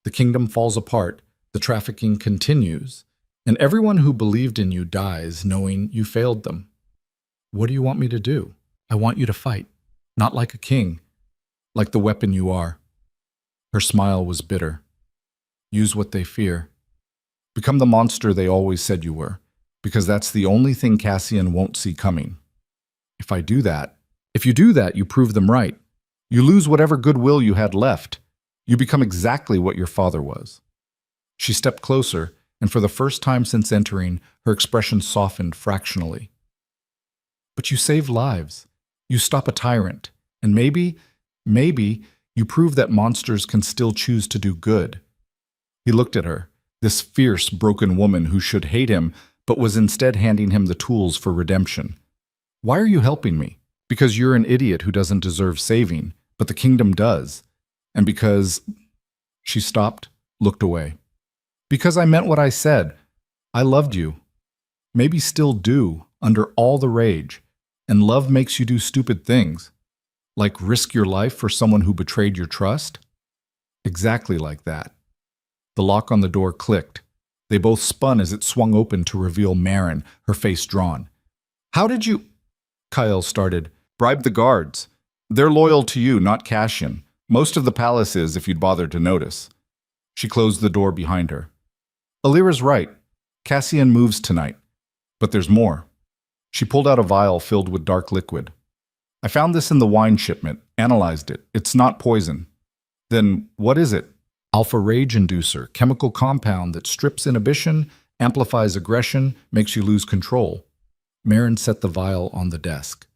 S1: The kingdom falls apart, the trafficking continues, and everyone who believed in you dies knowing you failed them. What do you want me to do? I want you to fight, not like a king, like the weapon you are. Her smile was bitter. Use what they fear. Become the monster they always said you were, because that's the only thing Cassian won't see coming. If you do that, you prove them right. You lose whatever goodwill you had left. You become exactly what your father was. She stepped closer, and for the first time since entering, her expression softened fractionally. But you save lives. You stop a tyrant. And maybe you prove that monsters can still choose to do good. He looked at her, this fierce, broken woman who should hate him, but was instead handing him the tools for redemption. Why are you helping me? Because you're an idiot who doesn't deserve saving, but the kingdom does. And because... She stopped, looked away. Because I meant what I said. I loved you. Maybe still do, under all the rage. And love makes you do stupid things. Like risk your life for someone who betrayed your trust? Exactly like that. The lock on the door clicked. They both spun as it swung open to reveal Marin, her face drawn. How did you... Kyle started. Bribe the guards. They're loyal to you, not Cassian. Most of the palace is, if you'd bothered to notice. She closed the door behind her. Alira's right. Cassian moves tonight. But there's more. She pulled out a vial filled with dark liquid. I found this in the wine shipment, analyzed it. It's not poison. Then what is it? Alpha rage inducer, chemical compound that strips inhibition, amplifies aggression, makes you lose control. Marin set the vial on the desk.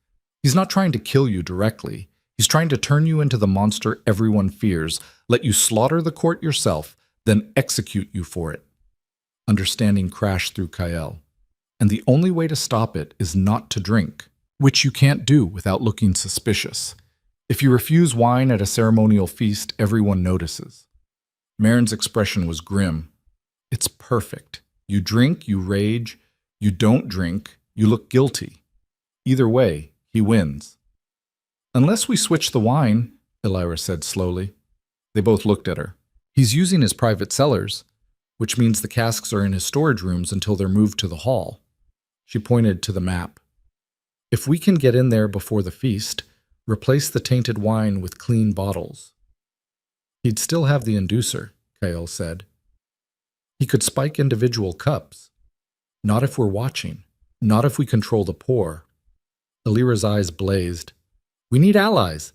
S1: He's not trying to kill you directly. He's trying to turn you into the monster everyone fears, let you slaughter the court yourself, then execute you for it. Understanding crashed through Kyle. And the only way to stop it is not to drink, which you can't do without looking suspicious. If you refuse wine at a ceremonial feast, everyone notices. Marin's expression was grim. It's perfect. You drink, you rage. You don't drink, you look guilty. Either way, he wins. Unless we switch the wine, Elira said slowly. They both looked at her. He's using his private cellars, which means the casks are in his storage rooms until they're moved to the hall. She pointed to the map. If we can get in there before the feast, replace the tainted wine with clean bottles. He'd still have the inducer, Kyle said. He could spike individual cups. Not if we're watching. Not if we control the pour. Elira's eyes blazed. We need allies.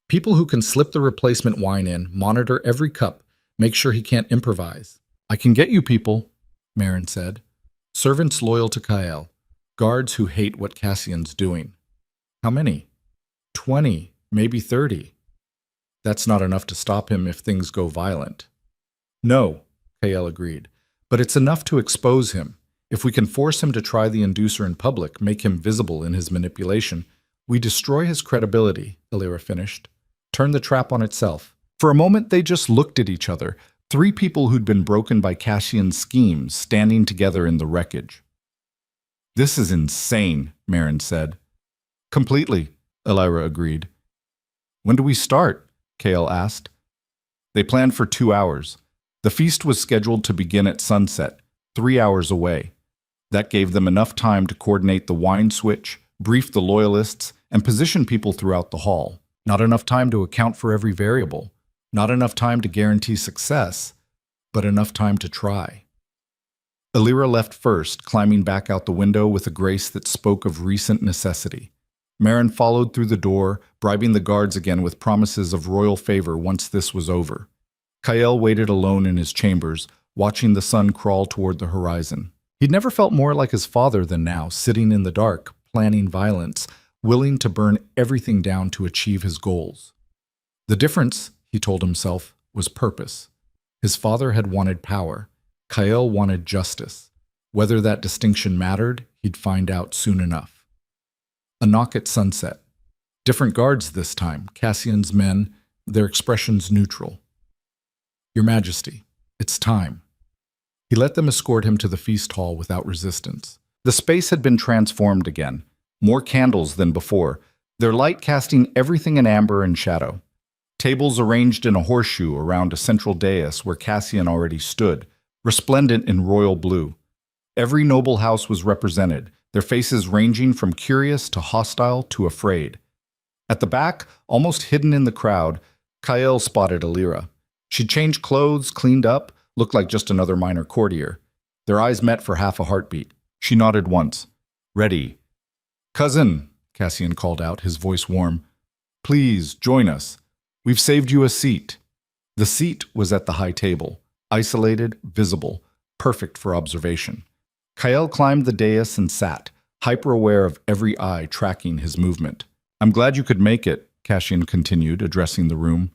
S1: People who can slip the replacement wine in, monitor every cup, make sure he can't improvise. I can get you people, Marin said. Servants loyal to Kyle. Guards who hate what Cassian's doing. How many? 20, maybe 30. That's not enough to stop him if things go violent. No, Kyle agreed, but it's enough to expose him. If we can force him to try the inducer in public, make him visible in his manipulation, we destroy his credibility, Elira finished. Turn the trap on itself. For a moment, they just looked at each other, three people who'd been broken by Cassian's schemes standing together in the wreckage. This is insane, Marin said. Completely, Elira agreed. When do we start? Kale asked. They planned for 2 hours. The feast was scheduled to begin at sunset, 3 hours away. That gave them enough time to coordinate the wine switch, brief the loyalists, and position people throughout the hall. Not enough time to account for every variable. Not enough time to guarantee success, but enough time to try. Elira left first, climbing back out the window with a grace that spoke of recent necessity. Marin followed through the door, bribing the guards again with promises of royal favor once this was over. Kyle waited alone in his chambers, watching the sun crawl toward the horizon. He'd never felt more like his father than now, sitting in the dark, planning violence, willing to burn everything down to achieve his goals. The difference, he told himself, was purpose. His father had wanted power. Kyle wanted justice. Whether that distinction mattered, he'd find out soon enough. A knock at sunset. Different guards this time, Cassian's men, their expressions neutral. Your Majesty, it's time. He let them escort him to the feast hall without resistance. The space had been transformed again, more candles than before, their light casting everything in amber and shadow. Tables arranged in a horseshoe around a central dais where Cassian already stood, resplendent in royal blue. Every noble house was represented, their faces ranging from curious to hostile to afraid. At the back, almost hidden in the crowd, Kael spotted Alira. She'd changed clothes, cleaned up, looked like just another minor courtier. Their eyes met for half a heartbeat. She nodded once. Ready. "Cousin," Cassian called out, his voice warm. "Please, join us. We've saved you a seat." The seat was at the high table, isolated, visible, perfect for observation. Kael climbed the dais and sat, hyper-aware of every eye tracking his movement. "I'm glad you could make it," Cassian continued, addressing the room.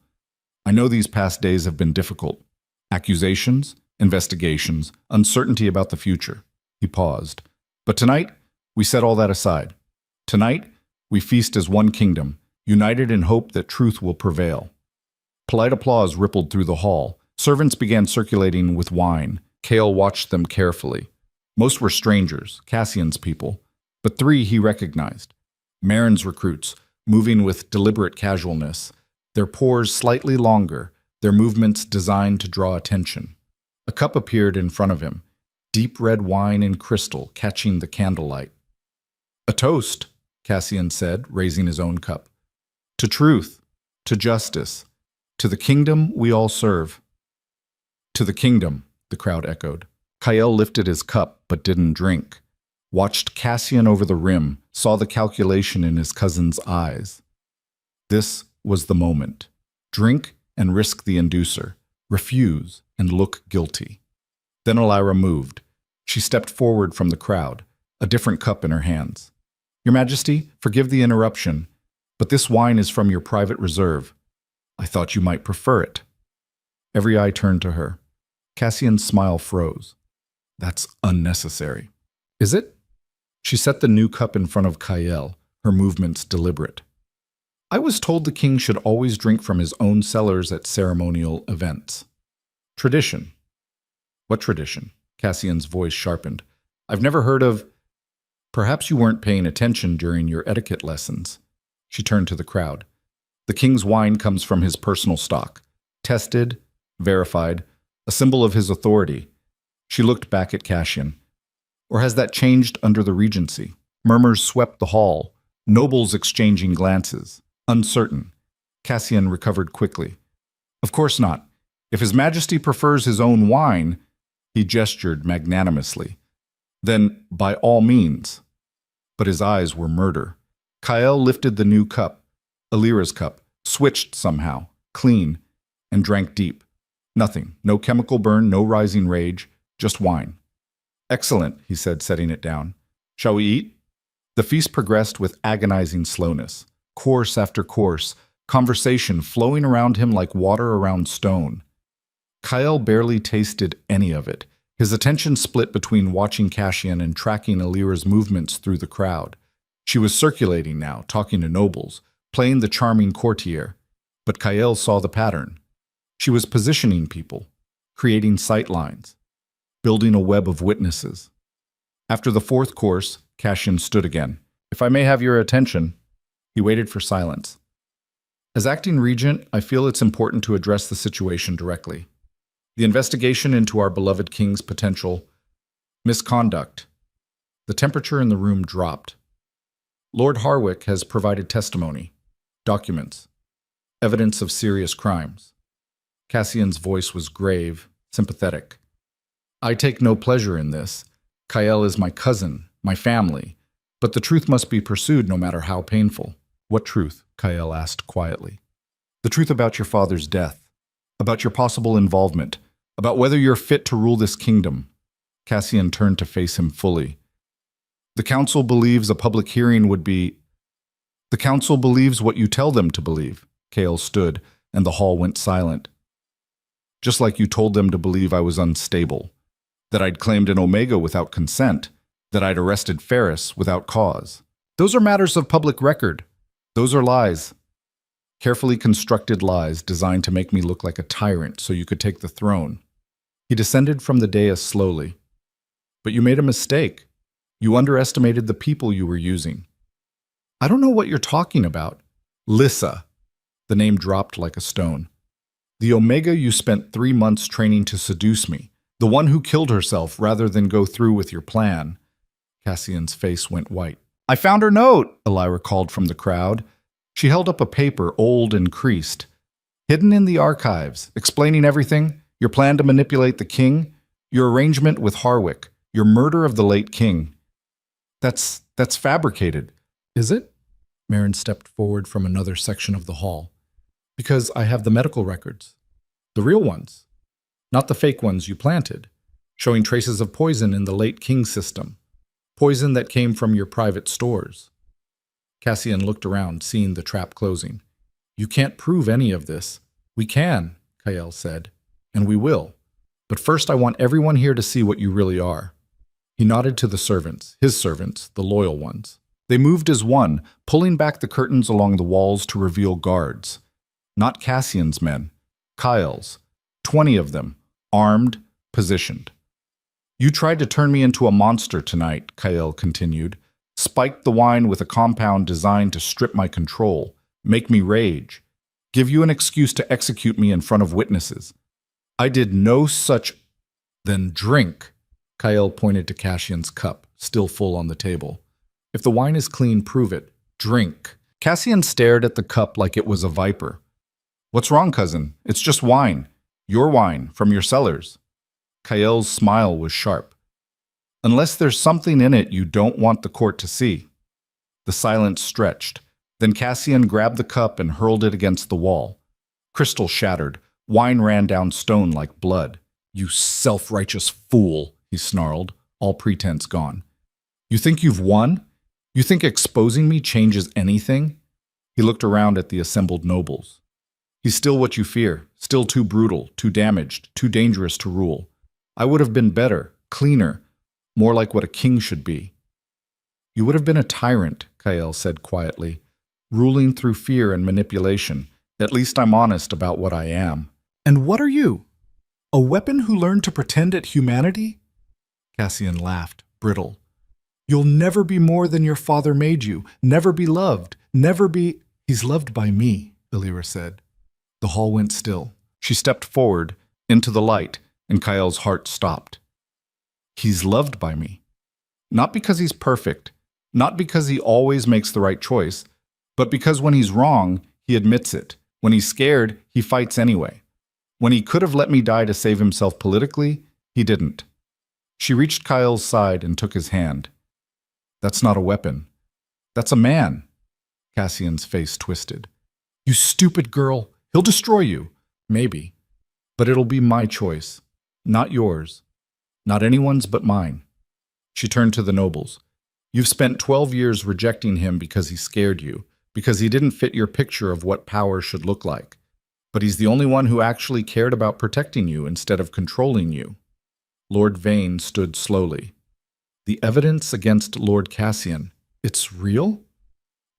S1: "I know these past days have been difficult. Accusations, investigations, uncertainty about the future." He paused. "But tonight, we set all that aside. Tonight, we feast as one kingdom, united in hope that truth will prevail." Polite applause rippled through the hall. Servants began circulating with wine. Kael watched them carefully. Most were strangers, Cassian's people, but 3 he recognized. Marin's recruits, moving with deliberate casualness, their pores slightly longer, their movements designed to draw attention. A cup appeared in front of him, deep red wine in crystal catching the candlelight. "A toast," Cassian said, raising his own cup. "To truth, to justice, to the kingdom we all serve." "To the kingdom," the crowd echoed. Kael lifted his cup but didn't drink. Watched Cassian over the rim, saw the calculation in his cousin's eyes. This was the moment. Drink and risk the inducer. Refuse and look guilty. Then Alira moved. She stepped forward from the crowd, a different cup in her hands. "Your Majesty, forgive the interruption, but this wine is from your private reserve. I thought you might prefer it." Every eye turned to her. Cassian's smile froze. "That's unnecessary." "Is it?" She set the new cup in front of Kael, her movements deliberate. "I was told the king should always drink from his own cellars at ceremonial events." "Tradition." "What tradition?" Cassian's voice sharpened. "I've never heard of—" "Perhaps you weren't paying attention during your etiquette lessons." She turned to the crowd. "The king's wine comes from his personal stock. Tested, verified, a symbol of his authority." She looked back at Cassian. "Or has that changed under the regency?" Murmurs swept the hall, nobles exchanging glances. Uncertain. Cassian recovered quickly. "Of course not. If His Majesty prefers his own wine," he gestured magnanimously, "then by all means." But his eyes were murder. Kael lifted the new cup, Alira's cup, switched somehow, clean, and drank deep. Nothing, no chemical burn, no rising rage, just wine. "Excellent," he said, setting it down. "Shall we eat?" The feast progressed with agonizing slowness. Course after course, conversation flowing around him like water around stone. Kael barely tasted any of it. His attention split between watching Cassian and tracking Alira's movements through the crowd. She was circulating now, talking to nobles, playing the charming courtier. But Kael saw the pattern. She was positioning people, creating sight lines, building a web of witnesses. After the 4th course, Cassian stood again. "If I may have your attention." He waited for silence. "As acting regent, I feel it's important to address the situation directly. The investigation into our beloved king's potential misconduct." The temperature in the room dropped. "Lord Harwick has provided testimony, documents, evidence of serious crimes." Cassian's voice was grave, sympathetic. "I take no pleasure in this. Kael is my cousin, my family, but the truth must be pursued no matter how painful." "What truth?" Kael asked quietly. "The truth about your father's death, about your possible involvement, about whether you're fit to rule this kingdom." Cassian turned to face him fully. "The council believes a public hearing would be—" "The council believes what you tell them to believe." Kael stood, and the hall went silent. "Just like you told them to believe I was unstable, that I'd claimed an Omega without consent, that I'd arrested Ferris without cause. Those are matters of public record. Those are lies. Carefully constructed lies designed to make me look like a tyrant so you could take the throne." He descended from the dais slowly. But you made a mistake. You underestimated the people you were using. I don't know what you're talking about. Lissa. The name dropped like a stone. The Omega you spent 3 months training to seduce me. The one who killed herself rather than go through with your plan. Cassian's face went white. I found her note, Elira called from the crowd. She held up a paper, old and creased. Hidden in the archives, explaining everything, your plan to manipulate the king, your arrangement with Harwick, your murder of the late king. That's fabricated. Is it? Marin stepped forward from another section of the hall. Because I have the medical records. The real ones. Not the fake ones you planted, showing traces of poison in the late king system. Poison that came from your private stores. Cassian looked around, seeing the trap closing. You can't prove any of this. We can, Kael said, and we will. But first I want everyone here to see what you really are. He nodded to the servants, his servants, the loyal ones. They moved as one, pulling back the curtains along the walls to reveal guards. Not Cassian's men, Kael's, 20 of them, armed, positioned. You tried to turn me into a monster tonight, Kael continued. Spiked the wine with a compound designed to strip my control, make me rage, give you an excuse to execute me in front of witnesses. I did no such. Then drink. Kael pointed to Cassian's cup, still full on the table. If the wine is clean, prove it. Drink. Cassian stared at the cup like it was a viper. What's wrong, cousin? It's just wine. Your wine, from your cellars. Kael's smile was sharp. Unless there's something in it you don't want the court to see. The silence stretched. Then Cassian grabbed the cup and hurled it against the wall. Crystal shattered. Wine ran down stone like blood. You self-righteous fool, he snarled, all pretense gone. You think you've won? You think exposing me changes anything? He looked around at the assembled nobles. He's still what you fear, still too brutal, too damaged, too dangerous to rule. I would have been better, cleaner, more like what a king should be. You would have been a tyrant, Kael said quietly, ruling through fear and manipulation. At least I'm honest about what I am. And what are you? A weapon who learned to pretend at humanity? Cassian laughed, brittle. You'll never be more than your father made you, never be loved, never be... He's loved by me, Elira said. The hall went still. She stepped forward, into the light, and Kael's heart stopped. He's loved by me. Not because he's perfect, not because he always makes the right choice, but because when he's wrong, he admits it. When he's scared, he fights anyway. When he could have let me die to save himself politically, he didn't. She reached Kael's side and took his hand. That's not a weapon. That's a man. Cassian's face twisted. You stupid girl. He'll destroy you. Maybe. But it'll be my choice. Not yours. Not anyone's but mine. She turned to the nobles. You've spent 12 years rejecting him because he scared you, because he didn't fit your picture of what power should look like. But he's the only one who actually cared about protecting you instead of controlling you. Lord Vane stood slowly. The evidence against Lord Cassian, it's real?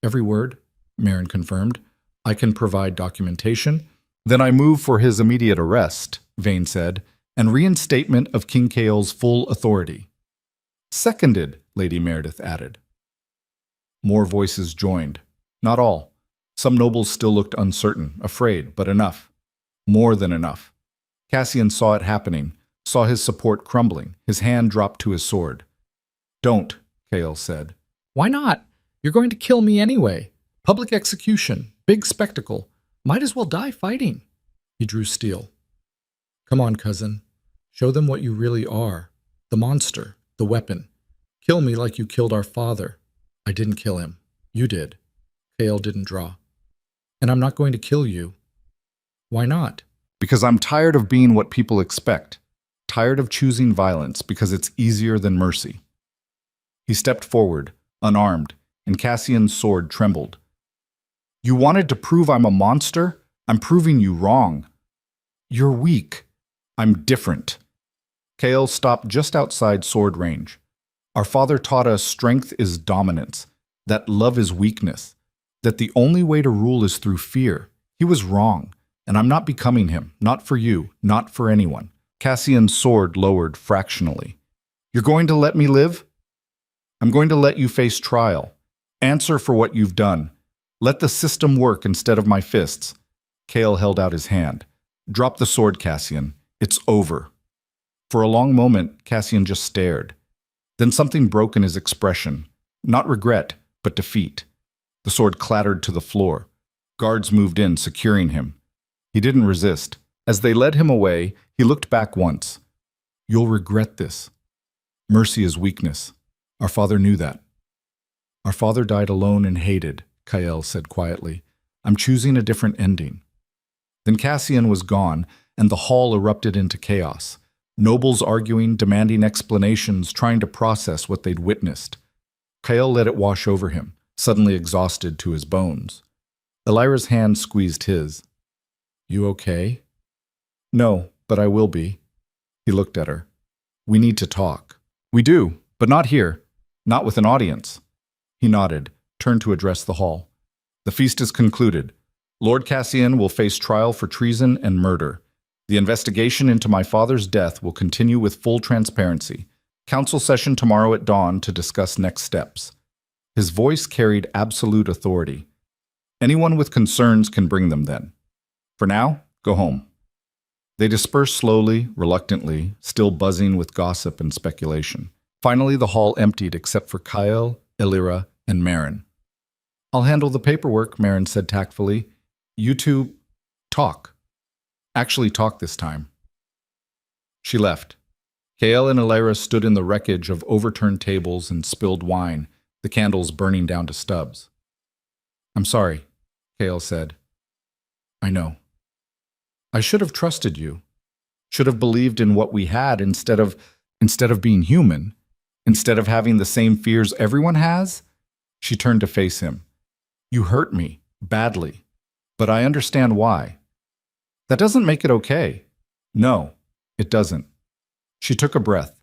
S1: Every word, Marin confirmed. I can provide documentation. Then I move for his immediate arrest, Vane said, and reinstatement of King Kael's full authority. Seconded, Lady Meredith added. More voices joined. Not all. Some nobles still looked uncertain, afraid, but enough. More than enough. Cassian saw it happening, saw his support crumbling, his hand dropped to his sword. Don't, Kael said. Why not? You're going to kill me anyway. Public execution, big spectacle. Might as well die fighting. He drew steel. Come on, cousin. Show them what you really are. The monster, the weapon. Kill me like you killed our father. I didn't kill him. You did. Kael didn't draw. And I'm not going to kill you. Why not? Because I'm tired of being what people expect. Tired of choosing violence because it's easier than mercy. He stepped forward, unarmed, and Cassian's sword trembled. You wanted to prove I'm a monster? I'm proving you wrong. You're weak. I'm different. Kael stopped just outside sword range. Our father taught us strength is dominance, that love is weakness, that the only way to rule is through fear. He was wrong, and I'm not becoming him, not for you, not for anyone. Cassian's sword lowered fractionally. You're going to let me live? I'm going to let you face trial. Answer for what you've done. Let the system work instead of my fists. Kale held out his hand. Drop the sword, Cassian. It's over. For a long moment, Cassian just stared. Then something broke in his expression. Not regret, but defeat. The sword clattered to the floor. Guards moved in, securing him. He didn't resist. As they led him away, he looked back once. You'll regret this. Mercy is weakness. Our father knew that. Our father died alone and hated, Kael said quietly. I'm choosing a different ending. Then Cassian was gone, and the hall erupted into chaos. Nobles arguing, demanding explanations, trying to process what they'd witnessed. Kael let it wash over him, suddenly exhausted to his bones. Elira's hand squeezed his. You okay? No, but I will be. He looked at her. We need to talk. We do, but not here. Not with an audience. He nodded, turned to address the hall. The feast is concluded. Lord Cassian will face trial for treason and murder. The investigation into my father's death will continue with full transparency. Council session tomorrow at dawn to discuss next steps. His voice carried absolute authority. Anyone with concerns can bring them then. For now, go home. They dispersed slowly, reluctantly, still buzzing with gossip and speculation. Finally, the hall emptied except for Kyle, Elira, and Marin. I'll handle the paperwork, Marin said tactfully. You two, talk. Actually talk this time. She left. Kael and Elira stood in the wreckage of overturned tables and spilled wine, the candles burning down to stubs. I'm sorry, Kael said. I know. I should have trusted you. Should have believed in what we had instead of being human, instead of having the same fears everyone has. She turned to face him. You hurt me, badly, but I understand why. That doesn't make it okay. No, it doesn't. She took a breath.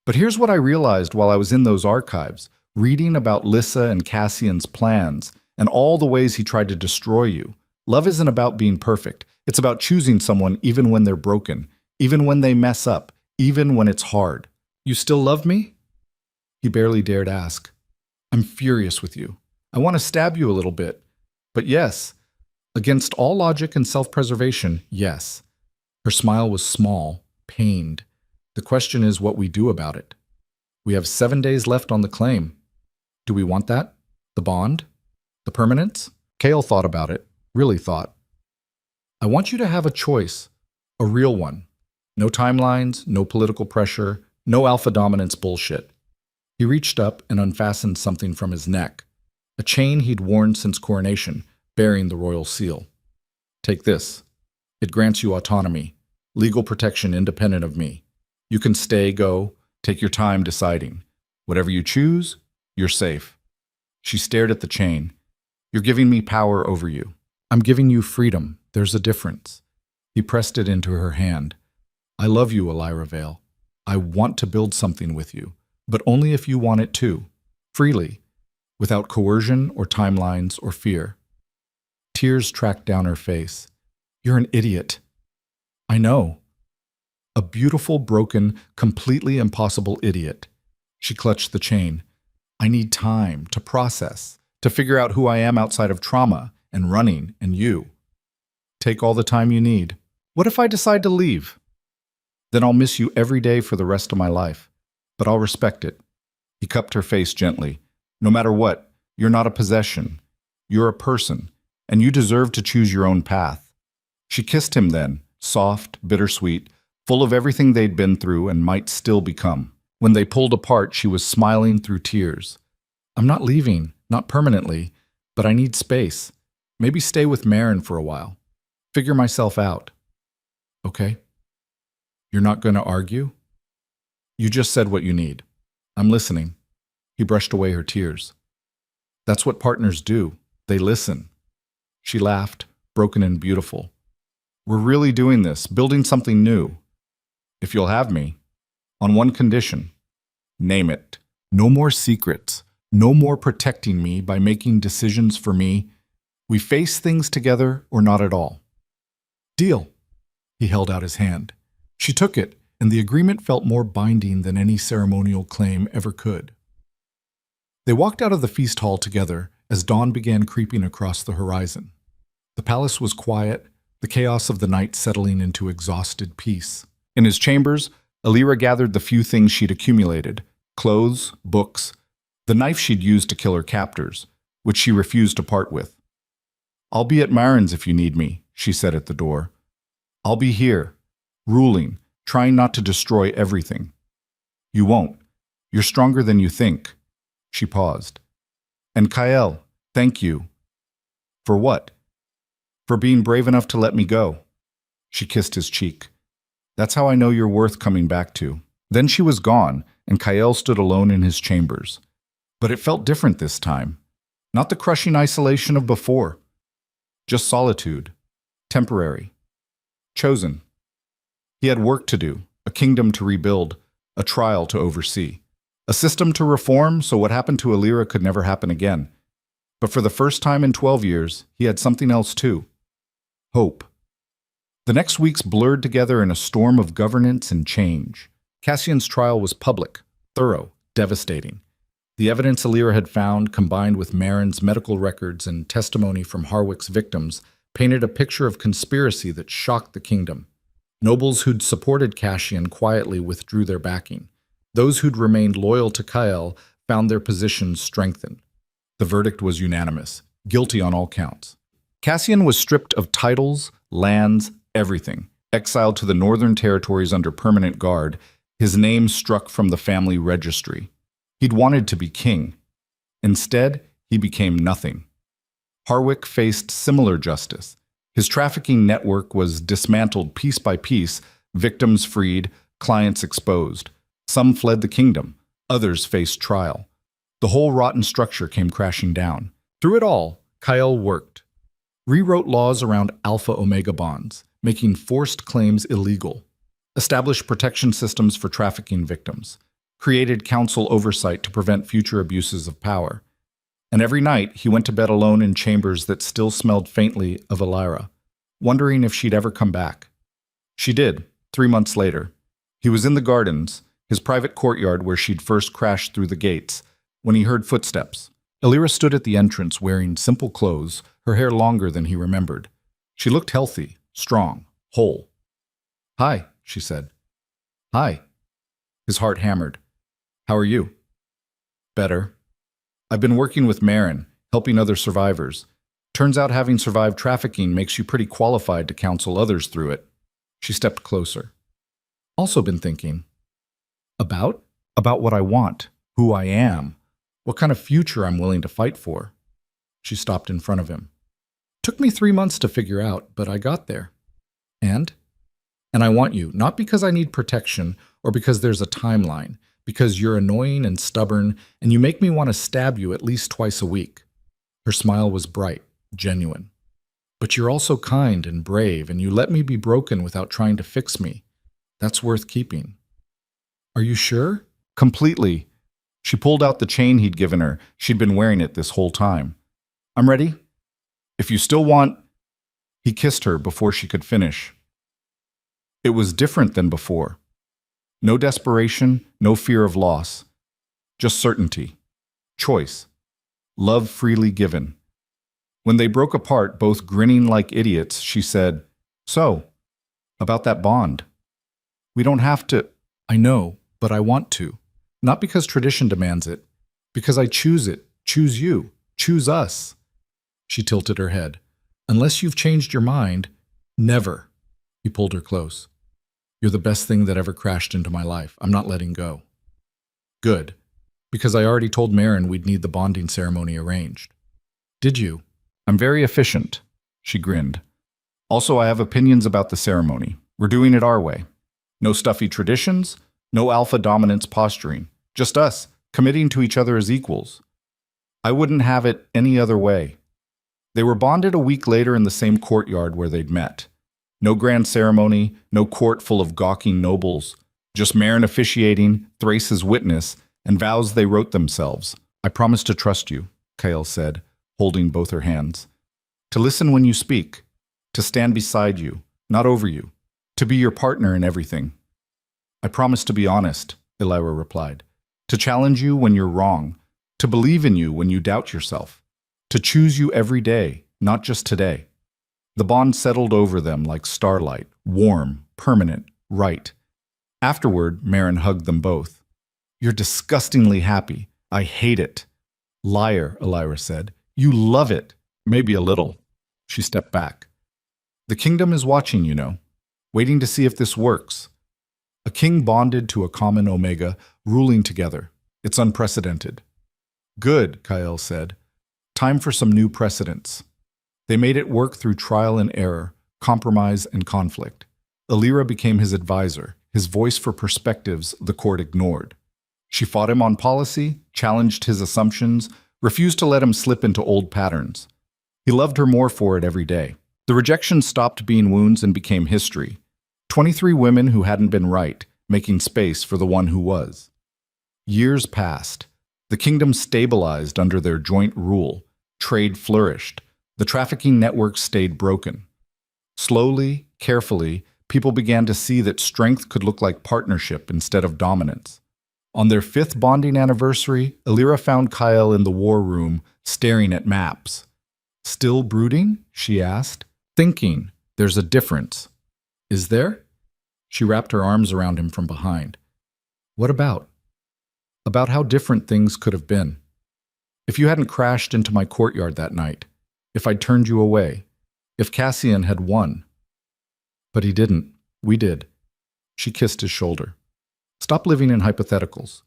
S1: But here's what I realized while I was in those archives, reading about Lissa and Cassian's plans and all the ways he tried to destroy you. Love isn't about being perfect. It's about choosing someone even when they're broken, even when they mess up, even when it's hard. You still love me? He barely dared ask. I'm furious with you. I want to stab you a little bit. But yes, against all logic and self-preservation, yes. Her smile was small, pained. The question is what we do about it. We have 7 days left on the claim. Do we want that? The bond? The permanence? Kael thought about it, really thought. I want you to have a choice, a real one. No timelines, no political pressure, no alpha dominance bullshit. He reached up and unfastened something from his neck, a chain he'd worn since coronation, bearing the royal seal. Take this. It grants you autonomy, legal protection independent of me. You can stay, go, take your time deciding. Whatever you choose, you're safe. She stared at the chain. You're giving me power over you. I'm giving you freedom. There's a difference. He pressed it into her hand. I love you, Elira Vale. I want to build something with you, but only if you want it too, freely, without coercion or timelines or fear. Tears tracked down her face. You're an idiot. I know. A beautiful, broken, completely impossible idiot. She clutched the chain. I need time to process, to figure out who I am outside of trauma and running and you. Take all the time you need. What if I decide to leave? Then I'll miss you every day for the rest of my life, but I'll respect it. He cupped her face gently. No matter what, you're not a possession. You're a person, and you deserve to choose your own path. She kissed him then, soft, bittersweet, full of everything they'd been through and might still become. When they pulled apart, she was smiling through tears. I'm not leaving, not permanently, but I need space. Maybe stay with Marin for a while. Figure myself out. Okay? You're not going to argue? You just said what you need. I'm listening. He brushed away her tears. That's what partners do. They listen. She laughed, broken and beautiful. We're really doing this, building something new. If you'll have me, on one condition. Name it. No more secrets. No more protecting me by making decisions for me. We face things together or not at all. Deal. He held out his hand. She took it, and the agreement felt more binding than any ceremonial claim ever could. They walked out of the feast hall together as dawn began creeping across the horizon. The palace was quiet, the chaos of the night settling into exhausted peace. In his chambers, Alira gathered the few things she'd accumulated: clothes, books, the knife she'd used to kill her captors, which she refused to part with. "I'll be at Marin's if you need me," she said at the door. "I'll be here, ruling, trying not to destroy everything." "You won't. You're stronger than you think." She paused. "And Kael, thank you." "For what?" "For being brave enough to let me go." She kissed his cheek. "That's how I know you're worth coming back to." Then she was gone, and Kael stood alone in his chambers. But it felt different this time. Not the crushing isolation of before. Just solitude. Temporary. Chosen. He had work to do, a kingdom to rebuild, a trial to oversee, a system to reform so what happened to Alira could never happen again. But for the first time in 12 years, he had something else too. Hope. The next weeks blurred together in a storm of governance and change. Cassian's trial was public, thorough, devastating. The evidence Alira had found, combined with Marin's medical records and testimony from Harwick's victims, painted a picture of conspiracy that shocked the kingdom. Nobles who'd supported Cassian quietly withdrew their backing. Those who'd remained loyal to Kael found their positions strengthened. The verdict was unanimous, guilty on all counts. Cassian was stripped of titles, lands, everything, exiled to the northern territories under permanent guard, his name struck from the family registry. He'd wanted to be king. Instead, he became nothing. Harwick faced similar justice. His trafficking network was dismantled piece by piece, victims freed, clients exposed. Some fled the kingdom, others faced trial. The whole rotten structure came crashing down. Through it all, Kael worked. Rewrote laws around Alpha-Omega bonds, making forced claims illegal. Established protection systems for trafficking victims. Created council oversight to prevent future abuses of power. And every night, he went to bed alone in chambers that still smelled faintly of Alira, wondering if she'd ever come back. She did, 3 months later. He was in the gardens, his private courtyard where she'd first crashed through the gates, when he heard footsteps. Alira stood at the entrance wearing simple clothes, her hair longer than he remembered. She looked healthy, strong, whole. "Hi," she said. "Hi." His heart hammered. "How are you?" "Better. I've been working with Marin, helping other survivors. Turns out having survived trafficking makes you pretty qualified to counsel others through it." She stepped closer. "Also been thinking." "About?" "About what I want, who I am, what kind of future I'm willing to fight for." She stopped in front of him. "Took me 3 months to figure out, but I got there." "And?" "And I want you, not because I need protection or because there's a timeline, because you're annoying and stubborn, and you make me want to stab you at least twice a week." Her smile was bright, genuine. "But you're also kind and brave, and you let me be broken without trying to fix me. That's worth keeping." "Are you sure?" "Completely." She pulled out the chain he'd given her. She'd been wearing it this whole time. "I'm ready. If you still want—" He kissed her before she could finish. It was different than before. No desperation, no fear of loss. Just certainty. Choice. Love freely given. When they broke apart, both grinning like idiots, she said, "So, about that bond. We don't have to—" "I know, but I want to. Not because tradition demands it. Because I choose it. Choose you. Choose us." She tilted her head. "Unless you've changed your mind, never." He pulled her close. "You're the best thing that ever crashed into my life. I'm not letting go." "Good. Because I already told Marin we'd need the bonding ceremony arranged." "Did you?" "I'm very efficient." She grinned. "Also, I have opinions about the ceremony. We're doing it our way. No stuffy traditions, no alpha dominance posturing. Just us, committing to each other as equals. I wouldn't have it any other way." They were bonded a week later in the same courtyard where they'd met. No grand ceremony, no court full of gawking nobles. Just Marin officiating, Thrace as witness, and vows they wrote themselves. "I promise to trust you," Kael said, holding both her hands. "To listen when you speak. To stand beside you, not over you. To be your partner in everything. I promise to be honest, Elira replied. To challenge you when you're wrong. To believe in you when you doubt yourself. To choose you every day, not just today. The bond settled over them like starlight, warm, permanent, right. Afterward, Marin hugged them both. You're disgustingly happy. I hate it. Liar, Elira said. You love it. Maybe a little. She stepped back. The kingdom is watching, you know, waiting to see if this works. A king bonded to a common Omega, ruling together. It's unprecedented. Good, Kael said. Time for some new precedents. They made it work through trial and error, compromise and conflict. Elira became his advisor, his voice for perspectives the court ignored. She fought him on policy, challenged his assumptions, refused to let him slip into old patterns. He loved her more for it every day. The rejection stopped being wounds and became history. 23 women who hadn't been right, making space for the one who was. Years passed. The kingdom stabilized under their joint rule. Trade flourished. The trafficking network stayed broken. Slowly, carefully, people began to see that strength could look like partnership instead of dominance. On their 5th bonding anniversary, Elira found Kael in the war room, staring at maps. Still brooding? She asked. Thinking. There's a difference. Is there? She wrapped her arms around him from behind. What about? About how different things could have been. If you hadn't crashed into my courtyard that night, if I'd turned you away, if Cassian had won. But he didn't. We did. She kissed his shoulder. Stop living in hypotheticals.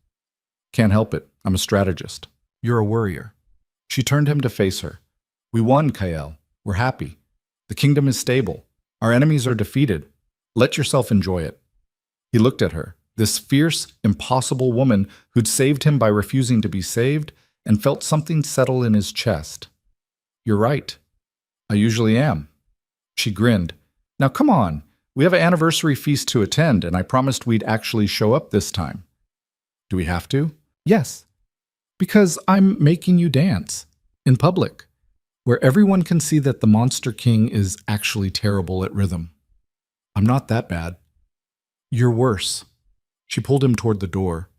S1: Can't help it. I'm a strategist. You're a worrier. She turned him to face her. We won, Kael. We're happy. The kingdom is stable. Our enemies are defeated. Let yourself enjoy it. He looked at her, this fierce, impossible woman who'd saved him by refusing to be saved, and felt something settle in his chest. You're right. I usually am. She grinned. Now come on. We have an anniversary feast to attend, and I promised we'd actually show up this time. Do we have to? Yes. Because I'm making you dance. In public. Where everyone can see that the Monster King is actually terrible at rhythm. I'm not that bad. You're worse. She pulled him toward the door.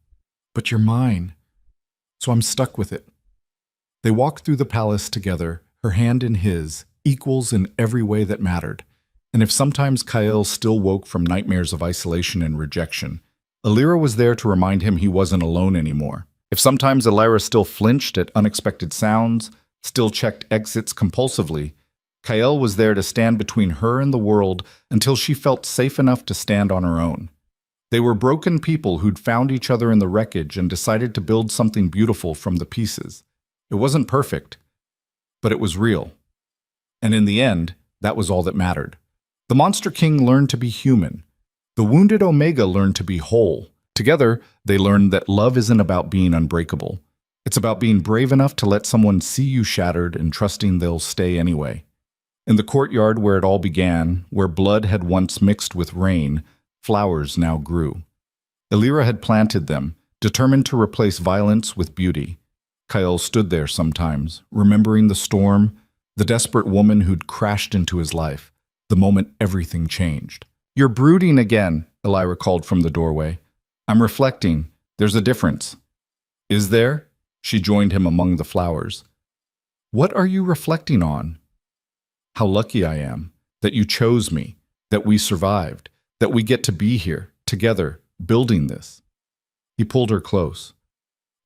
S1: But you're mine. So I'm stuck with it. They walked through the palace together, her hand in his, equals in every way that mattered. And if sometimes Kael still woke from nightmares of isolation and rejection, Elira was there to remind him he wasn't alone anymore. If sometimes Elira still flinched at unexpected sounds, still checked exits compulsively, Kael was there to stand between her and the world until she felt safe enough to stand on her own. They were broken people who'd found each other in the wreckage and decided to build something beautiful from the pieces. It wasn't perfect, but it was real. And in the end, that was all that mattered. The Monster King learned to be human. The wounded Omega learned to be whole. Together, they learned that love isn't about being unbreakable. It's about being brave enough to let someone see you shattered and trusting they'll stay anyway. In the courtyard where it all began, where blood had once mixed with rain, flowers now grew. Elira had planted them, determined to replace violence with beauty. Kael stood there sometimes, remembering the storm, the desperate woman who'd crashed into his life, the moment everything changed. You're brooding again, Elira called from the doorway. I'm reflecting. There's a difference. Is there? She joined him among the flowers. What are you reflecting on? How lucky I am, that you chose me, that we survived, that we get to be here, together, building this. He pulled her close.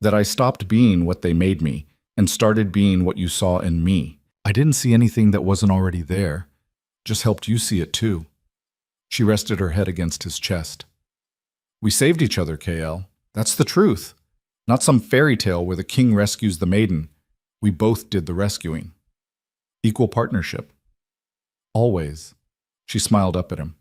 S1: That I stopped being what they made me and started being what you saw in me. I didn't see anything that wasn't already there, just helped you see it too. She rested her head against his chest. We saved each other, Kael. That's the truth. Not some fairy tale where the king rescues the maiden. We both did the rescuing. Equal partnership. Always. She smiled up at him.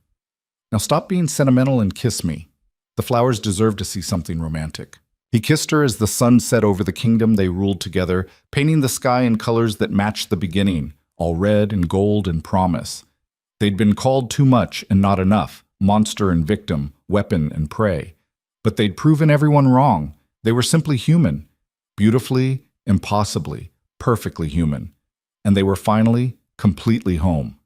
S1: Now stop being sentimental and kiss me. The flowers deserve to see something romantic. He kissed her as the sun set over the kingdom they ruled together, painting the sky in colors that matched the beginning, all red and gold and promise. They'd been called too much and not enough, monster and victim, weapon and prey. But they'd proven everyone wrong. They were simply human. Beautifully, impossibly, perfectly human. And they were finally, completely home.